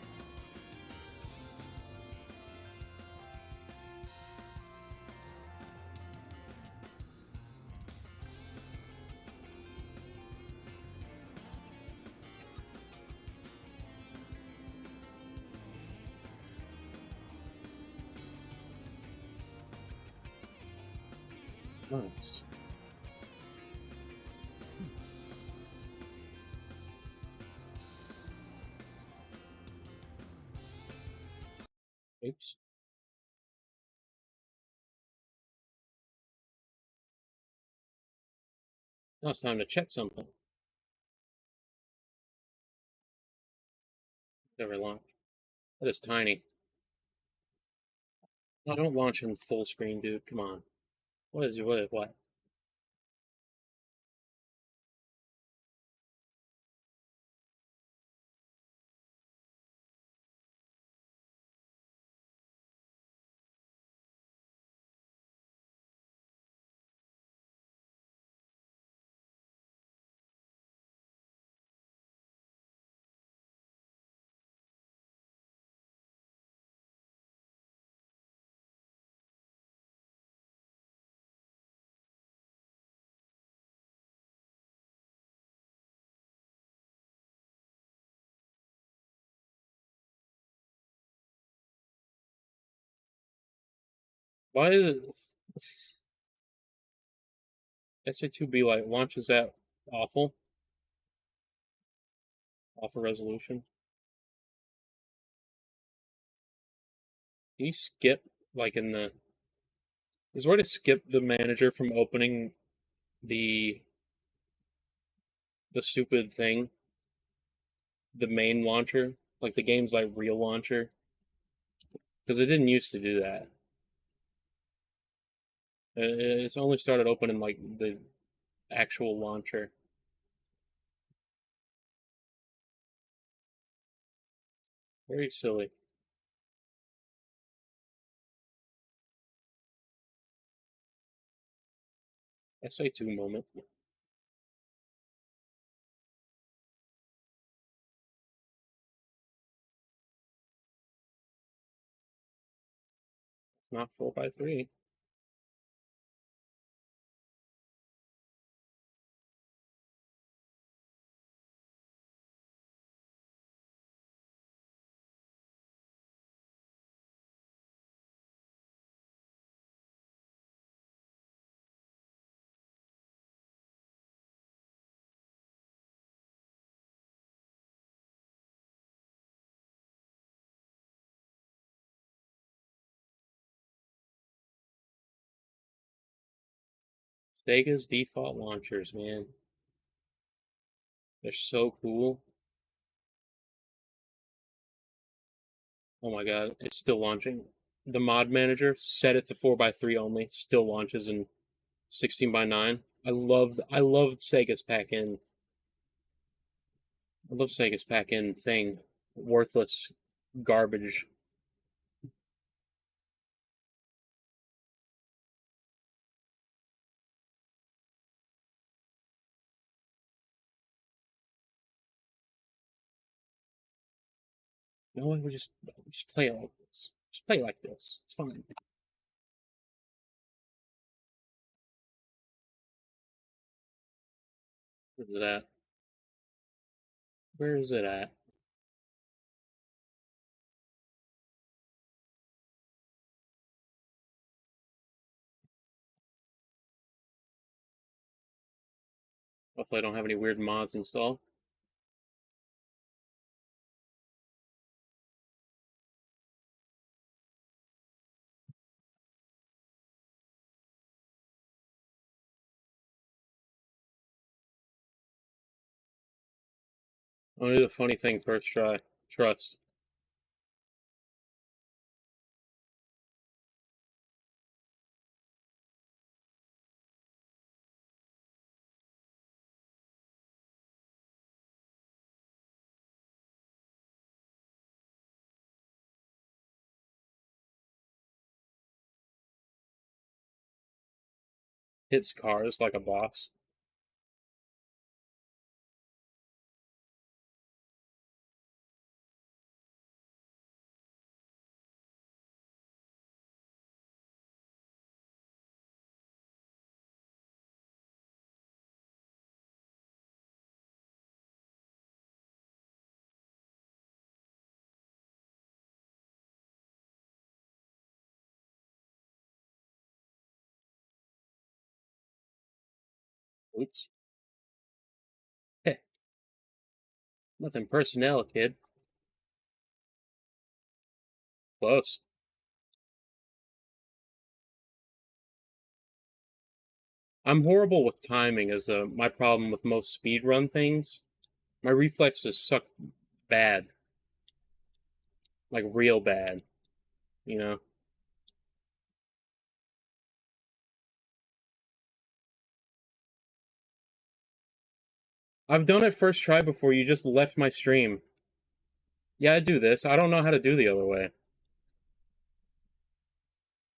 Nice. Oops. Now it's time to check something. Never launch. That is tiny. No, don't launch in full screen, dude. Come on. What? Why is SA2B like launches that awful? Awful resolution. Can you skip like in the is there a way to skip the manager from opening the stupid thing? The main launcher? Like the game's like real launcher? Because it didn't used to do that. It's only started opening like the actual launcher. Very silly. SA2 moment. It's not 4x3. Sega's default launchers, man. They're so cool. Oh my god, it's still launching. The mod manager set it to 4x3 only, still launches in 16:9. I loved Sega's pack-in. I love Sega's pack-in thing. Worthless garbage. No, we just play it like this. Just play it like this. It's fine. Where's it at? Where is it at? Hopefully I don't have any weird mods installed. I'll do the funny thing first try. Trust. Hits cars like a boss. Oops. Heh. Nothing personnel, kid. Close. I'm horrible with timing as my problem with most speedrun things. My reflexes suck bad. Like real bad. You know? I've done it first try before, you just left my stream. Yeah, I do this. I don't know how to do the other way.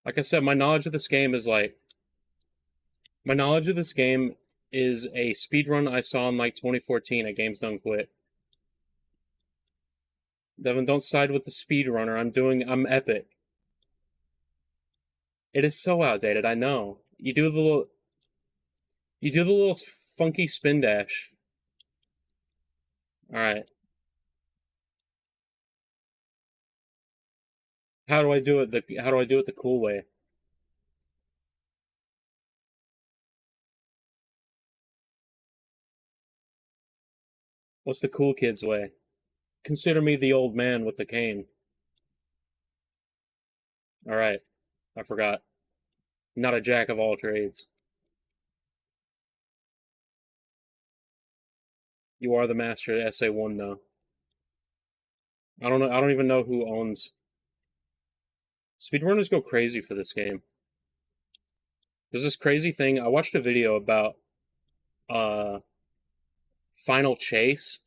Like I said, my knowledge of this game is like... My knowledge of this game is a speedrun I saw in like 2014 at Games Done Quit. Devin, don't side with the speedrunner. I'm epic. It is so outdated, I know. You do the little funky spin dash. Alright. How do I do it the cool way? What's the cool kids way? Consider me the old man with the cane. Alright, I forgot. Not a jack of all trades. You are the master at SA1 now. I don't even know who owns. Speedrunners go crazy for this game. There's this crazy thing. I watched a video about Final Chase.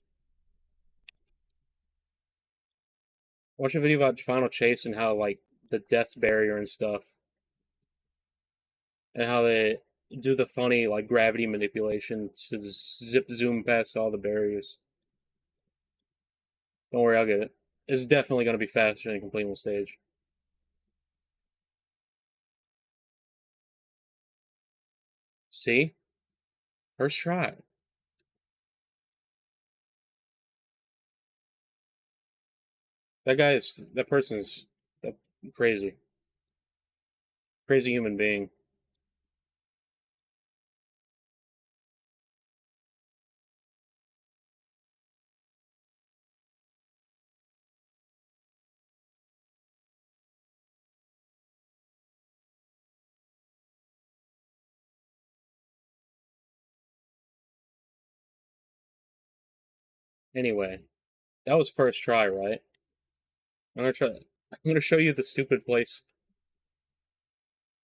I watched a video about Final Chase and how, like, the death barrier and stuff. And how they do the funny, like, gravity manipulation to zip zoom past all the barriers. Don't worry, I'll get it. It's definitely going to be faster than completing the stage. See? First try. That person's crazy. Crazy human being. Anyway, that was first try, right? I'm gonna show you the stupid place.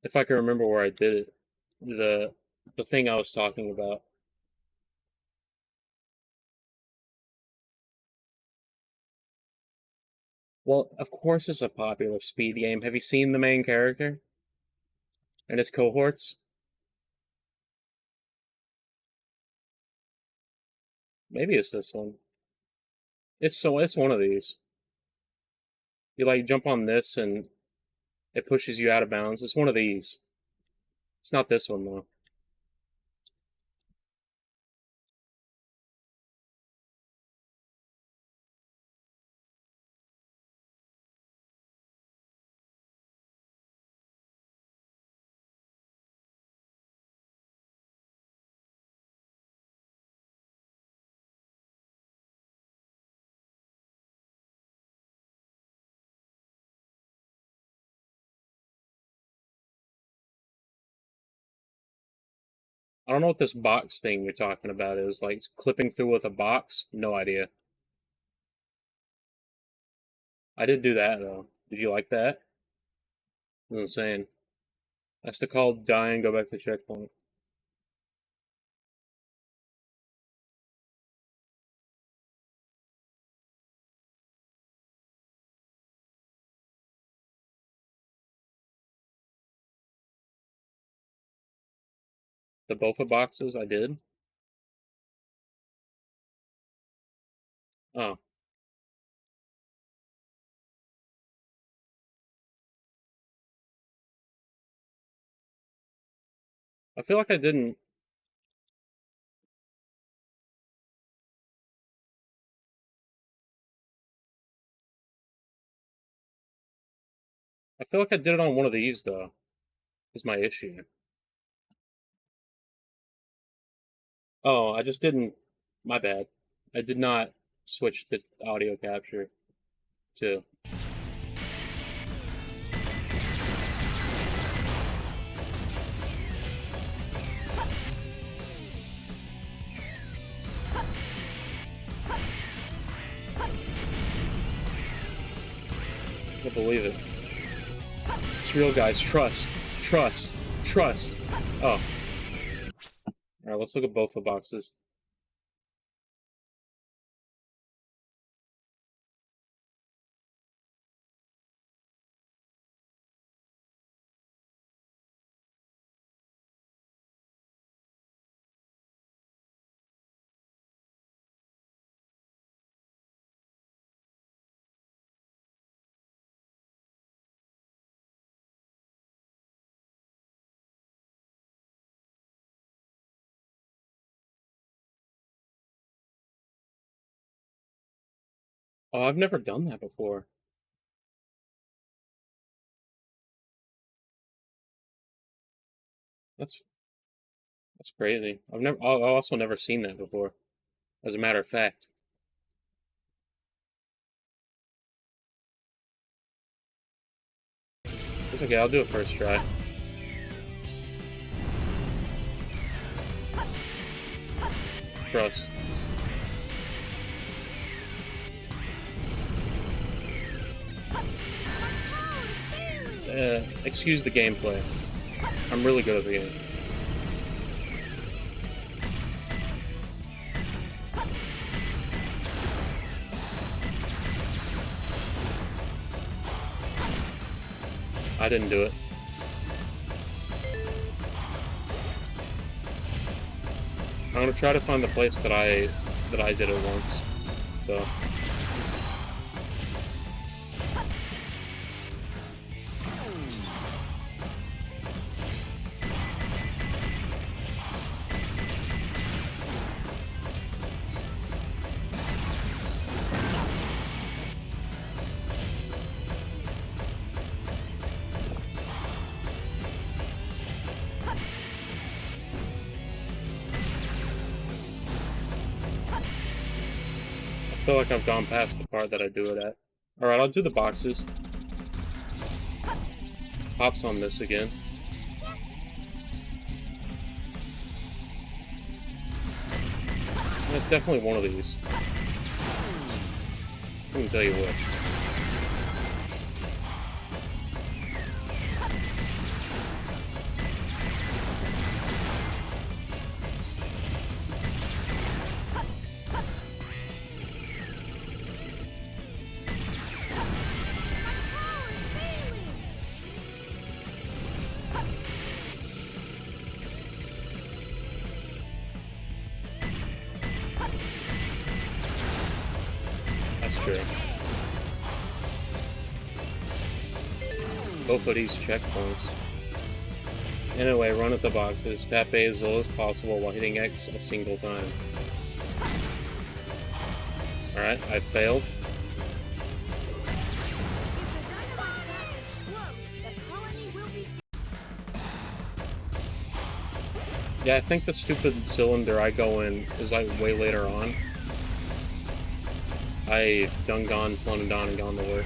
If I can remember where I did it. The thing I was talking about. Well, of course it's a popular speed game. Have you seen the main character? And his cohorts? Maybe it's this one. It's one of these. You like jump on this and it pushes you out of bounds. It's one of these. It's not this one though. I don't know what this box thing you're talking about is. Like clipping through with a box? No idea. I did do that though. Did you like that? It was insane. I have to call, die, and go back to checkpoint. The Bofa boxes I did? Oh. I feel like I didn't. I feel like I did it on one of these though. Is my issue. Oh, I just didn't. My bad. I did not switch the audio capture to. I can't believe it. It's real, guys. Trust. Trust. Trust. Oh. Alright, let's look at both the boxes. Oh, I've never done that before. That's crazy. I've also never seen that before. As a matter of fact. It's okay, I'll do it first try. Trust. Excuse the gameplay. I'm really good at the game. I didn't do it. I'm gonna try to find the place that I did it once. So. I feel like I've gone past the part that I do it at. Alright, I'll do the boxes. Hops on this again. It's definitely one of these. I can tell you which. Both of these checkpoints. Anyway, run at the boxes. Tap A as low as possible while hitting X a single time. Alright, I failed. Yeah, I think the stupid cylinder I go in is like way later on. I've done gone, flown on, and gone to work.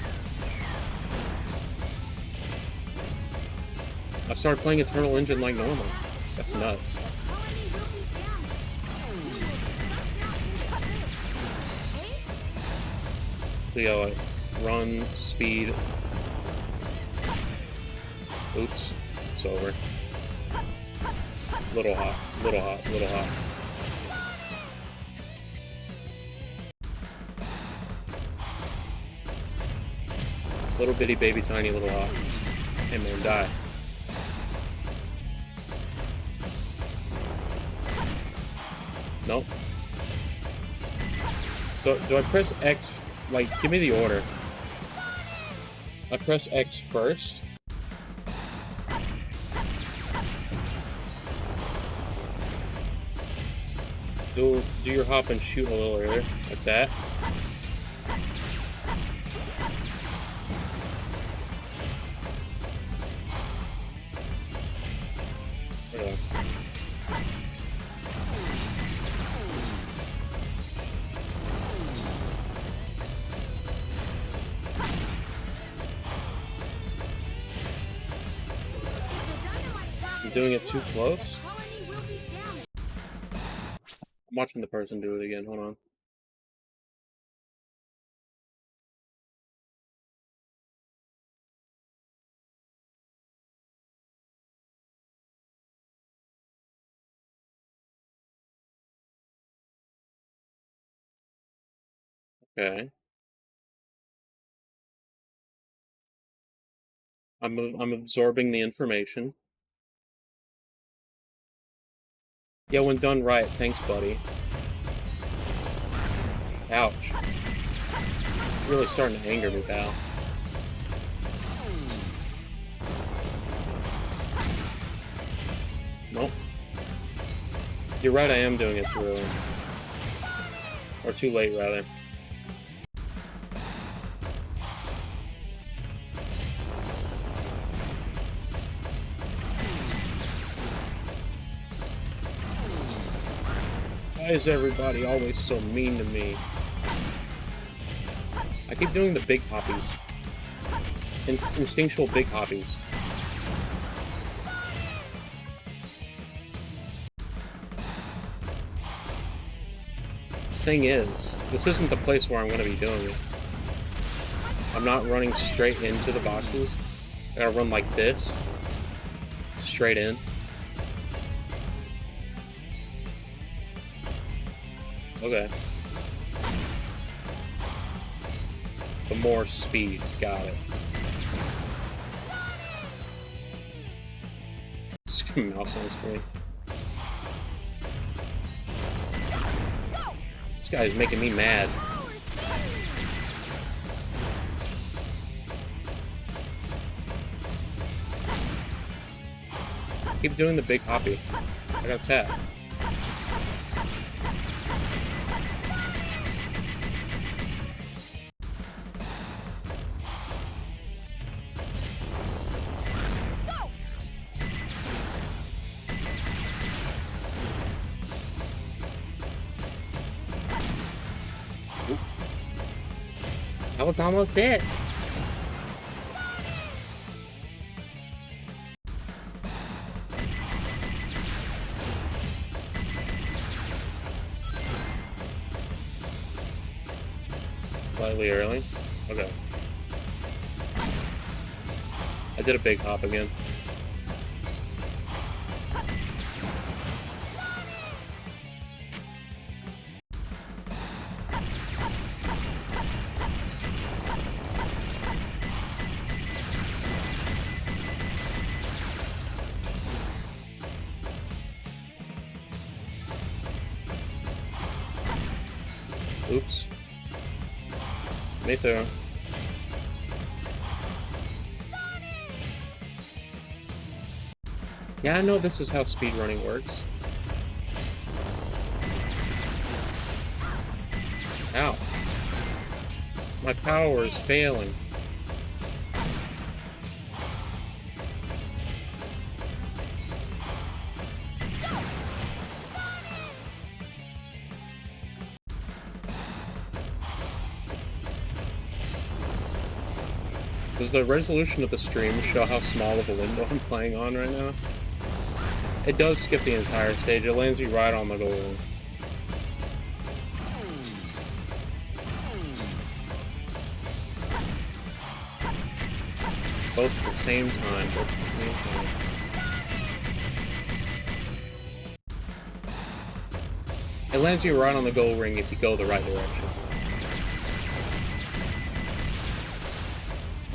I started playing Eternal Engine like normal. That's nuts. So yeah, like, run, speed. Oops, it's over. Little hot, little hot, little hot. Little bitty baby tiny little hot. Hey man, die. Nope. So, do I press X, like, give me the order. I press X first. Do your hop and shoot a little earlier, like that. Yeah. I'm doing it too close. I'm watching the person do it again. Hold on. Okay. I'm absorbing the information. Yeah, when done right, thanks, buddy. Ouch. Really starting to anger me, pal. Nope. You're right, I am doing it too early. Or too late, rather. Why is everybody always so mean to me? I keep doing the big hoppies. Instinctual big hoppies. thing is, this isn't the place where I'm going to be doing it. I'm not running straight into the boxes. I gotta run like this. Straight in. Okay. The more speed. Got it. Mouse on the screen. This guy's making me mad. Keep doing the big hoppy. I got tap. That was almost it. Slightly early. Okay. I did a big hop again. Oops. Me through. Yeah, I know this is how speedrunning works. Ow. My power is failing. Does the resolution of the stream show how small of a window I'm playing on right now? It does skip the entire stage. It lands you right on the goal line. Both at the same time. Both at the same time. It lands you right on the goal ring if you go the right direction.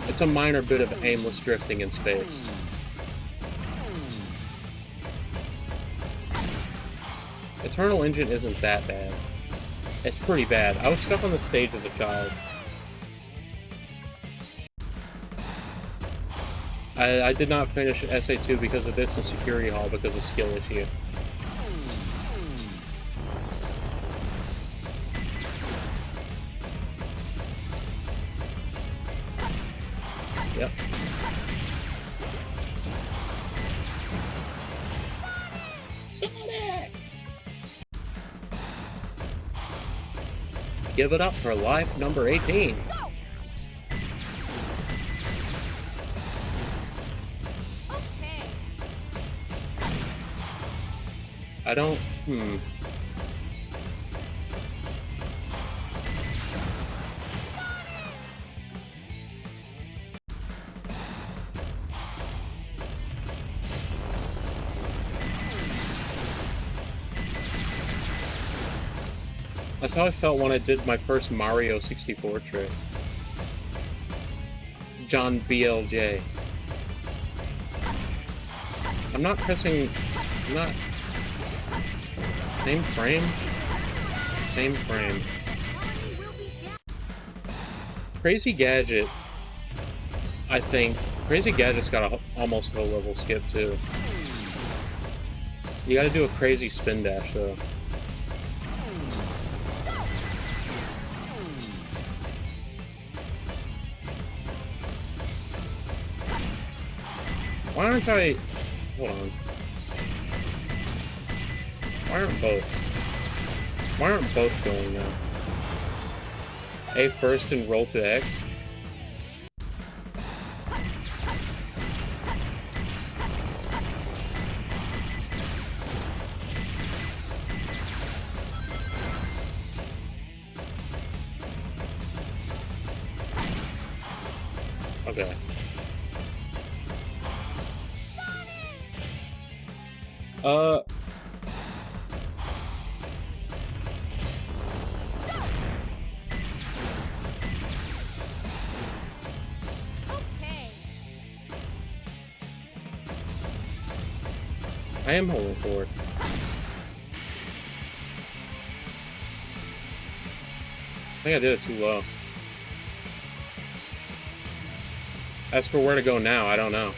It's a minor bit of aimless drifting in space. Eternal Engine isn't that bad. It's pretty bad. I was stuck on the stage as a child. I did not finish SA2 because of this and Security Hall because of skill issue. Yep. Sonic! Give it up for life number 18. Okay. I don't... That's how I felt when I did my first Mario 64 trick. John BLJ. I'm not pressing... I'm not... Same frame? Same frame. Crazy Gadget, I think... Crazy Gadget's got a almost low level skip too. You gotta do a crazy spin dash though. Why aren't I... Hold on. Why aren't both? Why aren't both going now? A first and roll to X? Okay. Okay. I am holding forward. I think I did it too low. As for where to go now, I don't know.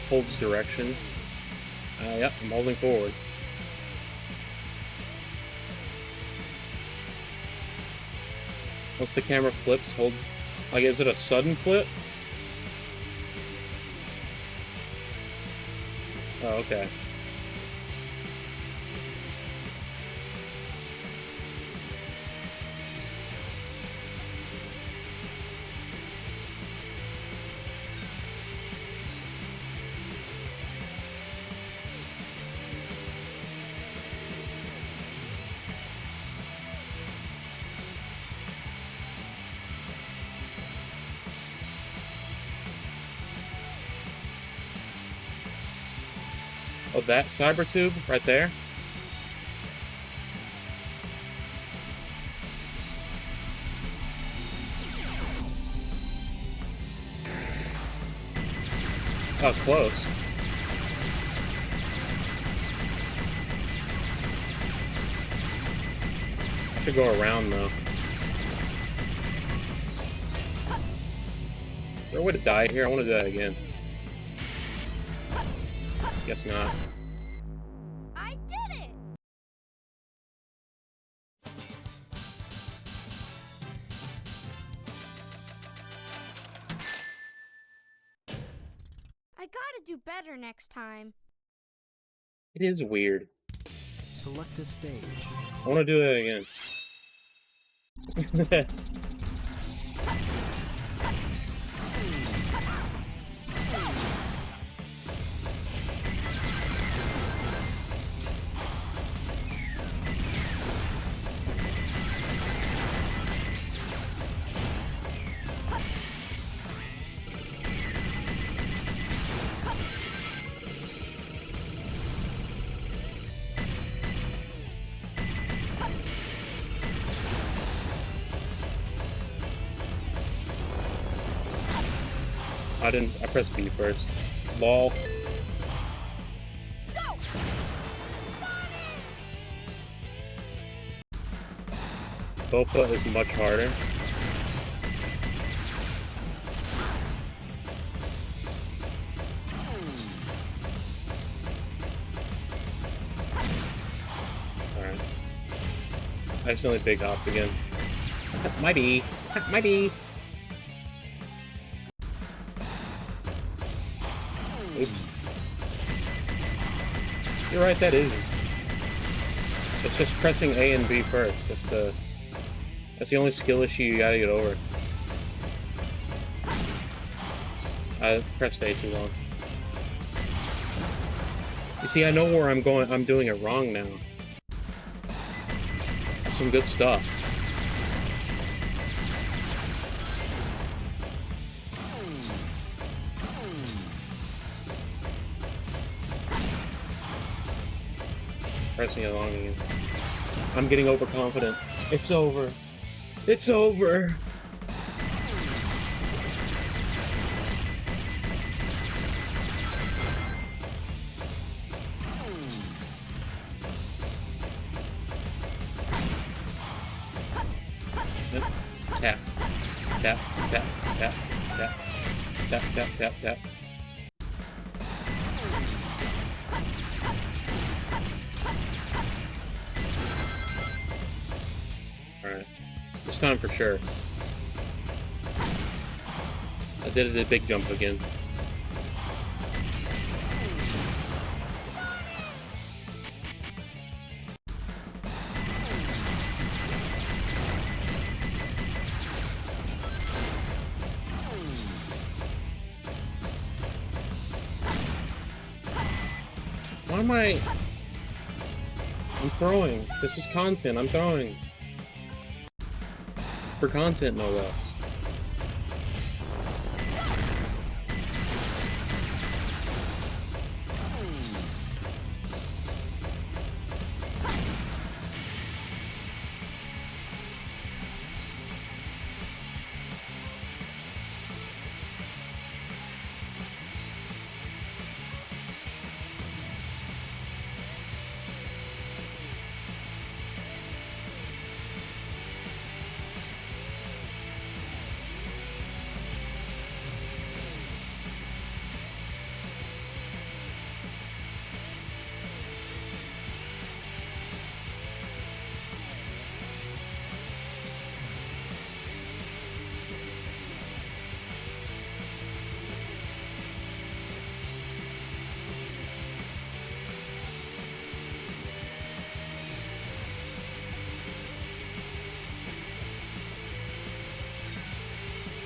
Holds direction. Yep, I'm holding forward. Once the camera flips, hold... Like, is it a sudden flip? Oh, okay. Oh, that cyber tube right there? Oh, close. I should go around, though. Is there a way to die here? I want to do that again. Guess not. I did it! I gotta do better next time. It is weird. Select a stage. I want to do that again. I pressed B first. Lol. Go! Bofa is much harder. Alright. I accidentally big hopped again. Might be. Might be. Oops. You're right, that is... It's just pressing A and B first. That's the only skill issue you gotta get over. I pressed A too long. You see, I know where I'm going. I'm doing it wrong now. That's some good stuff. Pressing it along again. I'm getting overconfident. It's over. It's over. Tap. Tap, tap, tap, tap. Tap, tap, tap, tap. Alright. This time for sure. I did a big jump again. Why am I I'm throwing. This is content. I'm throwing. For content, no less.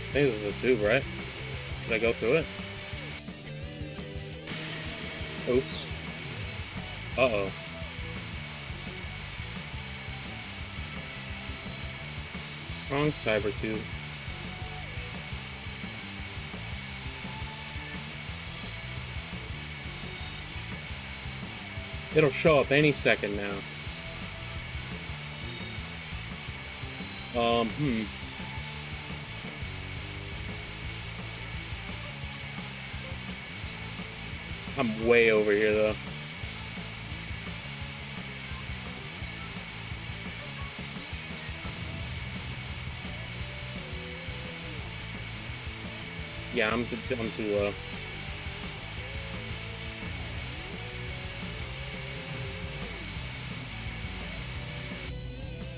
I think this is a tube, right? Did I go through it? Oops. Uh-oh. Wrong cyber tube. It'll show up any second now. I'm way over here, though. Yeah, I'm too low.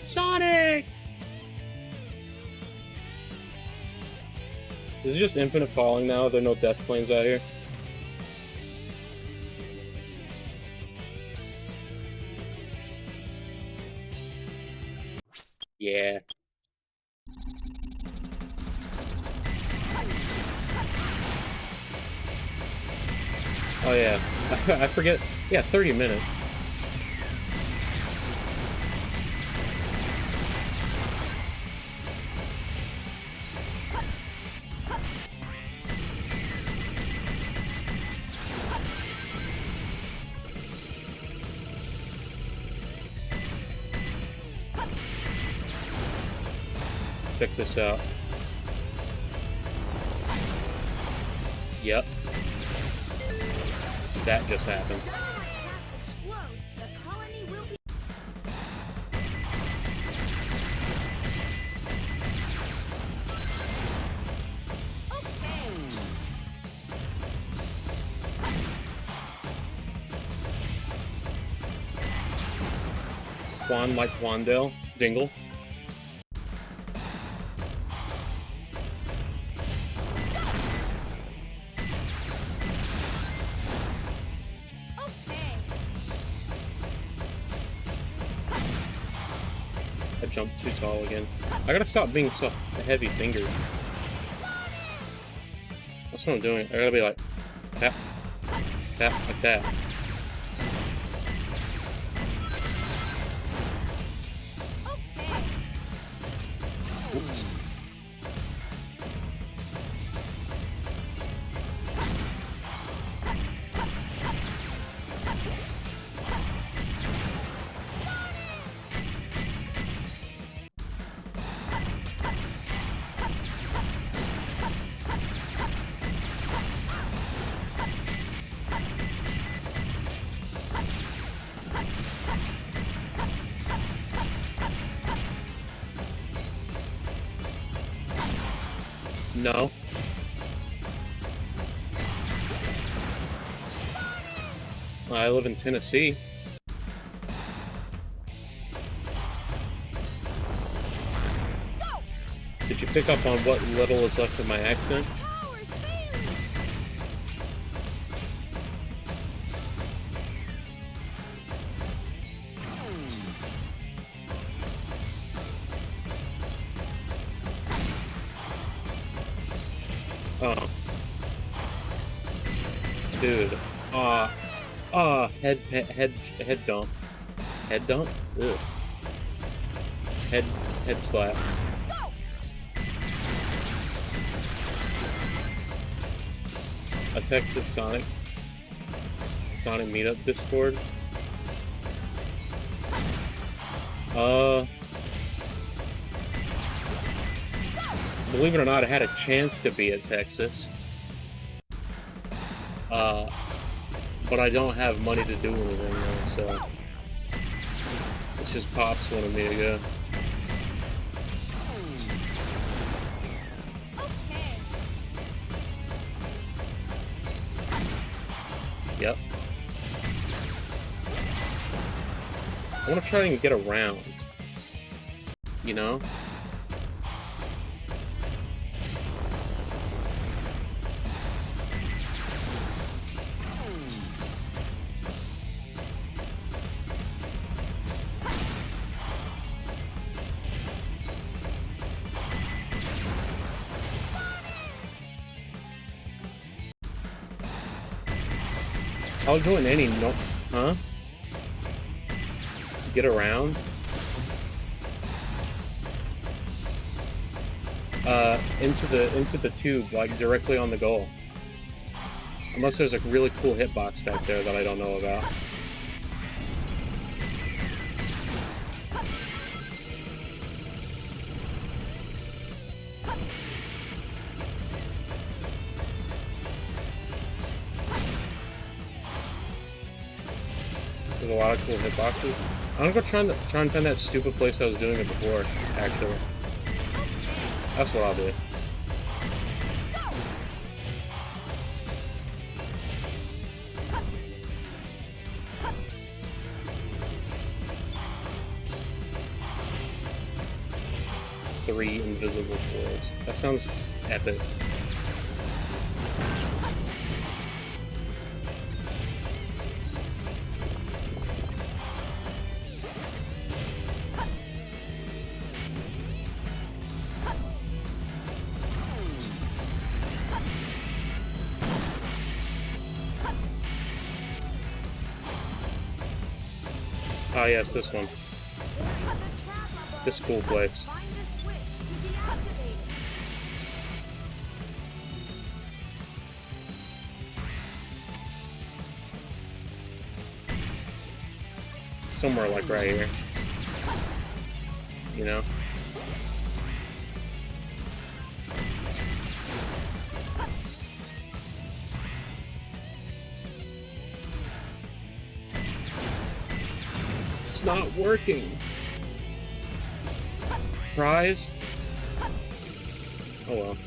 Sonic! Is it just infinite falling now? There are no death planes out here? Yeah. Oh yeah. I forget. Yeah, 30 minutes. Check this out. Yep. That just happened. Quan like Quandale. Dingle. I jumped too tall again. I gotta stop being so heavy fingered. That's what I'm doing. I gotta be like tap, tap, like that. Oops. No. I live in Tennessee. Did you pick up on what little is left of my accent? Oh. Dude. Head dump. Head dump? Ugh. Head slap. A Texas Sonic Meetup Discord. Believe it or not, I had a chance to be at Texas. But I don't have money to do anything though, so it's just Pops wanted me to go. Yep. I want to try and get around. You know? I'll join any huh? Get around? Into the tube, like directly on the goal. Unless there's a really cool hitbox back there that I don't know about. There's a lot of cool hitboxes. I'm gonna go try and find that stupid place I was doing it before, actually. That's what I'll do. Three invisible floors. That sounds epic. Oh yes, this one. This cool place. Somewhere like right here. You know? It's not working. Prize? Oh well.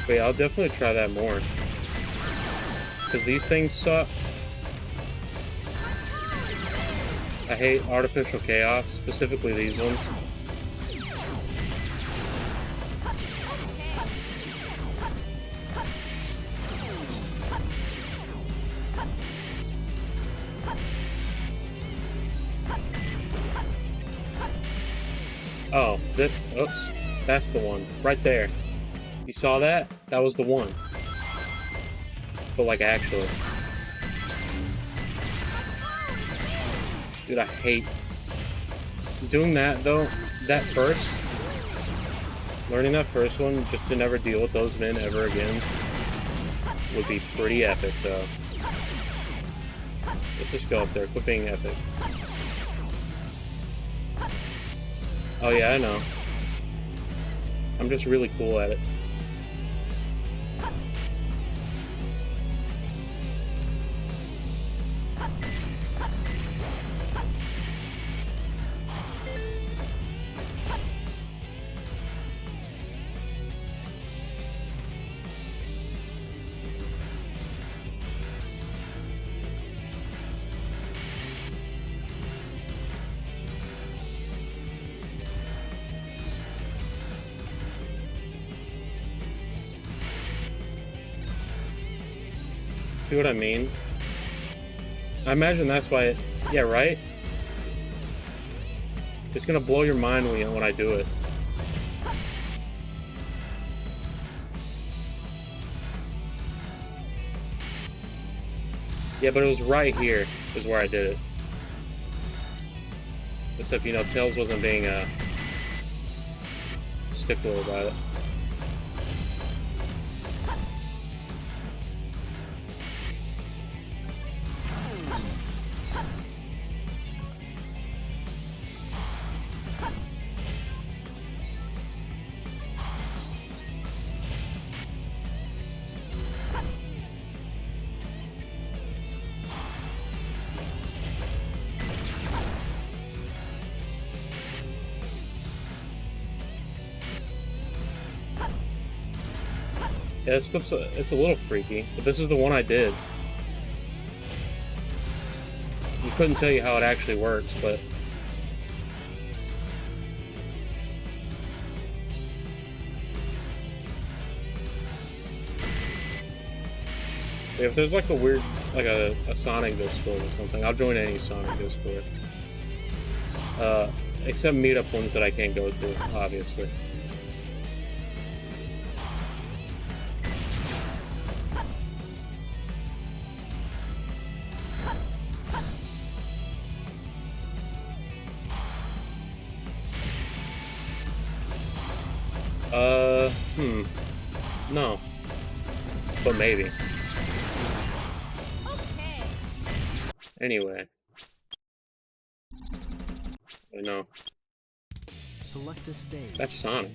But yeah, I'll definitely try that more. Because these things suck. I hate artificial chaos, specifically these ones. Oh, oops. That's the one. Right there. You saw that? That was the one. But like actually. Dude, I hate doing that though. That first. Learning that first one just to never deal with those men ever again would be pretty epic though. Let's just go up there. Quit being epic. Oh yeah, I know. I'm just really cool at it. See what I mean? I imagine that's why yeah, right? It's gonna blow your mind when I do it. Yeah, but it was right here is where I did it. Except, you know, Tails wasn't being a stickler about it. Yeah, this clip's it's a little freaky, but this is the one I did. You couldn't tell you how it actually works, but... If there's like a weird, like a Sonic Discord or something, I'll join any Sonic Discord. Except meetup ones that I can't go to, obviously. No. But maybe. Okay. Anyway. I know. Select a stage. That's Sonic.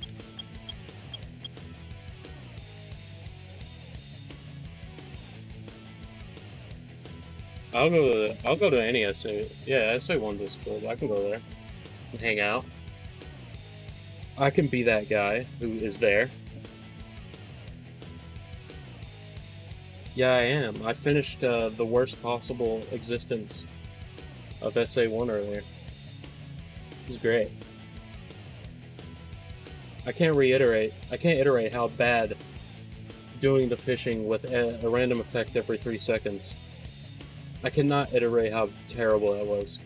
I'll go to any SA. Yeah, SA1 Discord. I can go there and hang out. I can be that guy who is there. Yeah, I am. I finished the worst possible existence of SA1 earlier. It was great. I can't iterate how bad doing the fishing with a random effect every 3 seconds. I cannot iterate how terrible that was.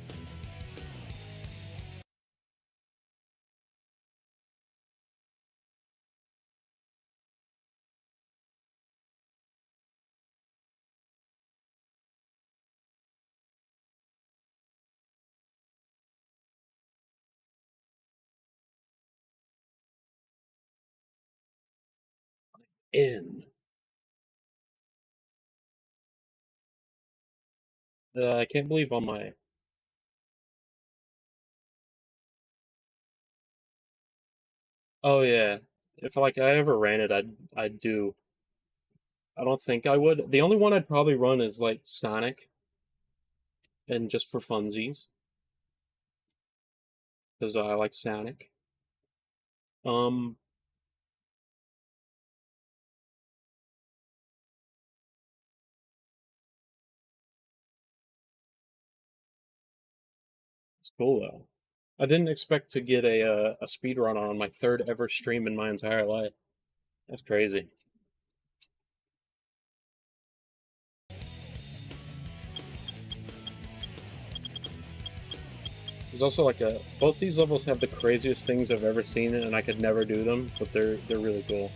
I can't believe on my... Oh yeah. If like I ever ran it, I'd do... I don't think I would. The only one I'd probably run is like Sonic. And just for funsies. Because I like Sonic. It's cool though. I didn't expect to get a speedrun on my third ever stream in my entire life. That's crazy. There's also like both these levels have the craziest things I've ever seen, and I could never do them, but they're really cool.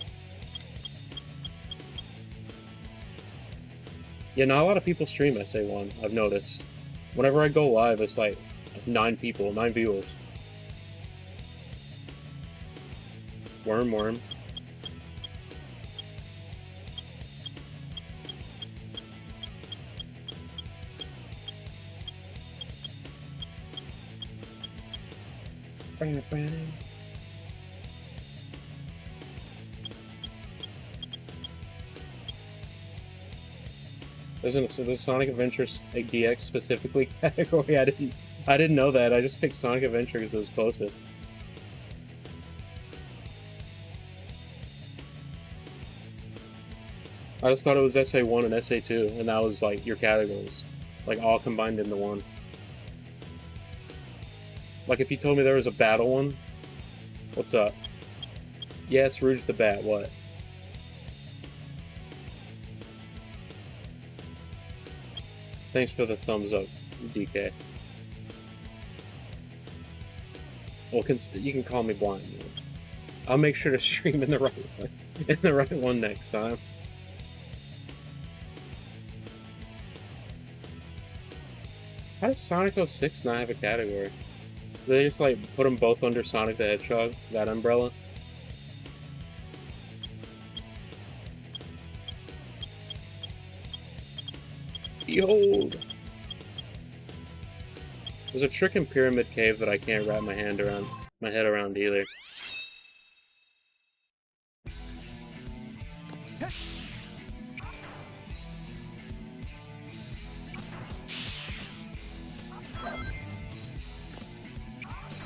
Yeah, not a lot of people stream SA1, I've noticed. Whenever I go live, it's like 9 people, 9 viewers. Worm. There's a Sonic Adventure DX specifically category. I didn't know that. I just picked Sonic Adventure because it was closest. I just thought it was SA1 and SA2, and that was like your categories, like all combined into one. Like if you told me there was a battle one, what's up? Yes, Rouge the Bat. What? Thanks for the thumbs up, DK. Well, you can call me blind. Man. I'll make sure to stream in the right one next time. How does Sonic 06 not have a category? They just like put them both under Sonic the Hedgehog, that umbrella. Behold! There's a trick in Pyramid Cave that I can't wrap my head around either.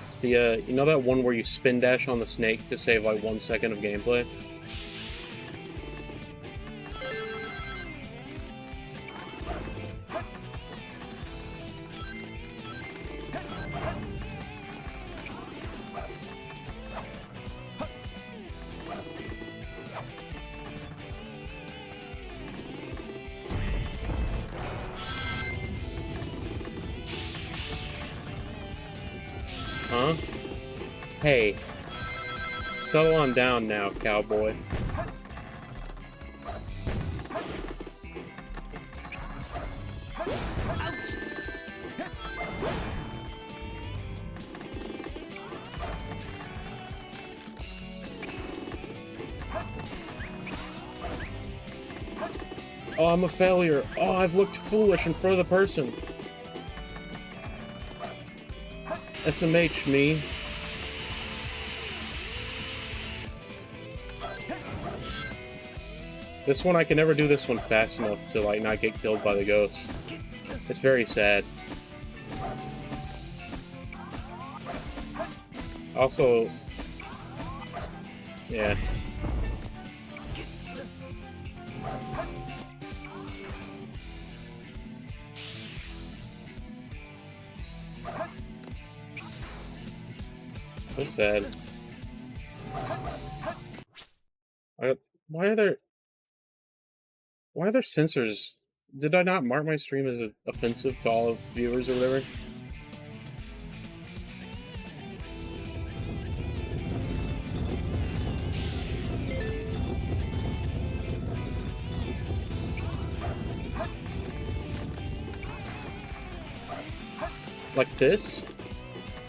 It's the, you know that one where you spin dash on the snake to save like 1 second of gameplay? Huh? Hey. Settle on down now, cowboy. Oh, I'm a failure. Oh, I've looked foolish in front of the person. SMH me. This one, I can never do this one fast enough to, like, not get killed by the ghost. It's very sad. Also... yeah. So sad. Why are there censors? Did I not mark my stream as offensive to all viewers or whatever? Like this?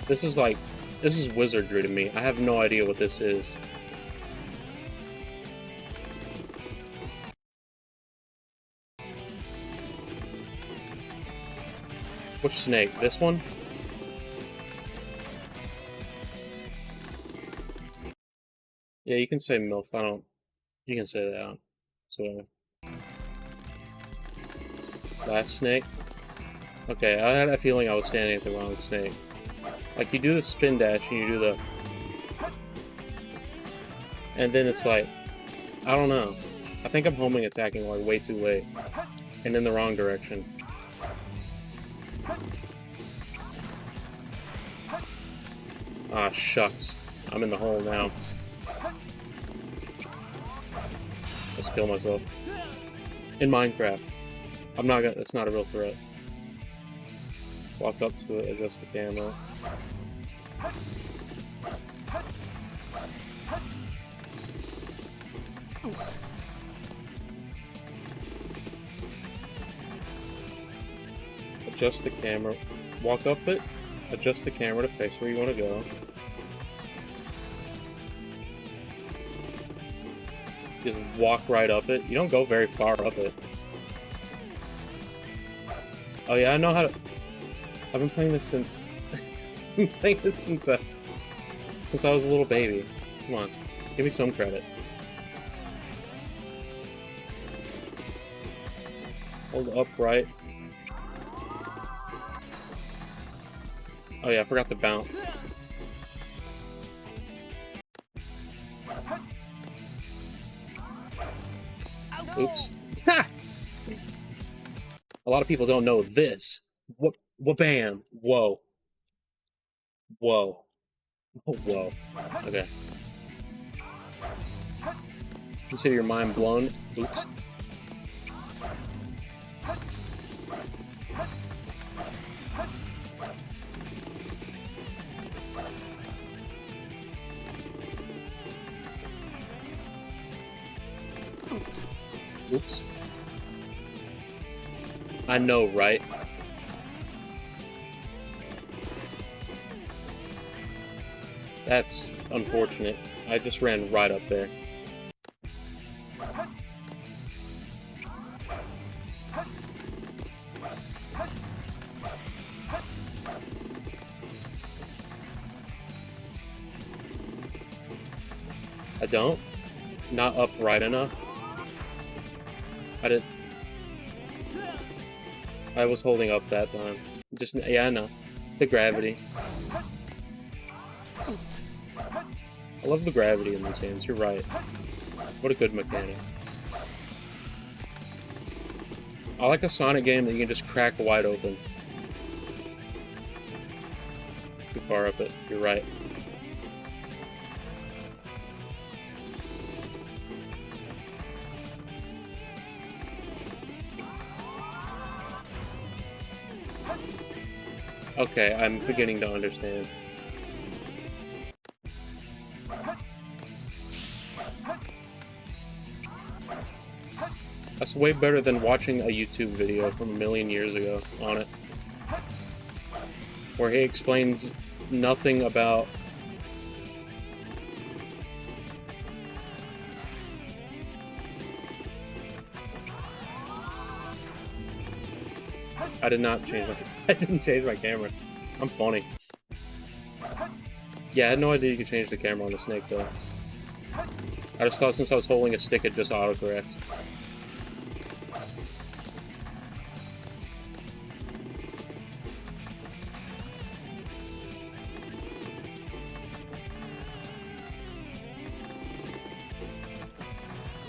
This is like... this is wizardry to me. I have no idea what this is. Which snake? This one? Yeah, you can say MILF. I don't... you can say that. So... last snake? Okay, I had a feeling I was standing at the wrong snake. Like, you do the spin dash, and you do the... and then it's like... I don't know. I think I'm homing attacking, like, way too late. And in the wrong direction. Ah, shucks. I'm in the hole now. Let's kill myself. In Minecraft. I'm not gonna... it's not a real threat. Walk up to it, adjust the camera. Adjust the camera. Walk up it, adjust the camera to face where you want to go. Just walk right up it. You don't go very far up it. Oh yeah, I know how to... I've been playing this since... I've been playing this since I was a little baby. Come on, give me some credit. Hold upright. Oh yeah, I forgot to bounce. Oops. Ha! A lot of people don't know this. Bam! Whoa. Whoa. Whoa. Okay. Consider your mind blown. Oops. Oops. I know, right? That's unfortunate. I just ran right up there. I don't? Not up right enough? I was holding up that time. Just, yeah, I know. The gravity. I love the gravity in these games, you're right. What a good mechanic. I like a Sonic game that you can just crack wide open. Too far up it, you're right. Okay, I'm beginning to understand. That's way better than watching a YouTube video from a million years ago on it. Where he explains nothing about... I did not change my... I didn't change my camera. I'm funny. Yeah, I had no idea you could change the camera on the Snake, though. I just thought since I was holding a stick, it just autocorrects.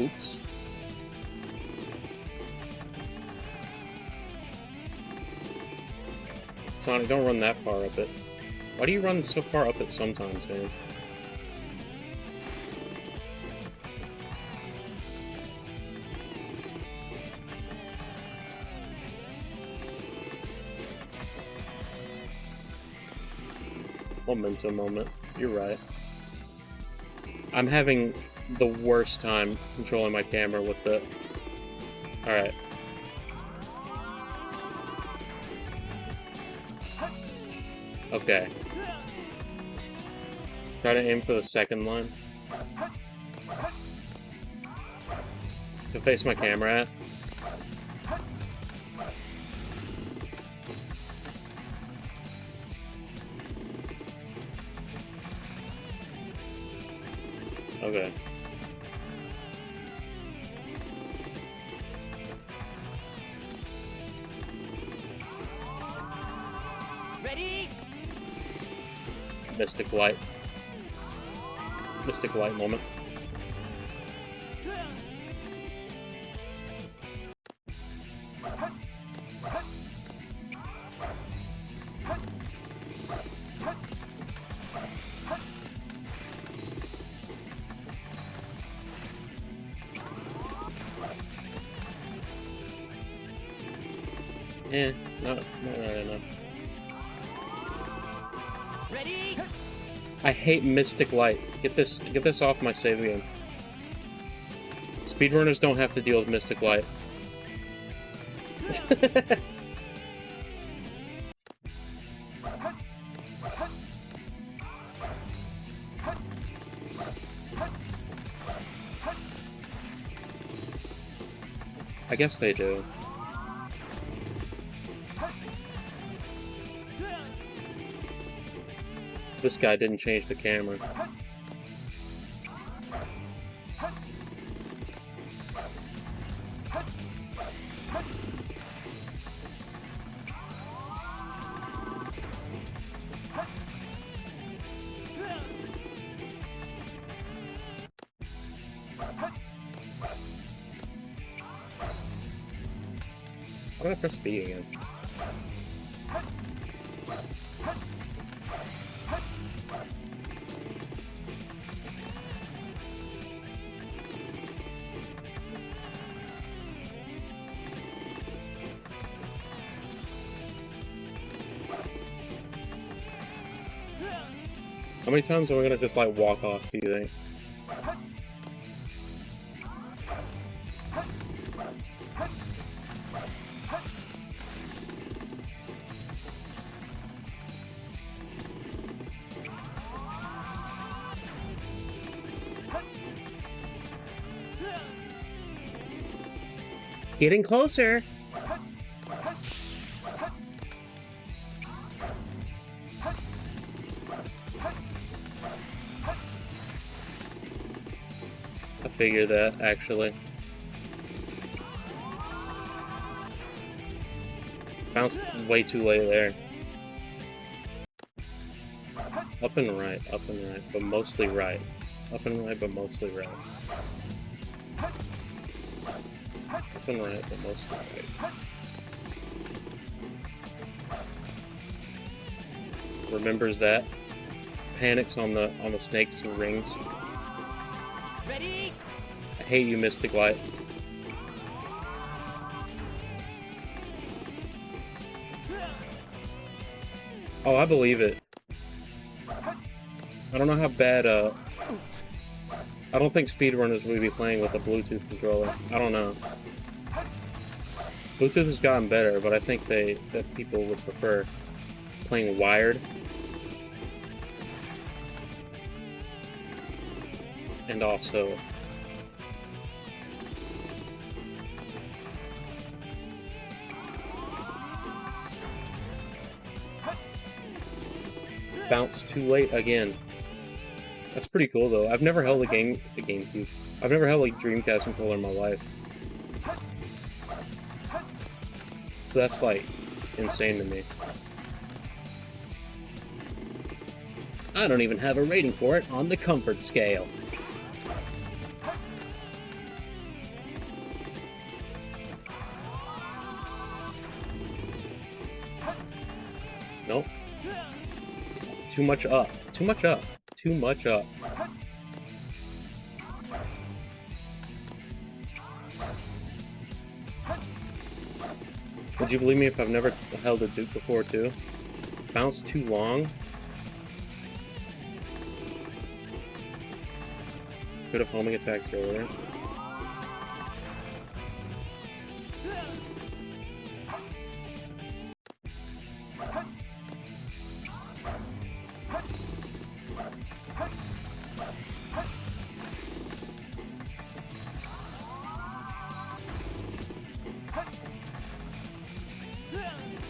Oops. Sonic, don't run that far up it. Why do you run so far up it sometimes, man? Momentum moment. You're right. I'm having the worst time controlling my camera with the... Alright. Okay. Try to aim for the second line. To face my camera at. Okay. Ready? Mystic Light. Mystic Light moment. Eh, not right enough. Ready? I hate Mystic Light. Get this off my save game. Speedrunners don't have to deal with Mystic Light. I guess they do. This guy didn't change the camera. Why did I press B again? How many times are we gonna just like walk off, do you think? Getting closer. I figured that, actually. Bounced way too late there. Up and right, but mostly right. Up and right, but mostly right. Up and right, but mostly right. Remembers that. Panics on the snakes and rings. Ready? I hate you, Mystic Light. Oh, I believe it. I don't know how bad, I don't think speedrunners would be playing with a Bluetooth controller. I don't know. Bluetooth has gotten better, but I think that people would prefer playing wired. And also... bounce too late again. That's pretty cool though. I've never held a GameCube. I've never held a Dreamcast controller in my life. So that's like insane to me. I don't even have a rating for it on the comfort scale. Nope. Too much up. Too much up. Too much up. Would you believe me if I've never held a Duke before, too? Bounce too long? Could have homing attacked earlier.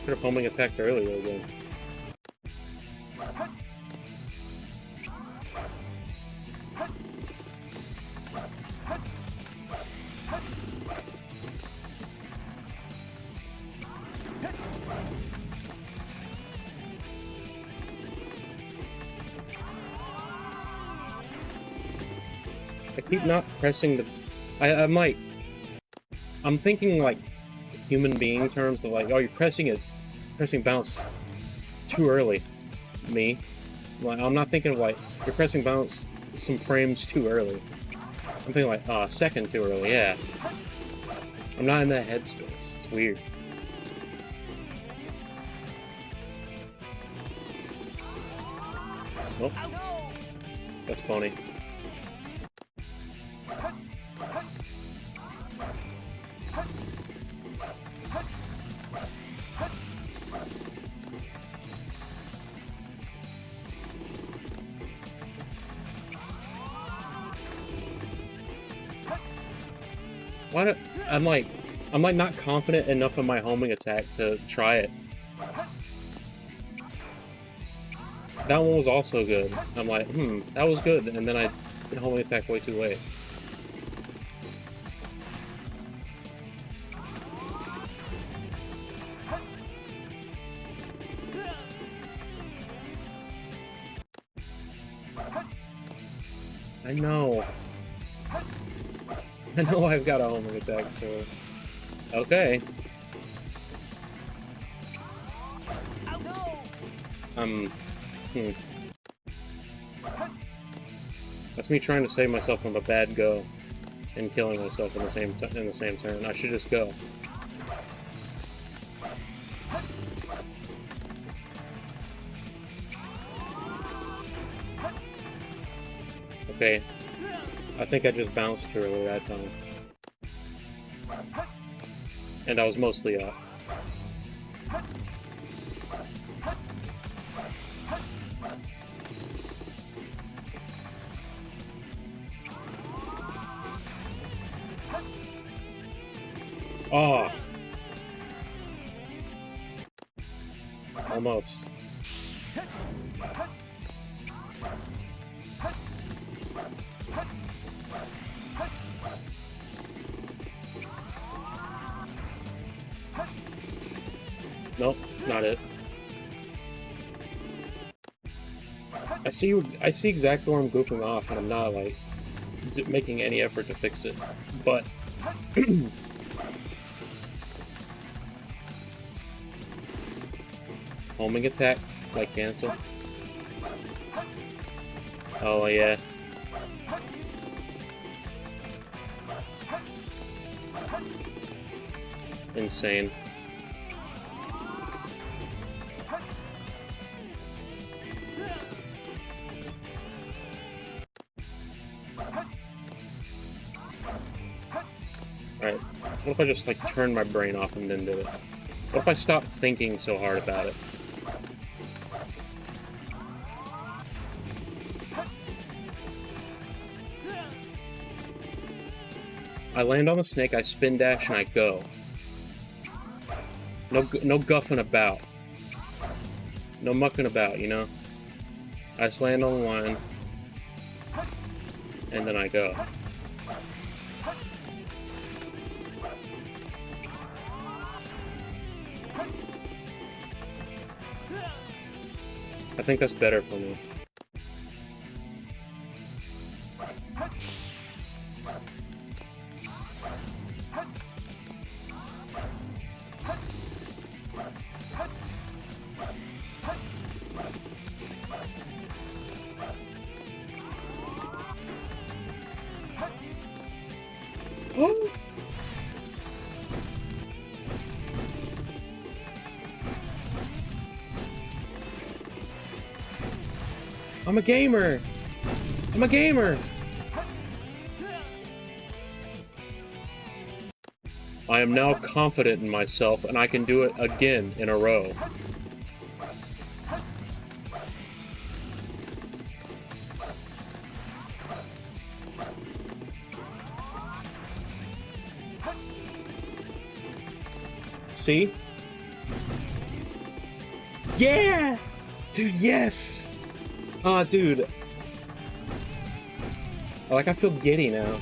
Could have homing attacked earlier again. I keep not pressing the... I'm thinking like human being terms of like, oh, you're pressing bounce too early. Me. Like, I'm not thinking of like, you're pressing bounce some frames too early. I'm thinking like, oh, a second too early, yeah. I'm not in that headspace. It's weird. Oh. That's funny. Why do, I'm like not confident enough in my homing attack to try it. That one was also good. I'm like, that was good, and then I did homing attack way too late. I know I've got a homing attack, so... Okay. That's me trying to save myself from a bad go and killing myself in the same turn. I should just go. Okay. I think I just bounced too early that time. And I was mostly up. Oh. Almost. Nope, not it. I see exactly where I'm goofing off, and I'm not, like, making any effort to fix it. But... homing attack? Like, cancel? Oh, yeah. Insane. Alright, what if I just, like, turned my brain off and then did it? What if I stopped thinking so hard about it? I land on the snake, I spin dash, and I go. No guffing about. No mucking about, you know? I just land on the line, and then I go. I think that's better for me. I'm a gamer! I'm a gamer! I am now confident in myself, and I can do it again in a row. See? Yeah! Dude, yes! Aw, dude. I feel giddy now.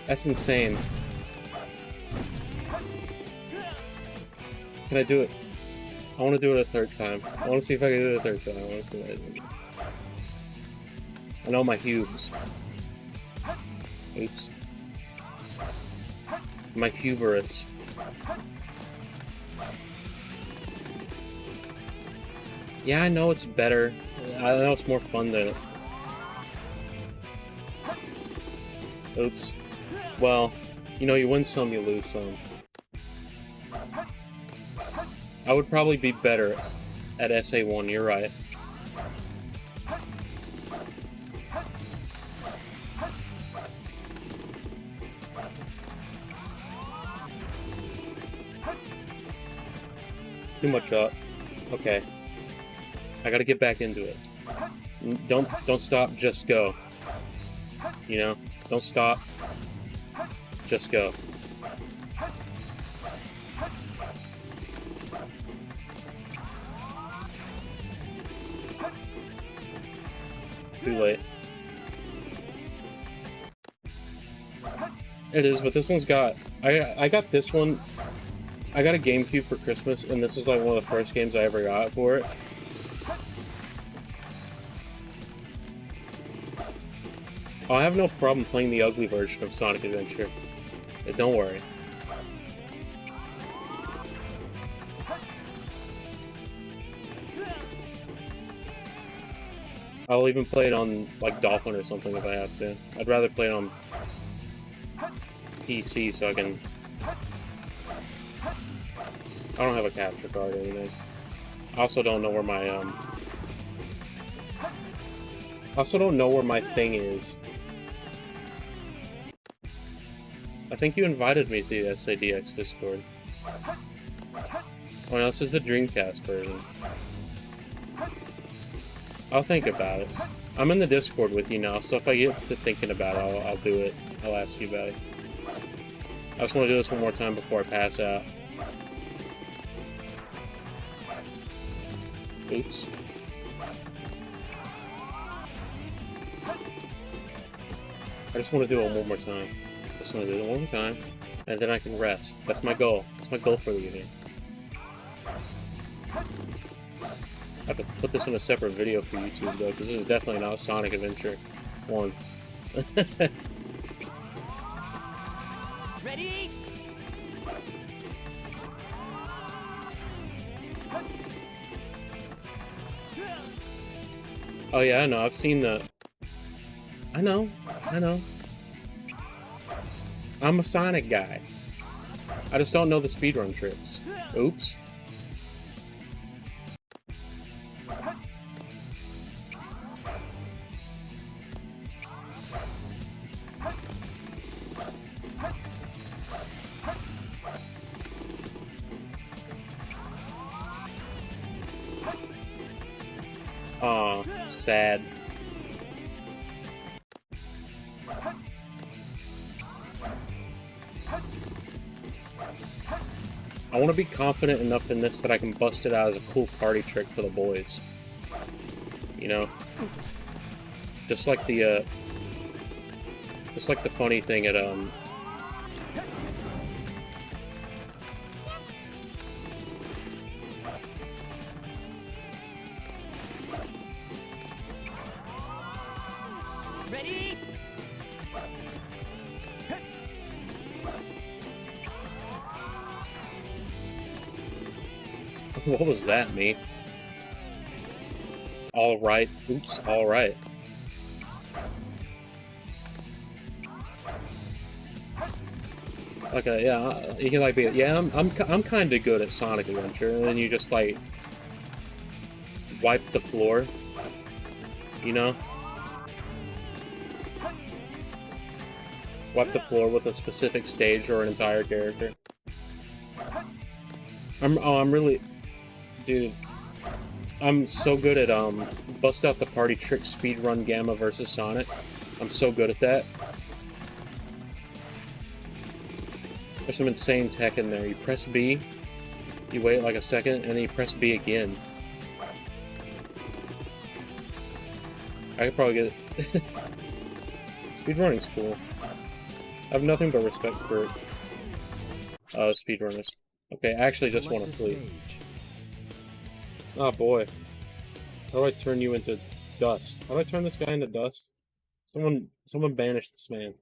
That's insane. Can I do it? I want to do it a third time. I want to see if I can do it a third time. I want to see what I do. I know my hubes. Oops. My hubris. Yeah, I know it's better. I know it's more fun than... Oops. Well, you know, you win some, you lose some. I would probably be better at SA1, you're right. Too much up. Okay. I gotta get back into it. Don't stop, just go. You know? Don't stop. Just go. Too late. It is, but this one's got... I got this one... I got a GameCube for Christmas, and this is like one of the first games I ever got for it. I have no problem playing the ugly version of Sonic Adventure. Don't worry. I'll even play it on, like, Dolphin or something if I have to. I'd rather play it on PC so I can... I don't have a capture card or anything. I also don't know where my, I also don't know where my thing is. I think you invited me to the SADX Discord. Oh no, this is the Dreamcast version. I'll think about it. I'm in the Discord with you now, so if I get to thinking about it, I'll do it. I'll ask you about it. I just want to do this one more time before I pass out. Oops. I just want to do it one more time. Just want to do it one more time, and then I can rest. That's my goal. That's my goal for the evening. I have to put this in a separate video for YouTube, though, because this is definitely not Sonic Adventure 1. Ready? Oh yeah, I know. I've seen the... I know. I'm a Sonic guy. I just don't know the speedrun tricks. Oops. Aw, sad. I want to be confident enough in this that I can bust it out as a cool party trick for the boys. You know? Just like the funny thing at, Ready? What was that, me? Alright. Oops, alright. Okay, yeah, you can like be, yeah, I'm kind of good at Sonic Adventure, and then you just like wipe the floor, you know? Wipe the floor with a specific stage or an entire character. I'm really, dude, I'm so good at bust out the party trick speedrun Gamma versus Sonic. I'm so good at that. There's some insane tech in there. You press B, you wait like a second, and then you press B again. I could probably get it. Speedrunning's cool. I have nothing but respect for speedrunners. Okay, I actually just want to sleep. Oh boy. How do I turn you into dust? How do I turn this guy into dust? Someone banish this man.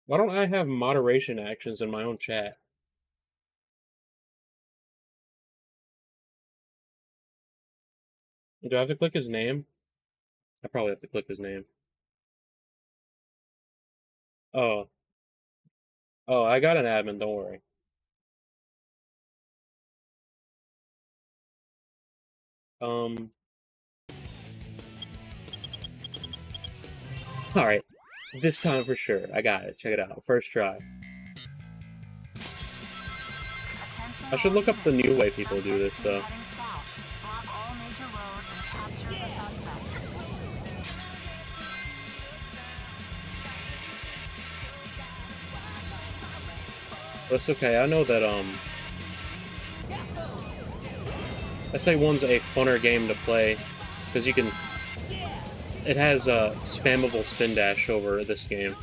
Why don't I have moderation actions in my own chat? Do I have to click his name? I probably have to click his name. Oh. Oh, I got an admin, don't worry. Alright. This time for sure. I got it. Check it out. First try. I should look up the new way people do this, though. That's okay. I know that, SA1's a funner game to play, because you can... It has a spammable spin dash over this game.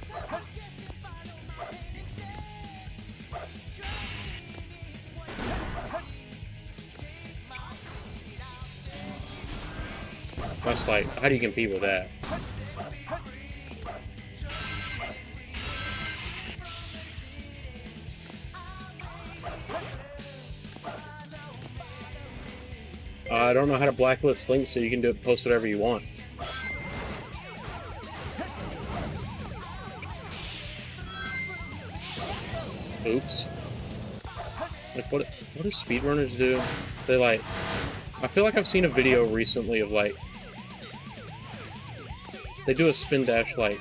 That's like, how do you compete with that? I don't know how to blacklist links, so you can post whatever you want. Oops. Like, what do speedrunners do? They, like... I feel like I've seen a video recently of, like... They do a spin dash, like,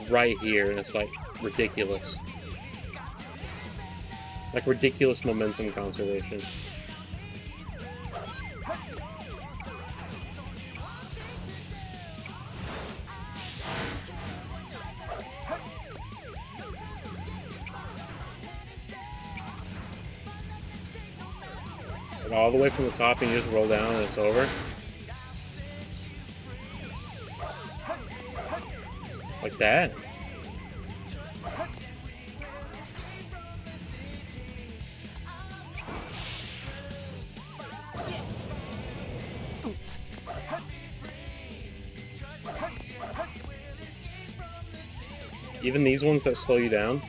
right here, and it's, like, ridiculous. Like, ridiculous momentum conservation. Like all the way from the top and you just roll down and it's over. Like that. Even these ones that slow you down.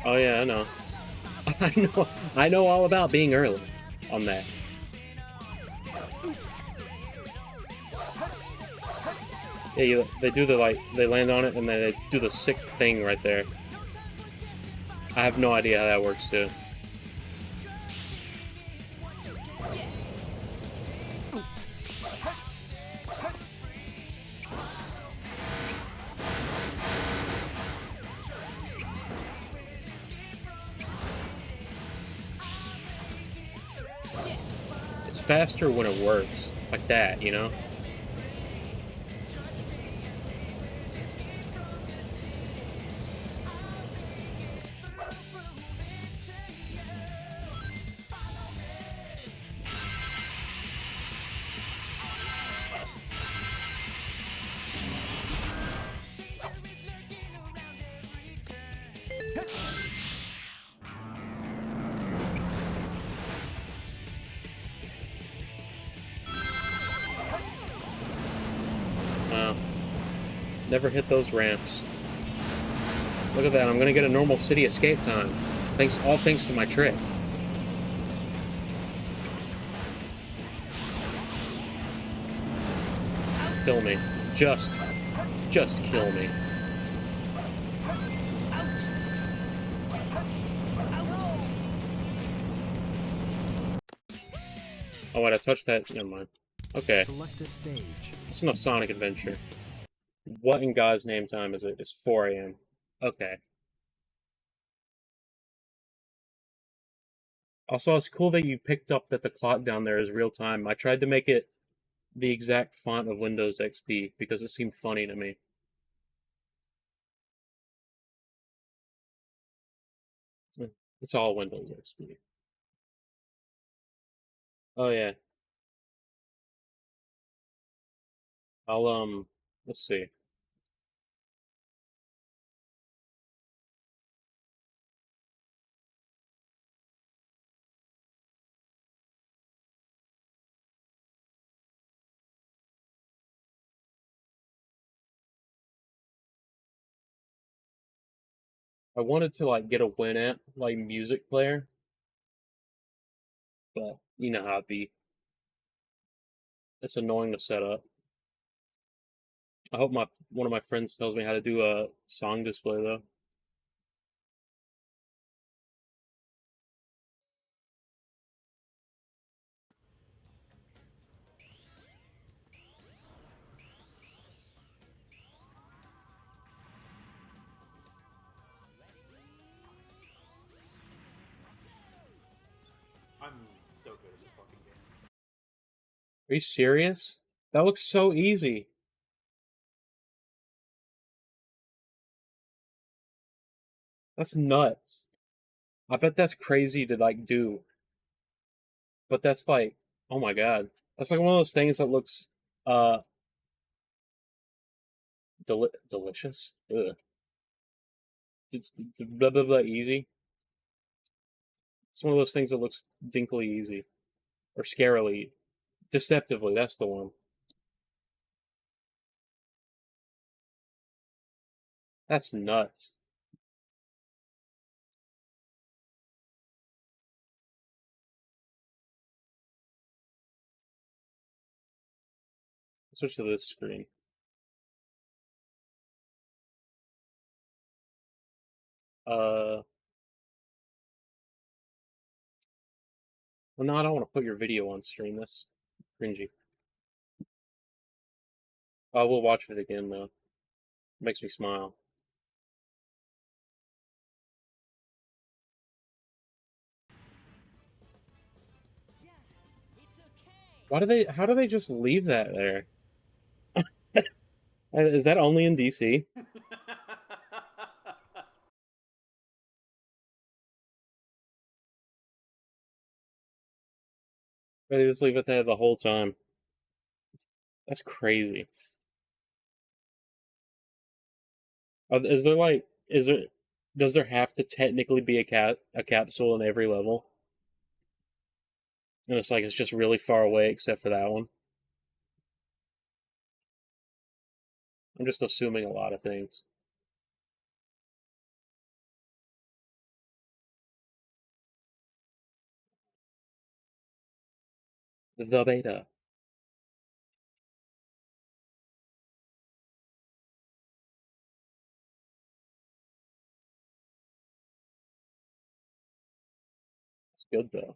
Oh yeah, I know. I know all about being early on that. Yeah, they do the, like, they land on it and then they do the sick thing right there. I have no idea how that works, too. It's faster when it works. Like that, you know? Wow. Never hit those ramps. Look at that, I'm gonna get a normal city escape time. All thanks to my trick. Kill me. Just kill me. Oh wait, I touched that. Never mind. Okay. Select a stage. It's no Sonic Adventure. What in God's name time is it? It's 4 a.m. Okay. Also, it's cool that you picked up that the clock down there is real time. I tried to make it the exact font of Windows XP because it seemed funny to me. It's all Windows XP. Oh yeah. Let's see. I wanted to, like, get a Winamp, like, music player, but you know how it be. It's annoying to set up. I hope one of my friends tells me how to do a song display, though. I'm so good at this fucking game. Are you serious? That looks so easy. That's nuts. I bet that's crazy to, like, do. But that's like, oh my god. That's like one of those things that looks, uh, delicious. Ugh. It's blah blah blah easy. It's one of those things that looks dinkily easy. Or scarily. Deceptively, that's the one. That's nuts. Switch to this screen. Well, no, I don't want to put your video on stream. That's cringy. I will watch it again, though. It makes me smile. How do they just leave that there? Is that only in DC? Or they just leave it there the whole time? That's crazy. Is there like, does there have to technically be a capsule in every level? And it's like, it's just really far away except for that one. I'm just assuming a lot of things. The beta. It's good though.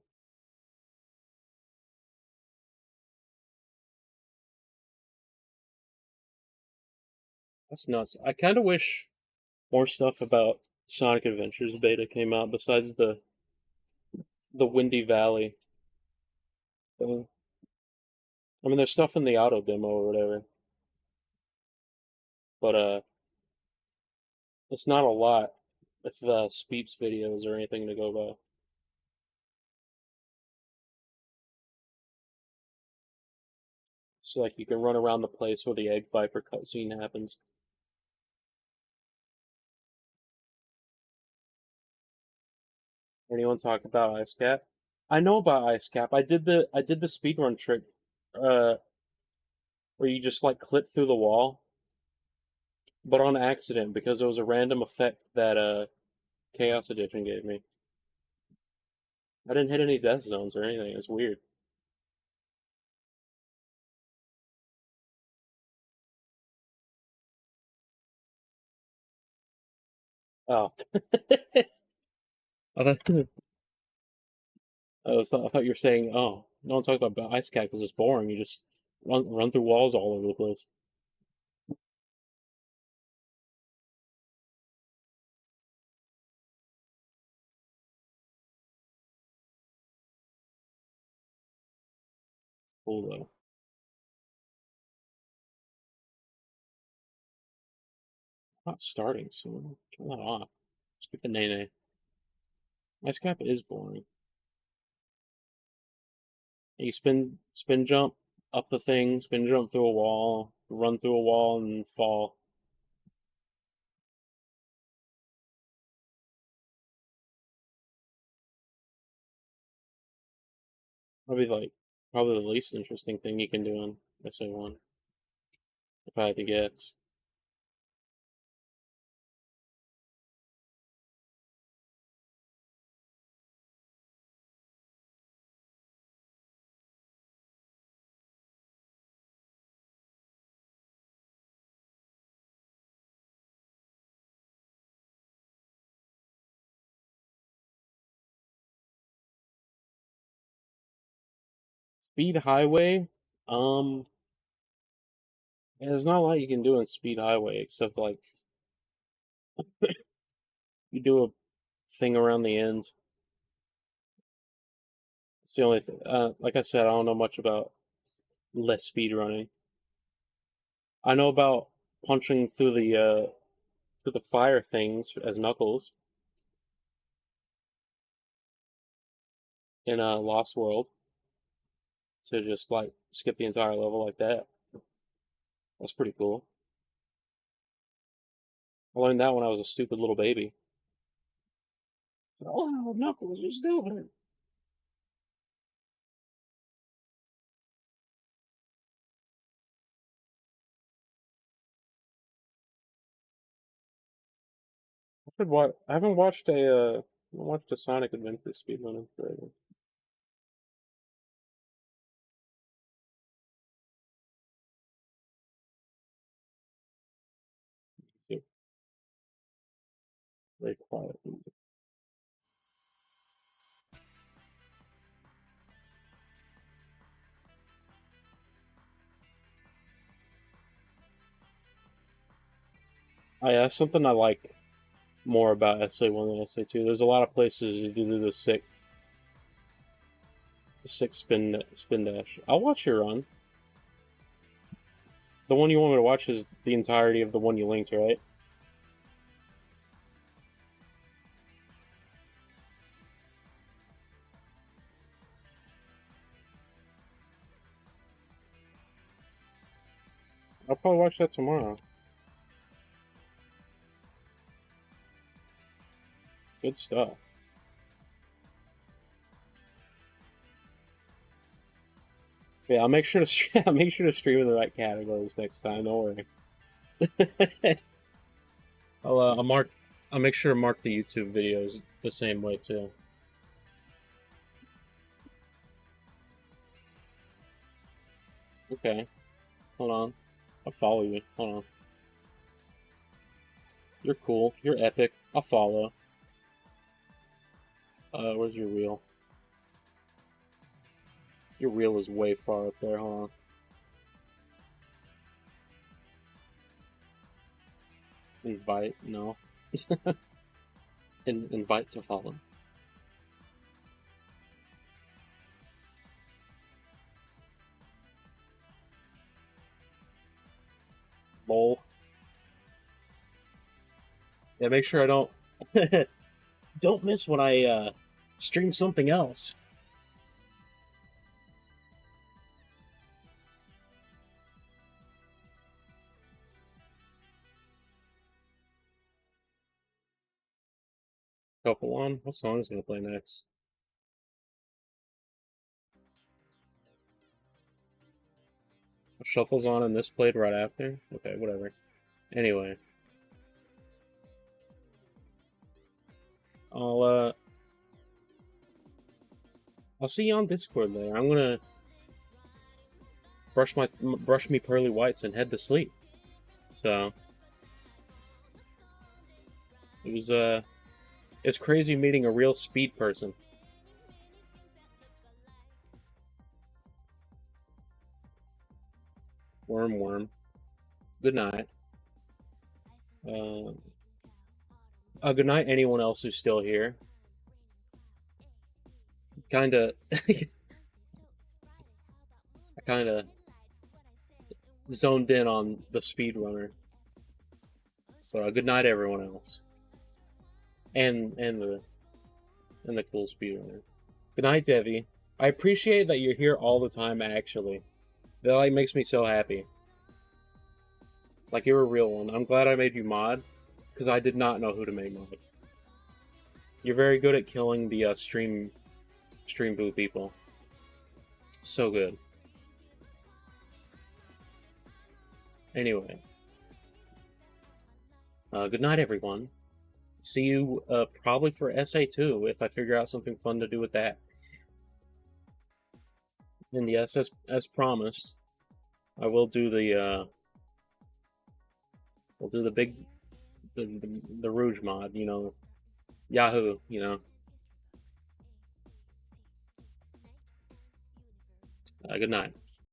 That's nuts. I kind of wish more stuff about Sonic Adventures beta came out besides the Windy Valley thing. I mean, there's stuff in the auto demo or whatever, but it's not a lot with Speeps videos or anything to go by. It's like you can run around the place where the Egg Viper cutscene happens. Anyone talk about Ice Cap? I know about Ice Cap. I did the speedrun trick, uh, where you just like clip through the wall, but on accident because it was a random effect that Chaos Edition gave me. I didn't hit any death zones or anything. It's weird. Oh, I thought, I thought you were saying, oh, no one talk about Ice Cap because it's boring. You just run through walls all over the place. Cool though. Not starting soon. Turn that off. Skip the nay. Ice Cap is boring. You spin jump up the thing, spin jump through a wall, run through a wall, and fall. Probably the least interesting thing you can do on SA1, if I had to guess. Speed Highway, um, yeah, there's not a lot you can do in Speed Highway except like you do a thing around the end. It's the only thing. Like I said, I don't know much about less speed running. I know about punching through the fire things as Knuckles in Lost World to just like skip the entire level like that. That's pretty cool. I learned that when I was a stupid little baby. Oh, Knuckles, you're stupid. I haven't watched a Sonic Adventure speedrun in forever. So, very quiet. Oh yeah, that's something I like more about SA1 than SA2. There's a lot of places you do the sick 6 spin dash. I'll watch your run. The one you want me to watch is the entirety of the one you linked, right? I'll probably watch that tomorrow. Good stuff. Yeah, I'll make sure to I'll make sure to stream in the right categories next time. Don't worry. I'll make sure to mark the YouTube videos the same way too. Okay, hold on. I'll follow you. Hold on. You're cool. You're epic. I'll follow. Where's your reel? Your reel is way far up there. Hold on. Invite? No. Invite to follow. Lol. Yeah, make sure I don't don't miss when I stream something else. Couple on. What song is gonna play next? Shuffles on and this played right after? Okay, whatever. Anyway. I'll see you on Discord later. I'm gonna brush me pearly whites and head to sleep. So it was it's crazy meeting a real speed person. Worm. Good night. Good night, anyone else who's still here. I kinda zoned in on the speedrunner. So good night, everyone else, and the cool speedrunner. Good night, Devi. I appreciate that you're here all the time. Actually, that like makes me so happy. Like you're a real one. I'm glad I made you mod, because I did not know who to make mod. You're very good at killing the stream boo people. So good. Anyway. Good night, everyone. See you probably for SA2 if I figure out something fun to do with that. And yes, as promised, I will do the we'll do the big the Rouge mod, you know, Yahoo, you know. Good night.